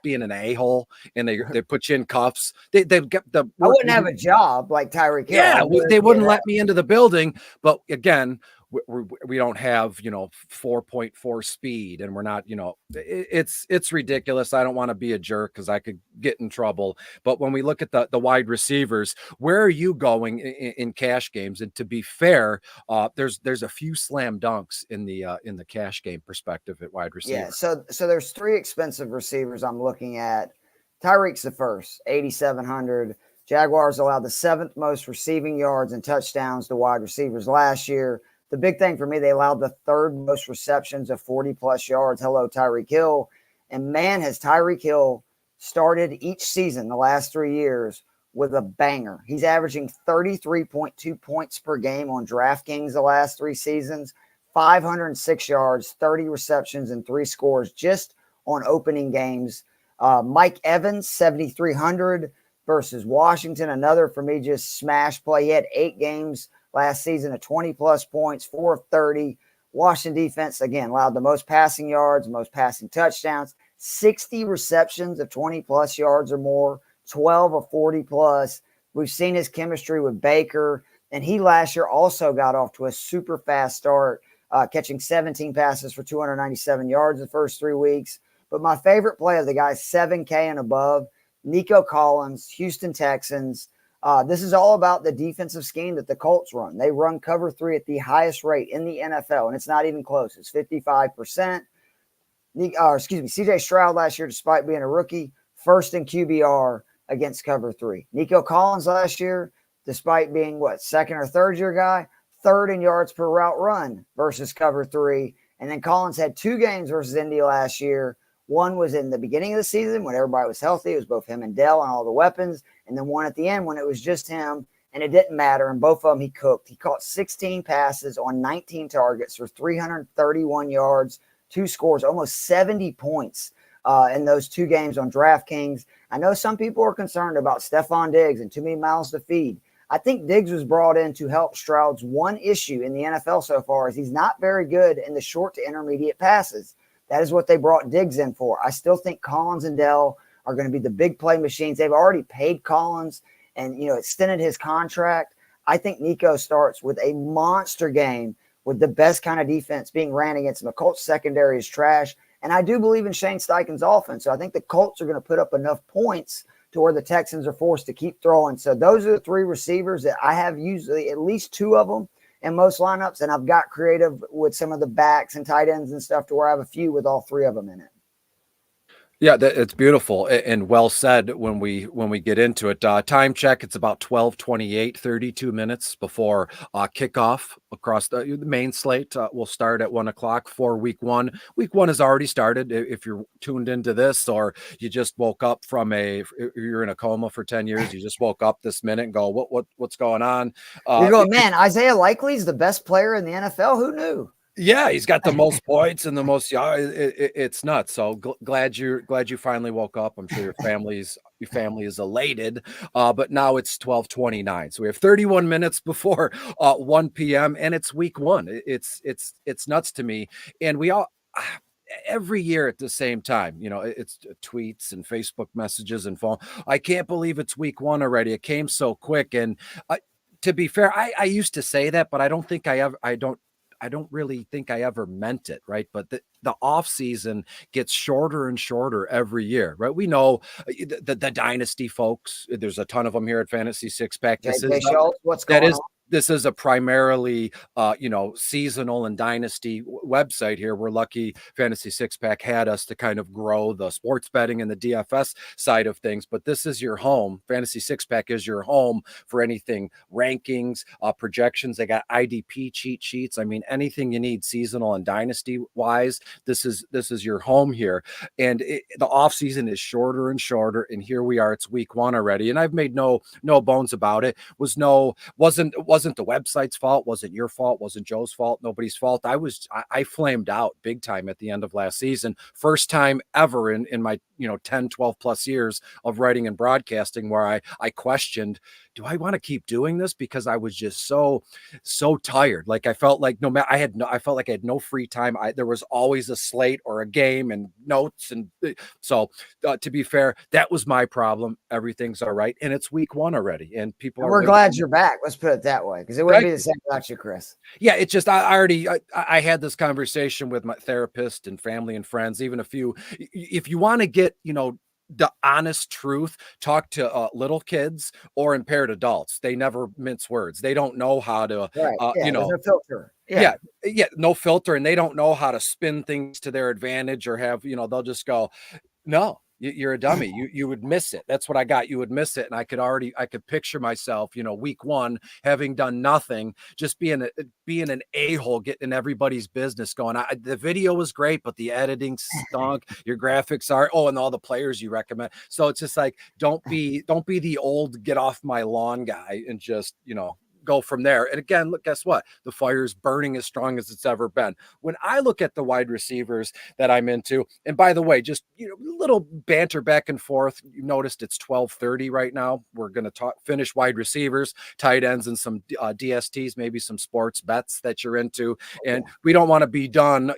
being an a-hole and they put you in cuffs. They've got I wouldn't have a job like Tyreek Hill. Yeah, they wouldn't let me into the building. But again, we don't have 4.4 speed and we're not it's ridiculous. I don't want to be a jerk because I could get in trouble. But when we look at the wide receivers, where are you going in cash games? And to be fair, there's a few slam dunks in the cash game perspective at wide receiver. Yeah, so there's 3 expensive receivers I'm looking at. Tyreek's the first, 8,700. Jaguars allowed the 7th most receiving yards and touchdowns to wide receivers last year. The big thing for me, they allowed the 3rd most receptions of 40-plus yards. Hello, Tyreek Hill. And man, has Tyreek Hill started each season the last 3 years with a banger. He's averaging 33.2 points per game on DraftKings the last 3 seasons, 506 yards, 30 receptions, and 3 scores just on opening games. Mike Evans, 7,300 versus Washington. Another, for me, just smash play. He had 8 games last season of 20-plus points, 4 of 30. Washington defense, again, allowed the most passing yards, most passing touchdowns, 60 receptions of 20-plus yards or more, 12 of 40-plus. We've seen his chemistry with Baker. And he last year also got off to a super fast start, catching 17 passes for 297 yards the first 3 weeks. But my favorite play of the guys 7K and above, Nico Collins, Houston Texans. This is all about the defensive scheme that the Colts run. They run cover 3 at the highest rate in the NFL, and it's not even close. It's 55%. CJ Stroud last year, despite being a rookie, first in QBR against cover 3. Nico Collins last year, despite being second or third year guy, third in yards per route run versus cover 3. And then Collins had 2 games versus Indy last year. One was in the beginning of the season when everybody was healthy. It was both him and Dell and all the weapons. And then one at the end when it was just him and it didn't matter. And both of them he cooked. He caught 16 passes on 19 targets for 331 yards, 2 scores, almost 70 points in those 2 games on DraftKings. I know some people are concerned about Stephon Diggs and too many mouths to feed. I think Diggs was brought in to help Stroud's one issue in the NFL so far is he's not very good in the short to intermediate passes. That is what they brought Diggs in for. I still think Collins and Dell are going to be the big play machines. They've already paid Collins and, extended his contract. I think Nico starts with a monster game with the best kind of defense being ran against him. The Colts secondary is trash. And I do believe in Shane Steichen's offense. So I think the Colts are going to put up enough points to where the Texans are forced to keep throwing. So those are the 3 receivers that I have usually at least 2 of them in most lineups. And I've got creative with some of the backs and tight ends and stuff to where I have a few with all 3 of them in it. Yeah, it's beautiful and well said when we get into it. Time check, it's about 12:28, 32 minutes before kickoff across the main slate. Will start at 1 o'clock for week 1. Week 1 has already started. If you're tuned into this or you just woke up you're in a coma for 10 years, you just woke up this minute and go, what's going on? You're going, man, Isaiah Likely's the best player in the NFL. Who knew? Yeah, he's got the most points and the most. Yeah, it's nuts. So glad you finally woke up. I'm sure your family is elated. But now it's 12:29, so we have 31 minutes before 1 p.m. and it's week 1. It's nuts to me, and we all. Every year at the same time, it's tweets and Facebook messages and phone. I can't believe it's week 1 already. It came so quick. And to be fair, I used to say that, but I don't really think I ever meant it, right? But the off season gets shorter and shorter every year, right? We know the dynasty folks. There's a ton of them here at Fantasy Six Pack. This is a primarily, seasonal and dynasty website here. We're lucky Fantasy Six Pack had us to kind of grow the sports betting and the DFS side of things. But this is your home. Fantasy Six Pack is your home for anything rankings, projections. They got IDP cheat sheets. I mean, anything you need seasonal and dynasty wise. This is your home here. And the off season is shorter and shorter. And here we are. It's week 1 already. And I've made no bones about it. Wasn't the website's fault, wasn't your fault, wasn't Joe's fault, nobody's fault. I flamed out big time at the end of last season. First time ever in my 10, 12 plus years of writing and broadcasting where I questioned, do I want to keep doing this? Because I was just so tired. Like I felt like I felt like I had no free time. There was always a slate or a game and notes. And so to be fair, that was my problem. Everything's all right. And it's week 1 already. And we're glad you're back. Let's put it that way. Because it wouldn't be the same without you, Chris. Yeah, it's just I had this conversation with my therapist and family and friends, even a few. If you want to get, the honest truth, talk to little kids or impaired adults. They never mince words. They don't know how to, no filter. Yeah, no filter. And they don't know how to spin things to their advantage or have, they'll just go, no. You're a dummy. You would miss it. That's what I got. You would miss it. And I could picture myself, week 1, having done nothing, just being an a-hole, getting in everybody's business going. The video was great, but the editing stunk. Your graphics are, and all the players you recommend. So it's just like, don't be the old get off my lawn guy and just, go from there. And again, look, guess what? The fire's burning as strong as it's ever been. When I look at the wide receivers that I'm into, and by the way, just little banter back and forth. You noticed it's 12:30 right now. We're going to finish wide receivers, tight ends, and some DSTs, maybe some sports bets that you're into. And we don't want to be done,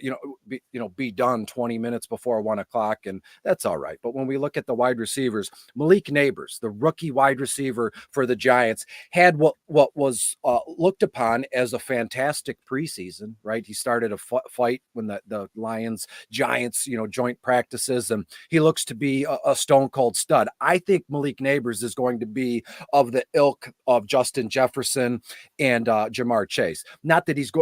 be done 20 minutes before 1 o'clock, and that's all right. But when we look at the wide receivers, Malik Neighbors, the rookie wide receiver for the Giants, had what was was looked upon as a fantastic preseason, right? He started a fight when the Lions Giants, joint practices, and he looks to be a stone cold stud. I think Malik Neighbors is going to be of the ilk of Justin Jefferson and Jamar Chase. Not that he's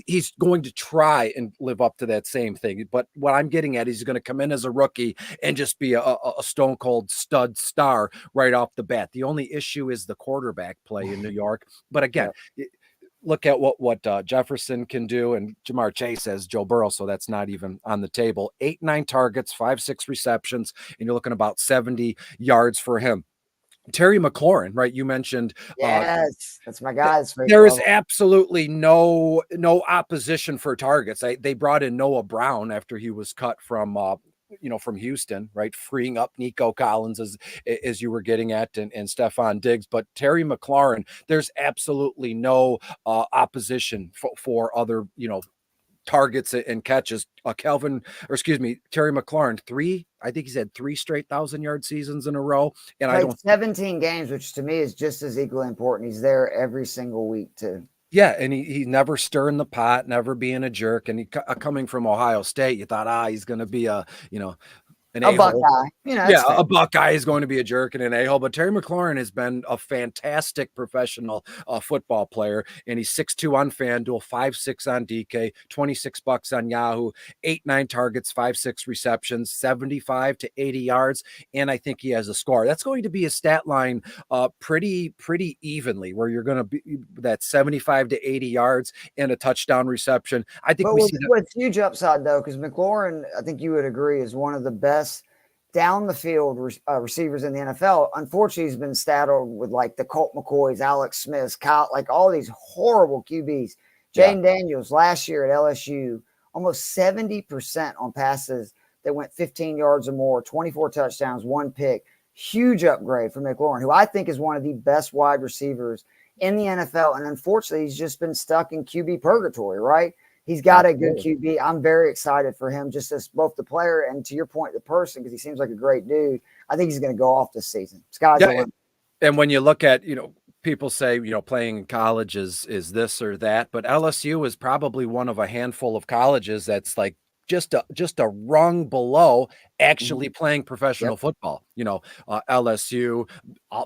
he's going to try and live up to that same thing, but what I'm getting at, he's going to come in as a rookie and just be a stone cold stud star right off the bat. The only issue is the quarterback play in New York. But again, look at what Jefferson can do, and Jamar Chase has Joe Burrow, so that's not even on the table. 8-9 targets, 5-6 receptions, and you're looking about 70 yards for him. Terry McLaurin, right? You mentioned yes, that's my guy. There is absolutely no opposition for targets. They brought in Noah Brown after he was cut from from Houston, right? Freeing up Nico Collins as you were getting at, and Stephon Diggs. But Terry McLaurin, there's absolutely no opposition for other, targets and catches. Terry McLaurin, I think he's had 3 straight 1,000-yard seasons in a row. And I don't 17 games, which to me is just as equally important. He's there every single week too. Yeah, and he never stirring the pot, never being a jerk. And he coming from Ohio State, you thought, he's going to be a Buckeye. A Buckeye is going to be a jerk and an a-hole. But Terry McLaurin has been a fantastic professional football player, and he's 6'2" on FanDuel, 5'6" on DK, $26 on Yahoo, 8-9 targets, 5-6 receptions, 75 to 80 yards, and I think he has a score. That's going to be a stat line pretty evenly, where you're going to be that 75 to 80 yards and a touchdown reception. I think with huge upside though, because McLaurin, I think you would agree, is one of the best down the field receivers in the NFL. Unfortunately, he's been saddled with like the Colt McCoys, Alex Smiths, Kyle, like all these horrible QBs. Jaden Daniels last year at LSU, almost 70% on passes that went 15 yards or more, 24 touchdowns, 1 pick. Huge upgrade for McLaurin, who I think is one of the best wide receivers in the NFL. And unfortunately, he's just been stuck in QB purgatory, right? He's got a good QB. I'm very excited for him, just as both the player and, to your point, the person, because he seems like a great dude. I think he's going to go off this season. Sky's the limit. And when you look at, people say, playing in college is this or that, but LSU is probably one of a handful of colleges that's like just a rung below actually playing professional football. LSU,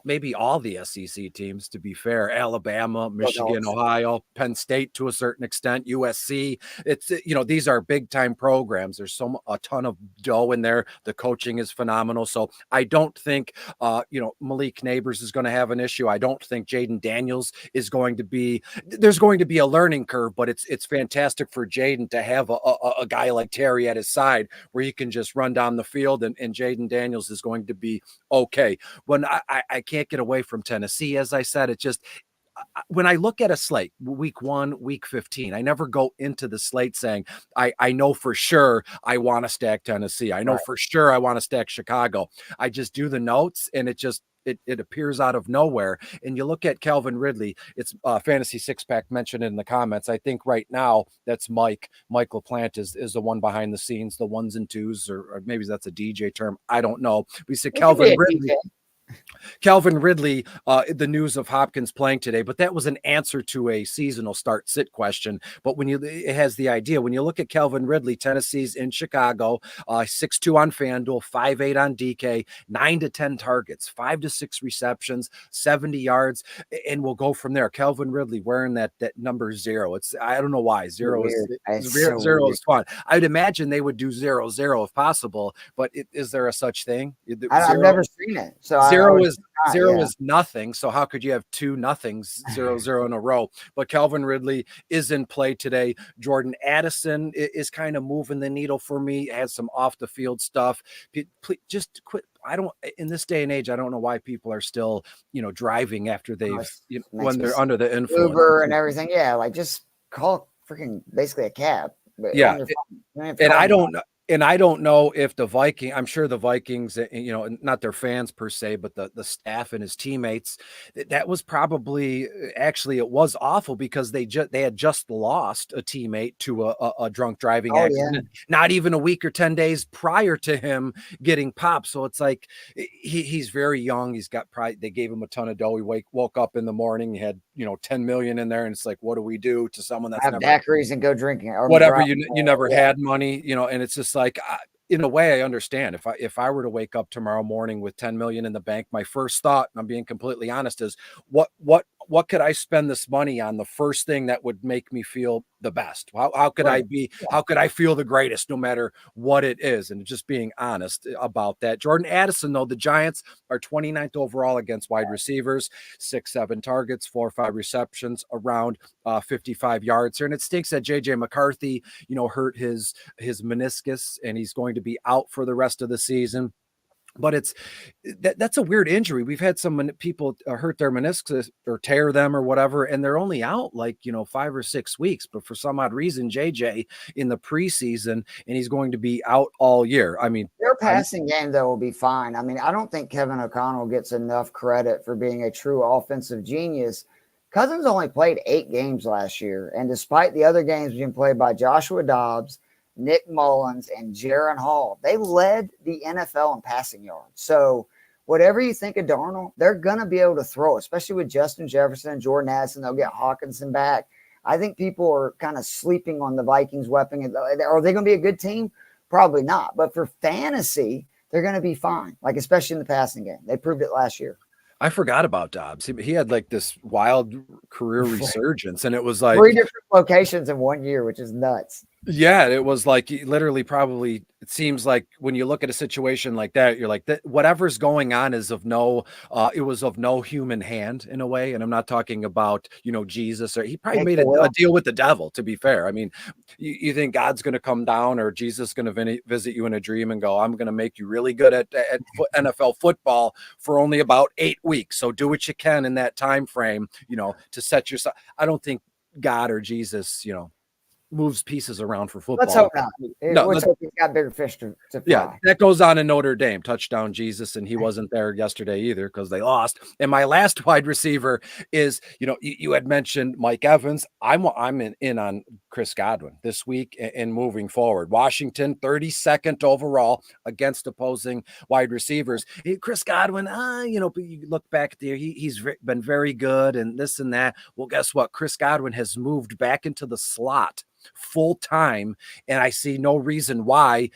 maybe all the SEC teams, to be fair, Alabama, Michigan, Ohio, Penn State to a certain extent, USC. It's, these are big time programs. There's a ton of dough in there. The coaching is phenomenal. So I don't think, Malik Neighbors is going to have an issue. I don't think Jaden Daniels is going to be, there's going to be a learning curve, but it's fantastic for Jaden to have a guy like Terry at his side where he can just run down the field, and Jaden Daniels is going to be okay. When I can't get away from Tennessee, as I said, it just, when I look at a slate, week 1, week 15, I never go into the slate saying, I know for sure I want to stack Tennessee. I know for sure I want to stack Chicago. I just do the notes, and it just, it appears out of nowhere. And you look at Calvin Ridley, it's Fantasy Six Pack mentioned in the comments. I think right now that's Mike LaPlant is the one behind the scenes, the ones and twos, or maybe that's a DJ term. I don't know. We said Calvin Ridley. The news of Hopkins playing today, but that was an answer to a seasonal start sit question. But it has the idea, when you look at Calvin Ridley, Tennessee's in Chicago, 6'2" on FanDuel, 5'8" on DK, 9 to 10 targets, 5 to 6 receptions, 70 yards, and we'll go from there. Calvin Ridley wearing that number 0. I don't know why. Zero is fun. I'd imagine they would do 0-0 if possible, but is there a such thing? I've never seen it. So Zero is nothing. So how could you have 2 nothings, 0-0 in a row? But Calvin Ridley is in play today. Jordan Addison is kind of moving the needle for me. Has some off the field stuff. Please, just quit. In this day and age, I don't know why people are still, driving after when they're under the influence. Uber and everything. Yeah. Like just call freaking basically a cab. And And I don't know if I'm sure the Vikings, not their fans per se, but the staff and his teammates, that was probably, actually, it was awful because they had just lost a teammate to a drunk driving accident, not even a week or 10 days prior to him getting popped. So it's like, he's very young. He's got pride. They gave him a ton of dough. He woke up in the morning, he had, 10 million in there. And it's like, what do we do to someone that's have never daiquiris and go drinking or whatever, you never had money, and it's just like, in a way, I understand. If I were to wake up tomorrow morning with 10 million in the bank, my first thought, and I'm being completely honest, is what could I spend this money on? The first thing that would make me feel the best. How could how could I feel the greatest, no matter what it is? And just being honest about that. Jordan Addison, though, the Giants are 29th overall against wide receivers, 6-7 targets, 4 or 5 receptions, around 55 yards here. And it stinks that JJ McCarthy, hurt his meniscus, and he's going to be out for the rest of the season. But that's a weird injury. We've had some people hurt their meniscus or tear them or whatever, and they're only out 5 or 6 weeks. But for some odd reason, JJ in the preseason, and he's going to be out all year. I mean, their passing game, though, will be fine. I mean, I don't think Kevin O'Connell gets enough credit for being a true offensive genius. Cousins only played 8 games last year, and despite the other games being played by Joshua Dobbs, Nick Mullins, and Jaron Hall, they led the NFL in passing yards. So whatever you think of Darnold, they're going to be able to throw, especially with Justin Jefferson and Jordan Addison. They'll get Hawkinson back. I think people are kind of sleeping on the Vikings weapon. Are they going to be a good team? Probably not. But for fantasy, they're going to be fine, especially in the passing game. They proved it last year. I forgot about Dobbs. He had this wild career resurgence, and it was 3 different locations in 1 year, which is nuts. Yeah, it was literally probably, it seems like when you look at a situation like that, you're like, whatever's going on is it was of no human hand in a way. And I'm not talking about, Jesus, or he probably made a deal with the devil, to be fair. I mean, you think God's going to come down or Jesus is going to visit you in a dream and go, I'm going to make you really good at NFL football for only about 8 weeks. So do what you can in that time frame, to set yourself. I don't think God or Jesus, moves pieces around for football. Let's hope not. Let's hope he's got bigger fish to fry. Yeah, that goes on in Notre Dame. Touchdown Jesus, and he wasn't there yesterday either because they lost. And my last wide receiver is, you had mentioned Mike Evans. I'm in on Chris Godwin this week and moving forward. Washington, 32nd overall against opposing wide receivers. Chris Godwin, you look back there, he's been very good and this and that. Well, guess what? Chris Godwin has moved back into the slot full time, and I see no reason why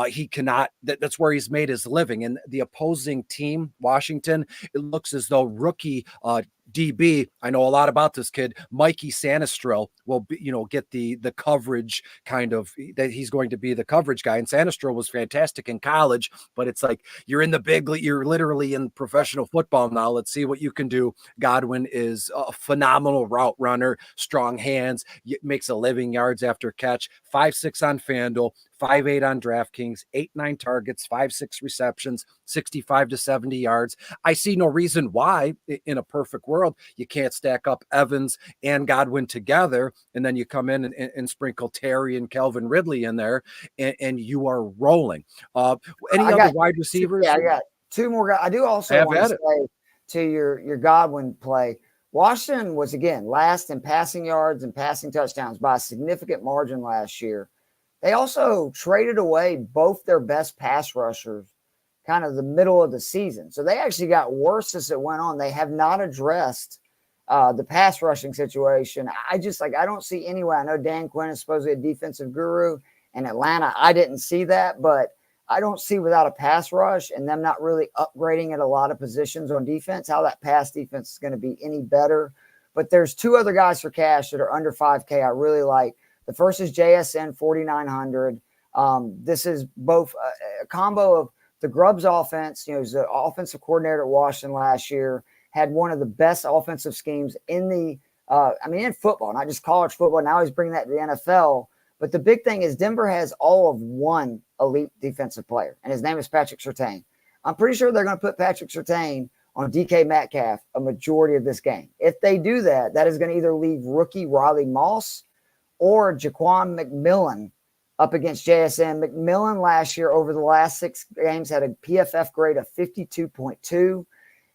he cannot. That's where he's made his living. And the opposing team, Washington, it looks as though rookie DB, I know a lot about this kid, Mikey Sanistrell, will be, get the coverage kind of, that he's going to be the coverage guy. And Sanistrell was fantastic in college, but it's like, you're in the big league, you're literally in professional football now. Let's see what you can do. Godwin is a phenomenal route runner, strong hands, makes a living yards after catch, 5.6 on FanDuel, 5.8 on DraftKings, 8-9 targets, 5.6 receptions, 65 to 70 yards. I see no reason why, in a perfect world, you can't stack up Evans and Godwin together, and then you come in and sprinkle Terry and Calvin Ridley in there, and you are rolling. Any other wide receivers? Yeah, I got 2 more guys. I do also want to say to your Godwin play, Washington was, again, last in passing yards and passing touchdowns by a significant margin last year. They also traded away both their best pass rushers kind of the middle of the season. So they actually got worse as it went on. They have not addressed the pass rushing situation. I don't see any way. I know Dan Quinn is supposedly a defensive guru in Atlanta. I didn't see that, but I don't see, without a pass rush and them not really upgrading at a lot of positions on defense, how that pass defense is going to be any better. But there's 2 other guys for cash that are under 5K I really like. The first is JSN 4,900. This is both a combo of the Grubbs offense. He's the offensive coordinator at Washington last year, had one of the best offensive schemes in in football, not just college football. Now he's bringing that to the NFL. But the big thing is Denver has all of one elite defensive player, and his name is Patrick Surtain. I'm pretty sure they're going to put Patrick Surtain on DK Metcalf a majority of this game. If they do that, that is going to either leave rookie Riley Moss or Jaquan McMillan up against JSN. McMillan last year over the last 6 games had a PFF grade of 52.2.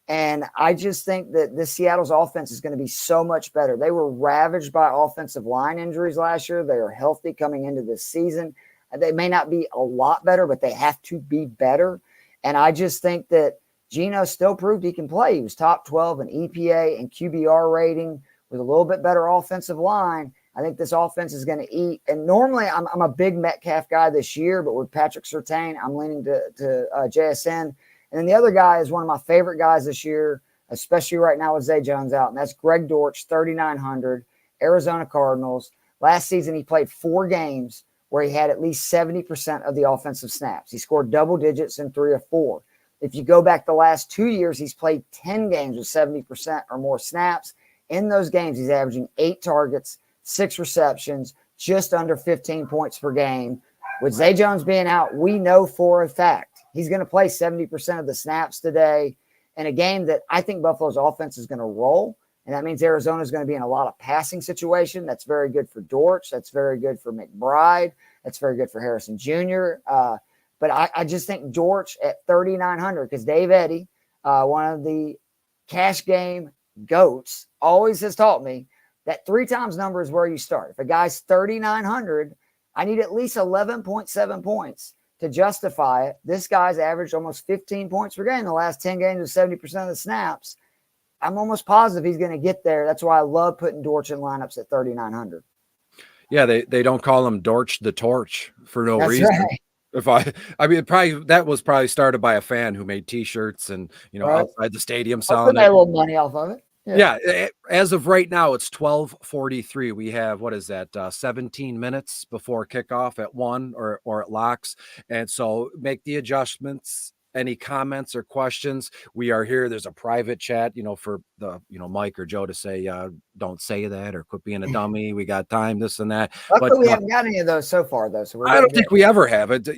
And I just think that this Seattle's offense is going to be so much better. They were ravaged by offensive line injuries last year. They are healthy coming into this season. They may not be a lot better, but they have to be better. And I just think that Geno still proved he can play. He was top 12 in EPA and QBR rating with a little bit better offensive line. I think this offense is going to eat. And normally I'm a big Metcalf guy this year, but with Patrick Surtain, I'm leaning to JSN. And then the other guy is one of my favorite guys this year, especially right now with Zay Jones out, and that's Greg Dortch, 3,900, Arizona Cardinals. Last season, he played 4 games where he had at least 70% of the offensive snaps. He scored double digits in 3 or 4. If you go back the last 2 years, he's played 10 games with 70% or more snaps. In those games, he's averaging 8 targets, 6 receptions, just under 15 points per game. With Zay Jones being out, we know for a fact he's going to play 70% of the snaps today in a game that I think Buffalo's offense is going to roll. And that means Arizona is going to be in a lot of passing situation. That's very good for Dortch. That's very good for McBride. That's very good for Harrison Jr. But I just think Dortch at 3,900, because Dave Eddy, one of the cash game goats, always has taught me that 3 times number is where you start. If a guy's 3,900, I need at least 11.7 points to justify it. This guy's averaged almost 15 points per game in the last 10 games with 70% of the snaps. I'm almost positive he's going to get there. That's why I love putting Dortch in lineups at 3,900. Yeah, they don't call him Dortch the Torch for no reason. Right. I mean, that was probably started by a fan who made T-shirts and Right. outside the stadium I'll selling put a little money off of it. Yeah, as of right now, it's 12:43. We have, what is that, 17 minutes before kickoff at 1 or it locks. And so make the adjustments. Any comments or questions, we are here. There's a private chat, for the, Mike or Joe to say, don't say that or quit being a dummy. We got time, this and that. Luckily, but we haven't got any of those so far, though. So I don't think we ever have it.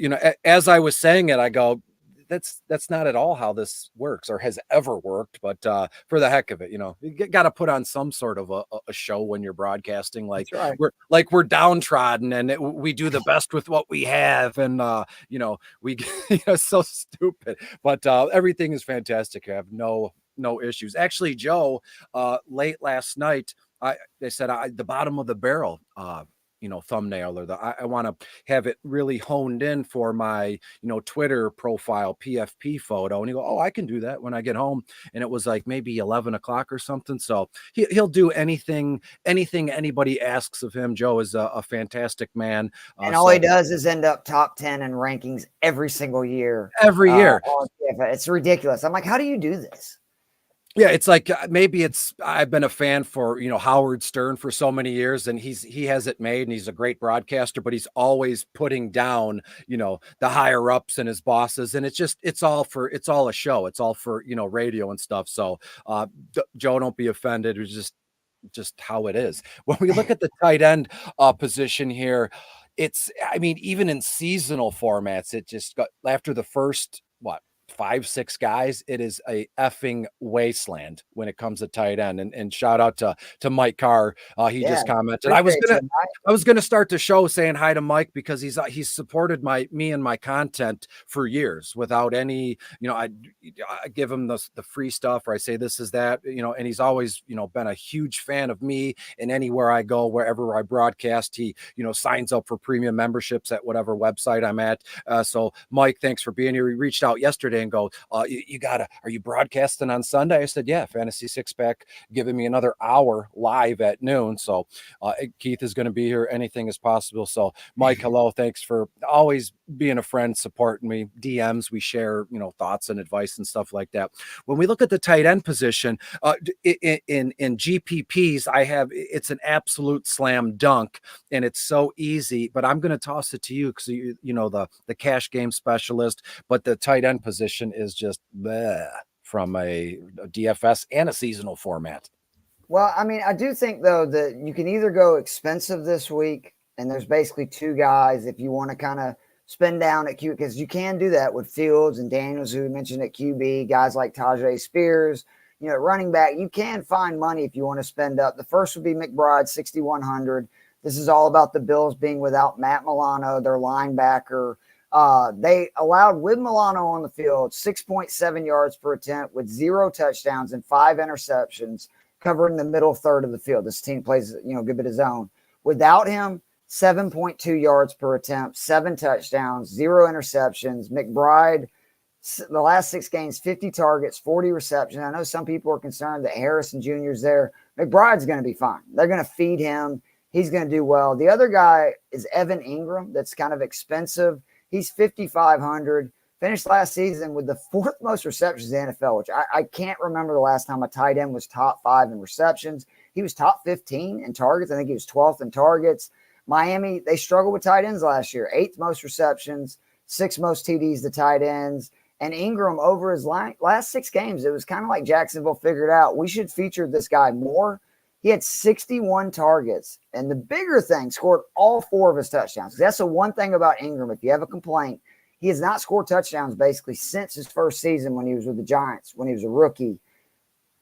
As I was saying it, I go, that's not at all how this works or has ever worked, but for the heck of it, you got to put on some sort of a show when you're broadcasting. Like right. we're downtrodden and we do the best with what we have. And, we so stupid, but everything is fantastic. I have no issues. Actually, Joe, late last night, they said the bottom of the barrel, thumbnail, or I want to have it really honed in for my, Twitter profile PFP photo. And he go, oh, I can do that when I get home. And it was like maybe 11 o'clock or something. So he'll do anything anybody asks of him. Joe is a fantastic man. And all he does is end up top 10 in rankings every single year. Every year. It's ridiculous. I'm like, how do you do this? Yeah, it's like I've been a fan for, Howard Stern for so many years, and he has it made, and he's a great broadcaster, but he's always putting down, the higher ups and his bosses. And it's all a show. It's all for, radio and stuff. So Joe, don't be offended. It's just how it is. When we look at the tight end position here, even in seasonal formats, it just got after the first, 5-6 guys, it is a effing wasteland when it comes to tight end. And shout out to Mike Carr. He just commented. I was gonna start the show saying hi to Mike because he's supported me and my content for years without any, I give him the free stuff, or I say this is that, and he's always, been a huge fan of me. And anywhere I go, wherever I broadcast, he, signs up for premium memberships at whatever website I'm at. So Mike, thanks for being here. He reached out yesterday and go, are you broadcasting on Sunday? I said, yeah, Fantasy Six Pack giving me another hour live at noon. So Keith is going to be here. Anything is possible. So Mike, hello. Thanks for always being a friend, supporting me. DMs, we share, thoughts and advice and stuff like that. When we look at the tight end position, in GPPs, it's an absolute slam dunk and it's so easy, but I'm going to toss it to you because the cash game specialist, but the tight end position is just from a DFS and a seasonal format. Well, I do think, though, that you can either go expensive this week, and there's basically 2 guys if you want to kind of spend down at QB, because you can do that with Fields and Daniels, who we mentioned at QB, guys like Tajay Spears, running back. You can find money if you want to spend up. The first would be McBride, 6,100. This is all about the Bills being without Matt Milano, their linebacker. They allowed, with Milano on the field, 6.7 yards per attempt with 0 touchdowns and 5 interceptions, covering the middle third of the field. This team plays, a good bit of zone. Without him, 7.2 yards per attempt, 7 touchdowns, 0 interceptions. McBride, the last 6 games, 50 targets, 40 receptions. I know some people are concerned that Harrison Jr. is there. McBride's going to be fine. They're going to feed him. He's going to do well. The other guy is Evan Ingram. That's kind of expensive. He's 5,500. Finished last season with the 4th most receptions in the NFL, which I can't remember the last time a tight end was top 5 in receptions. He was top 15 in targets. I think he was 12th in targets. Miami, they struggled with tight ends last year. 8th most receptions, 6th most TDs to tight ends. And Ingram, over his last 6 games, it was kind of like Jacksonville figured out, we should feature this guy more. He had 61 targets. And the bigger thing, scored all 4 of his touchdowns. That's the one thing about Ingram. If you have a complaint, he has not scored touchdowns basically since his first season when he was with the Giants, when he was a rookie.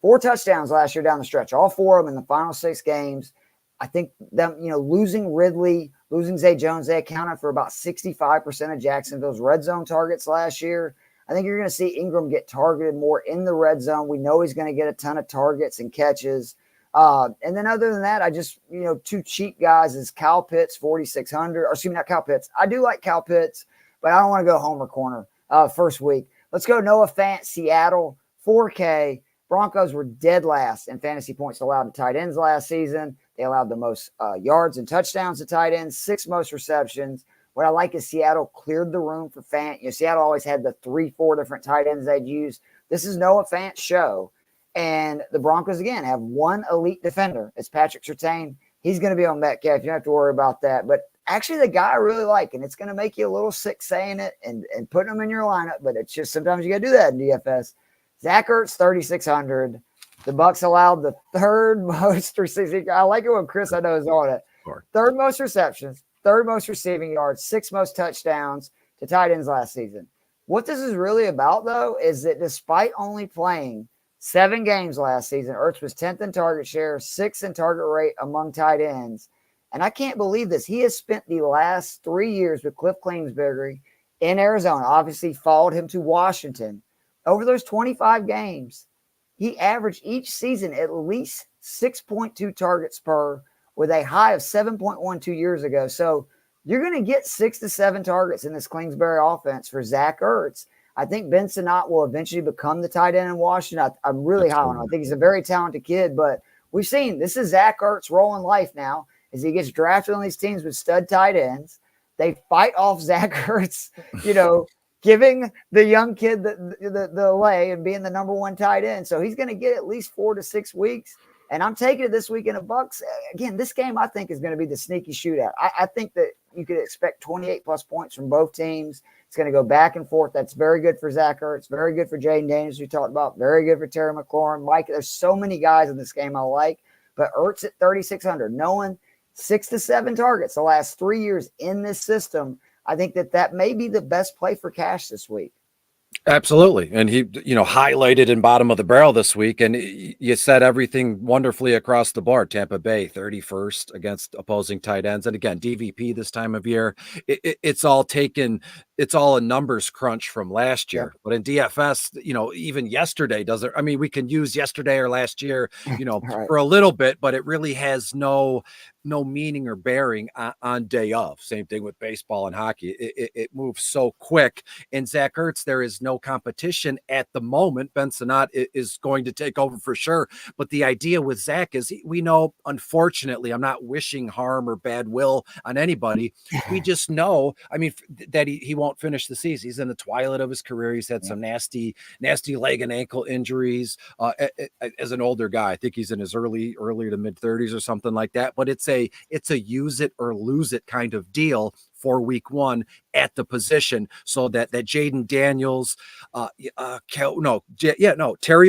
4 touchdowns last year down the stretch, all 4 of them in the final 6 games. I think them, losing Ridley, losing Zay Jones, they accounted for about 65% of Jacksonville's red zone targets last year. I think you're going to see Ingram get targeted more in the red zone. We know he's going to get a ton of targets and catches. And then other than that, I just, 2 cheap guys is Kyle Pitts, 4,600. Or excuse me, not Kyle Pitts. I do like Kyle Pitts, but I don't want to go homer corner first week. Let's go Noah Fant, Seattle, 4K. Broncos were dead last in fantasy points allowed to tight ends last season. They allowed the most yards and touchdowns to tight ends, 6 most receptions. What I like is Seattle cleared the room for Fant. Seattle always had the 3-4 different tight ends they'd use. This is Noah Fant's show. And the Broncos, again, have one elite defender. It's Patrick Surtain. He's going to be on Metcalf. You don't have to worry about that. But actually, the guy I really like, and it's going to make you a little sick saying it and putting him in your lineup, but it's just sometimes you got to do that in DFS. Zach Ertz, 3,600. The Bucs allowed the 3rd most receiving. I like it when Chris, I know, is on it. Sure. 3rd most receptions, 3rd most receiving yards, 6 most touchdowns to tight ends last season. What this is really about, though, is that despite only playing 7 games last season, Ertz was 10th in target share, 6th in target rate among tight ends. And I can't believe this. He has spent the last 3 years with Cliff Kingsbury in Arizona, obviously followed him to Washington. Over those 25 games, he averaged each season at least 6.2 targets per, with a high of 7.1 2 years ago. So you're going to get 6 to 7 targets in this Kingsbury offense for Zach Ertz. I think Ben Sinnott will eventually become the tight end in Washington. I'm really high on him. I think he's a very talented kid, but we've seen this is Zach Ertz' role in life now as he gets drafted on these teams with stud tight ends. They fight off Zach Ertz, giving the young kid the lay and being the number 1 tight end. So he's going to get at least 4 to 6 weeks. And I'm taking it this week in the Bucs. Again, this game I think is going to be the sneaky shootout. I think that you could expect 28 plus points from both teams. It's going to go back and forth. That's very good for Zach Ertz. Very good for Jaden Daniels, we talked about. Very good for Terry McLaurin. Mike, there's so many guys in this game I like. But Ertz at 3,600, knowing 6 to 7 targets the last 3 years in this system, I think that may be the best play for cash this week. Absolutely. And he, highlighted in bottom of the barrel this week. And you said everything wonderfully across the board. Tampa Bay, 31st against opposing tight ends. And again, DVP this time of year, it's all a numbers crunch from last year. But in DFS, even yesterday we can use yesterday or last year, right, for a little bit, but it really has no meaning or bearing on day of. Same thing with baseball and hockey. It moves so quick. And Zach Ertz, there is no competition at the moment. Ben Sinnott is going to take over for sure. But the idea with Zach is we know, unfortunately, I'm not wishing harm or bad will on anybody. We just know, that he won't finish the season. He's in the twilight of his career. He's had some nasty leg and ankle injuries as an older guy. I think he's in his early to mid 30s or something like that. But it's a use it or lose it kind of deal for week 1. at the position, so that Jaden Daniels, Terry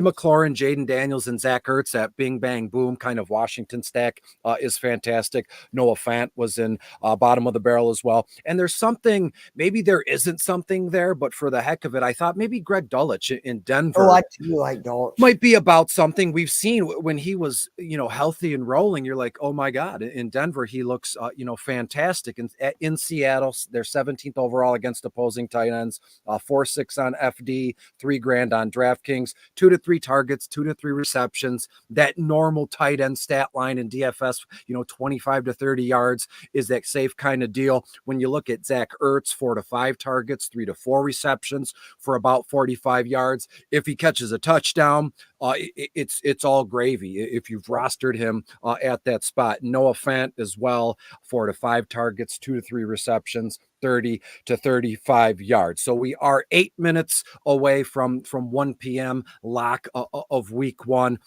McLaurin, Jaden Daniels, and Zach Ertz, that bing bang boom kind of Washington stack is fantastic. Noah Fant was in bottom of the barrel as well. And there's something, maybe there isn't something there, but for the heck of it, I thought maybe Greg Dulcich in Denver. Oh, I do like Dulcich. Might be about something we've seen when he was, healthy and rolling. You're like, oh my God, in Denver, he looks, fantastic. And in Seattle, they're 17th overall against opposing tight ends, 4-6 on FD, $3,000 on DraftKings, 2 to 3 targets, 2 to 3 receptions. That normal tight end stat line in DFS, 25 to 30 yards is that safe kind of deal. When you look at Zach Ertz, 4 to 5 targets, 3 to 4 receptions for about 45 yards. If he catches a touchdown, it's all gravy if you've rostered him at that spot. Noah Fant as well, 4 to 5 targets, 2 to 3 receptions, 30 to 35 yards. So we are 8 minutes away from 1 p.m. lock of week 1.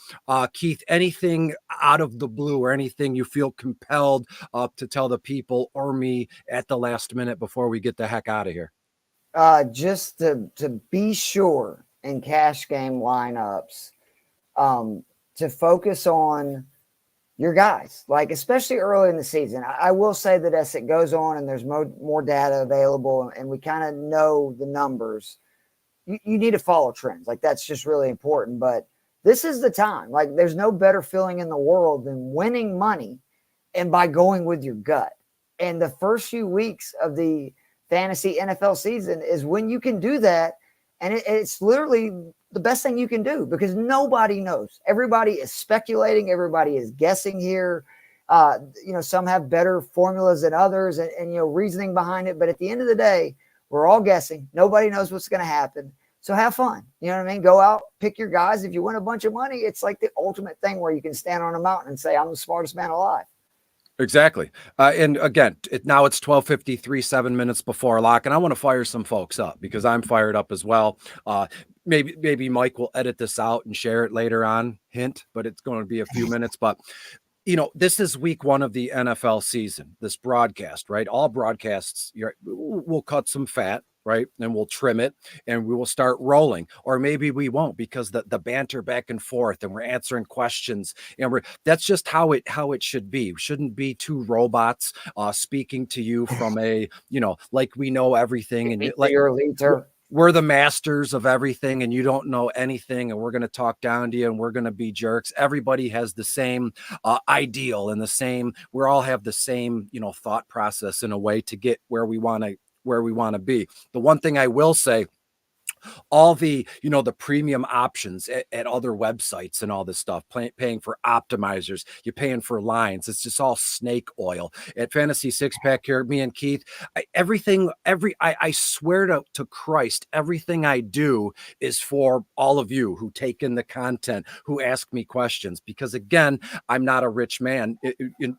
Keith, anything out of the blue or anything you feel compelled to tell the people or me at the last minute before we get the heck out of here? Just to be sure in cash game lineups, to focus on your guys, like especially early in the season. I will say that as it goes on and there's more data available and we kind of know the numbers, you need to follow trends. Like that's just really important. But this is the time. Like there's no better feeling in the world than winning money and by going with your gut. And the first few weeks of the fantasy NFL season is when you can do that. And it's literally the best thing you can do because nobody knows. Everybody is speculating. Everybody is guessing here. Some have better formulas than others and reasoning behind it. But at the end of the day, we're all guessing. Nobody knows what's going to happen. So have fun. You know what I mean? Go out, pick your guys. If you win a bunch of money, it's like the ultimate thing where you can stand on a mountain and say, I'm the smartest man alive. Exactly. And again, now it's 12:53, 7 minutes before lock, and I want to fire some folks up because I'm fired up as well. Maybe Mike will edit this out and share it later on, hint, but it's going to be a few minutes. But, this is week 1 of the NFL season, this broadcast, right? All broadcasts, we'll cut some fat, right? And we'll trim it and we will start rolling, or maybe we won't because the banter back and forth and we're answering questions and that's just how it should be. We shouldn't be 2 robots speaking to you from a, like we know everything and like your leader. We're the masters of everything and you don't know anything and we're going to talk down to you and we're going to be jerks. Everybody has the same ideal and we all have the same, thought process in a way to get where we want to be. The one thing I will say, all the, the premium options at other websites and all this stuff, paying for optimizers, you're paying for lines. It's just all snake oil. At Fantasy Six Pack here, me and Keith, I swear to Christ, everything I do is for all of you who take in the content, who ask me questions, because again, I'm not a rich man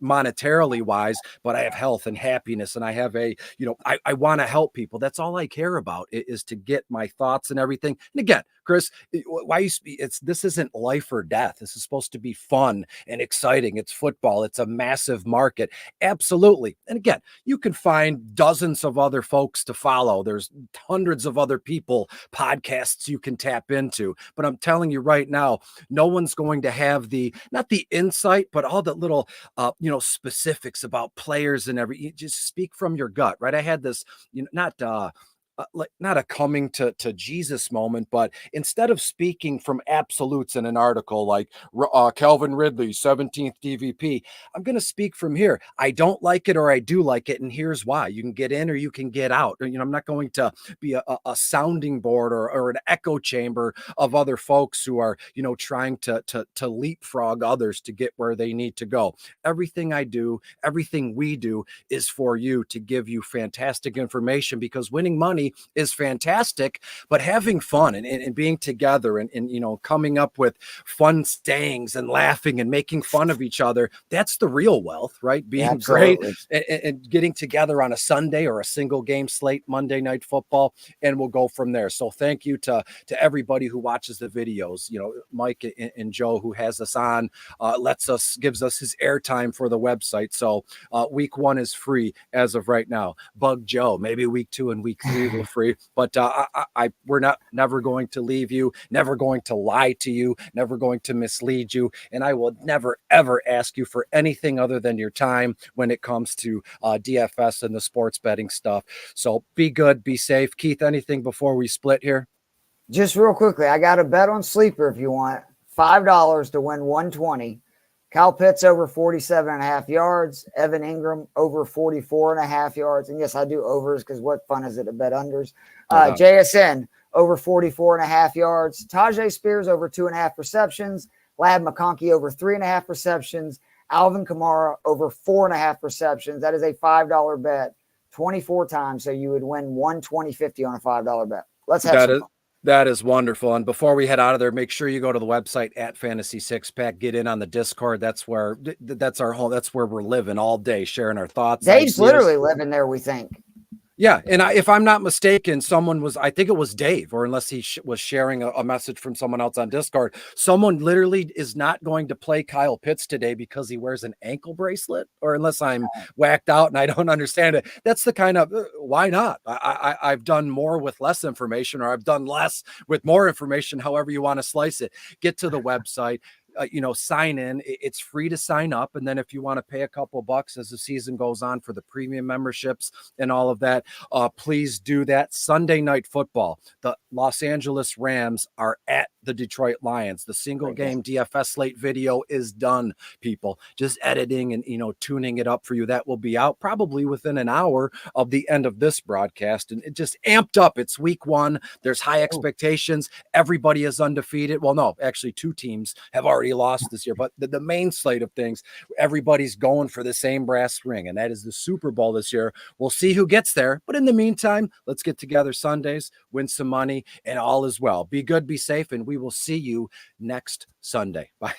monetarily wise, but I have health and happiness. And I have I want to help people. That's all I care about is to get my thoughts and everything. And again, Chris, this isn't life or death. This is supposed to be fun and exciting. It's football. It's a massive market. Absolutely. And again, you can find dozens of other folks to follow. There's hundreds of other people, podcasts you can tap into. But I'm telling you right now, no one's going to have not the insight, but all the little, specifics about players and you just speak from your gut, right? I had this, not a coming to Jesus moment, but instead of speaking from absolutes in an article like Calvin Ridley, 17th DVP, I'm going to speak from here. I don't like it or I do like it, and here's why. You can get in or you can get out. I'm not going to be a sounding board or an echo chamber of other folks who are, trying to leapfrog others to get where they need to go. Everything I do, everything we do is for you, to give you fantastic information, because winning money money is fantastic, but having fun and being together and coming up with fun sayings and laughing and making fun of each other, that's the real wealth, right? Being great and getting together on a Sunday or a single game slate, Monday Night Football, and we'll go from there. So thank you to everybody who watches the videos. Mike and Joe, who has us on, gives us his airtime for the website. So week 1 is free as of right now. Bug Joe, maybe week 2 and week 3 will free, but we're never going to leave you, never going to lie to you, never going to mislead you, and I will never ever ask you for anything other than your time when it comes to DFS and the sports betting stuff. So be good, be safe. Keith, anything before we split here? Just real quickly, I got a bet on Sleeper if you want. $5 to win 120. Kyle Pitts over 47.5 yards. Evan Ingram over 44.5 yards. And yes, I do overs because what fun is it to bet unders? JSN over 44.5 yards. Tajay Spears over 2.5 receptions. Lab McConkey over 3.5 receptions. Alvin Kamara over 4.5 receptions. That is a $5 bet 24 times. So you would win 120.50 on a $5 bet. Let's have some fun. That is wonderful. And before we head out of there, make sure you go to the website at Fantasy Six Pack. Get in on the Discord. That's our home. That's where we're living all day, sharing our thoughts. Dave's literally living there, we think. Yeah, and if I'm not mistaken, I think it was Dave, or unless he was sharing a message from someone else on Discord, someone literally is not going to play Kyle Pitts today because he wears an ankle bracelet, or unless I'm whacked out and I don't understand it. That's the kind of, why not? I've done more with less information, or I've done less with more information, however you want to slice it. Get to the website. Sign in. It's free to sign up. And then if you want to pay a couple bucks as the season goes on for the premium memberships and all of that, please do that. Sunday Night Football. The Los Angeles Rams are at the Detroit Lions. The single game DFS slate video is done, people. Just editing and, tuning it up for you. That will be out probably within an hour of the end of this broadcast. And it just amped up. It's week 1. There's high expectations. Everybody is undefeated. Well, no, actually 2 teams have already lost this year, but the main slate of things, everybody's going for the same brass ring, and that is the Super Bowl this year. We'll see who gets there, but in the meantime, let's get together Sundays, win some money, and all is well. Be good, be safe, and we will see you next Sunday. Bye.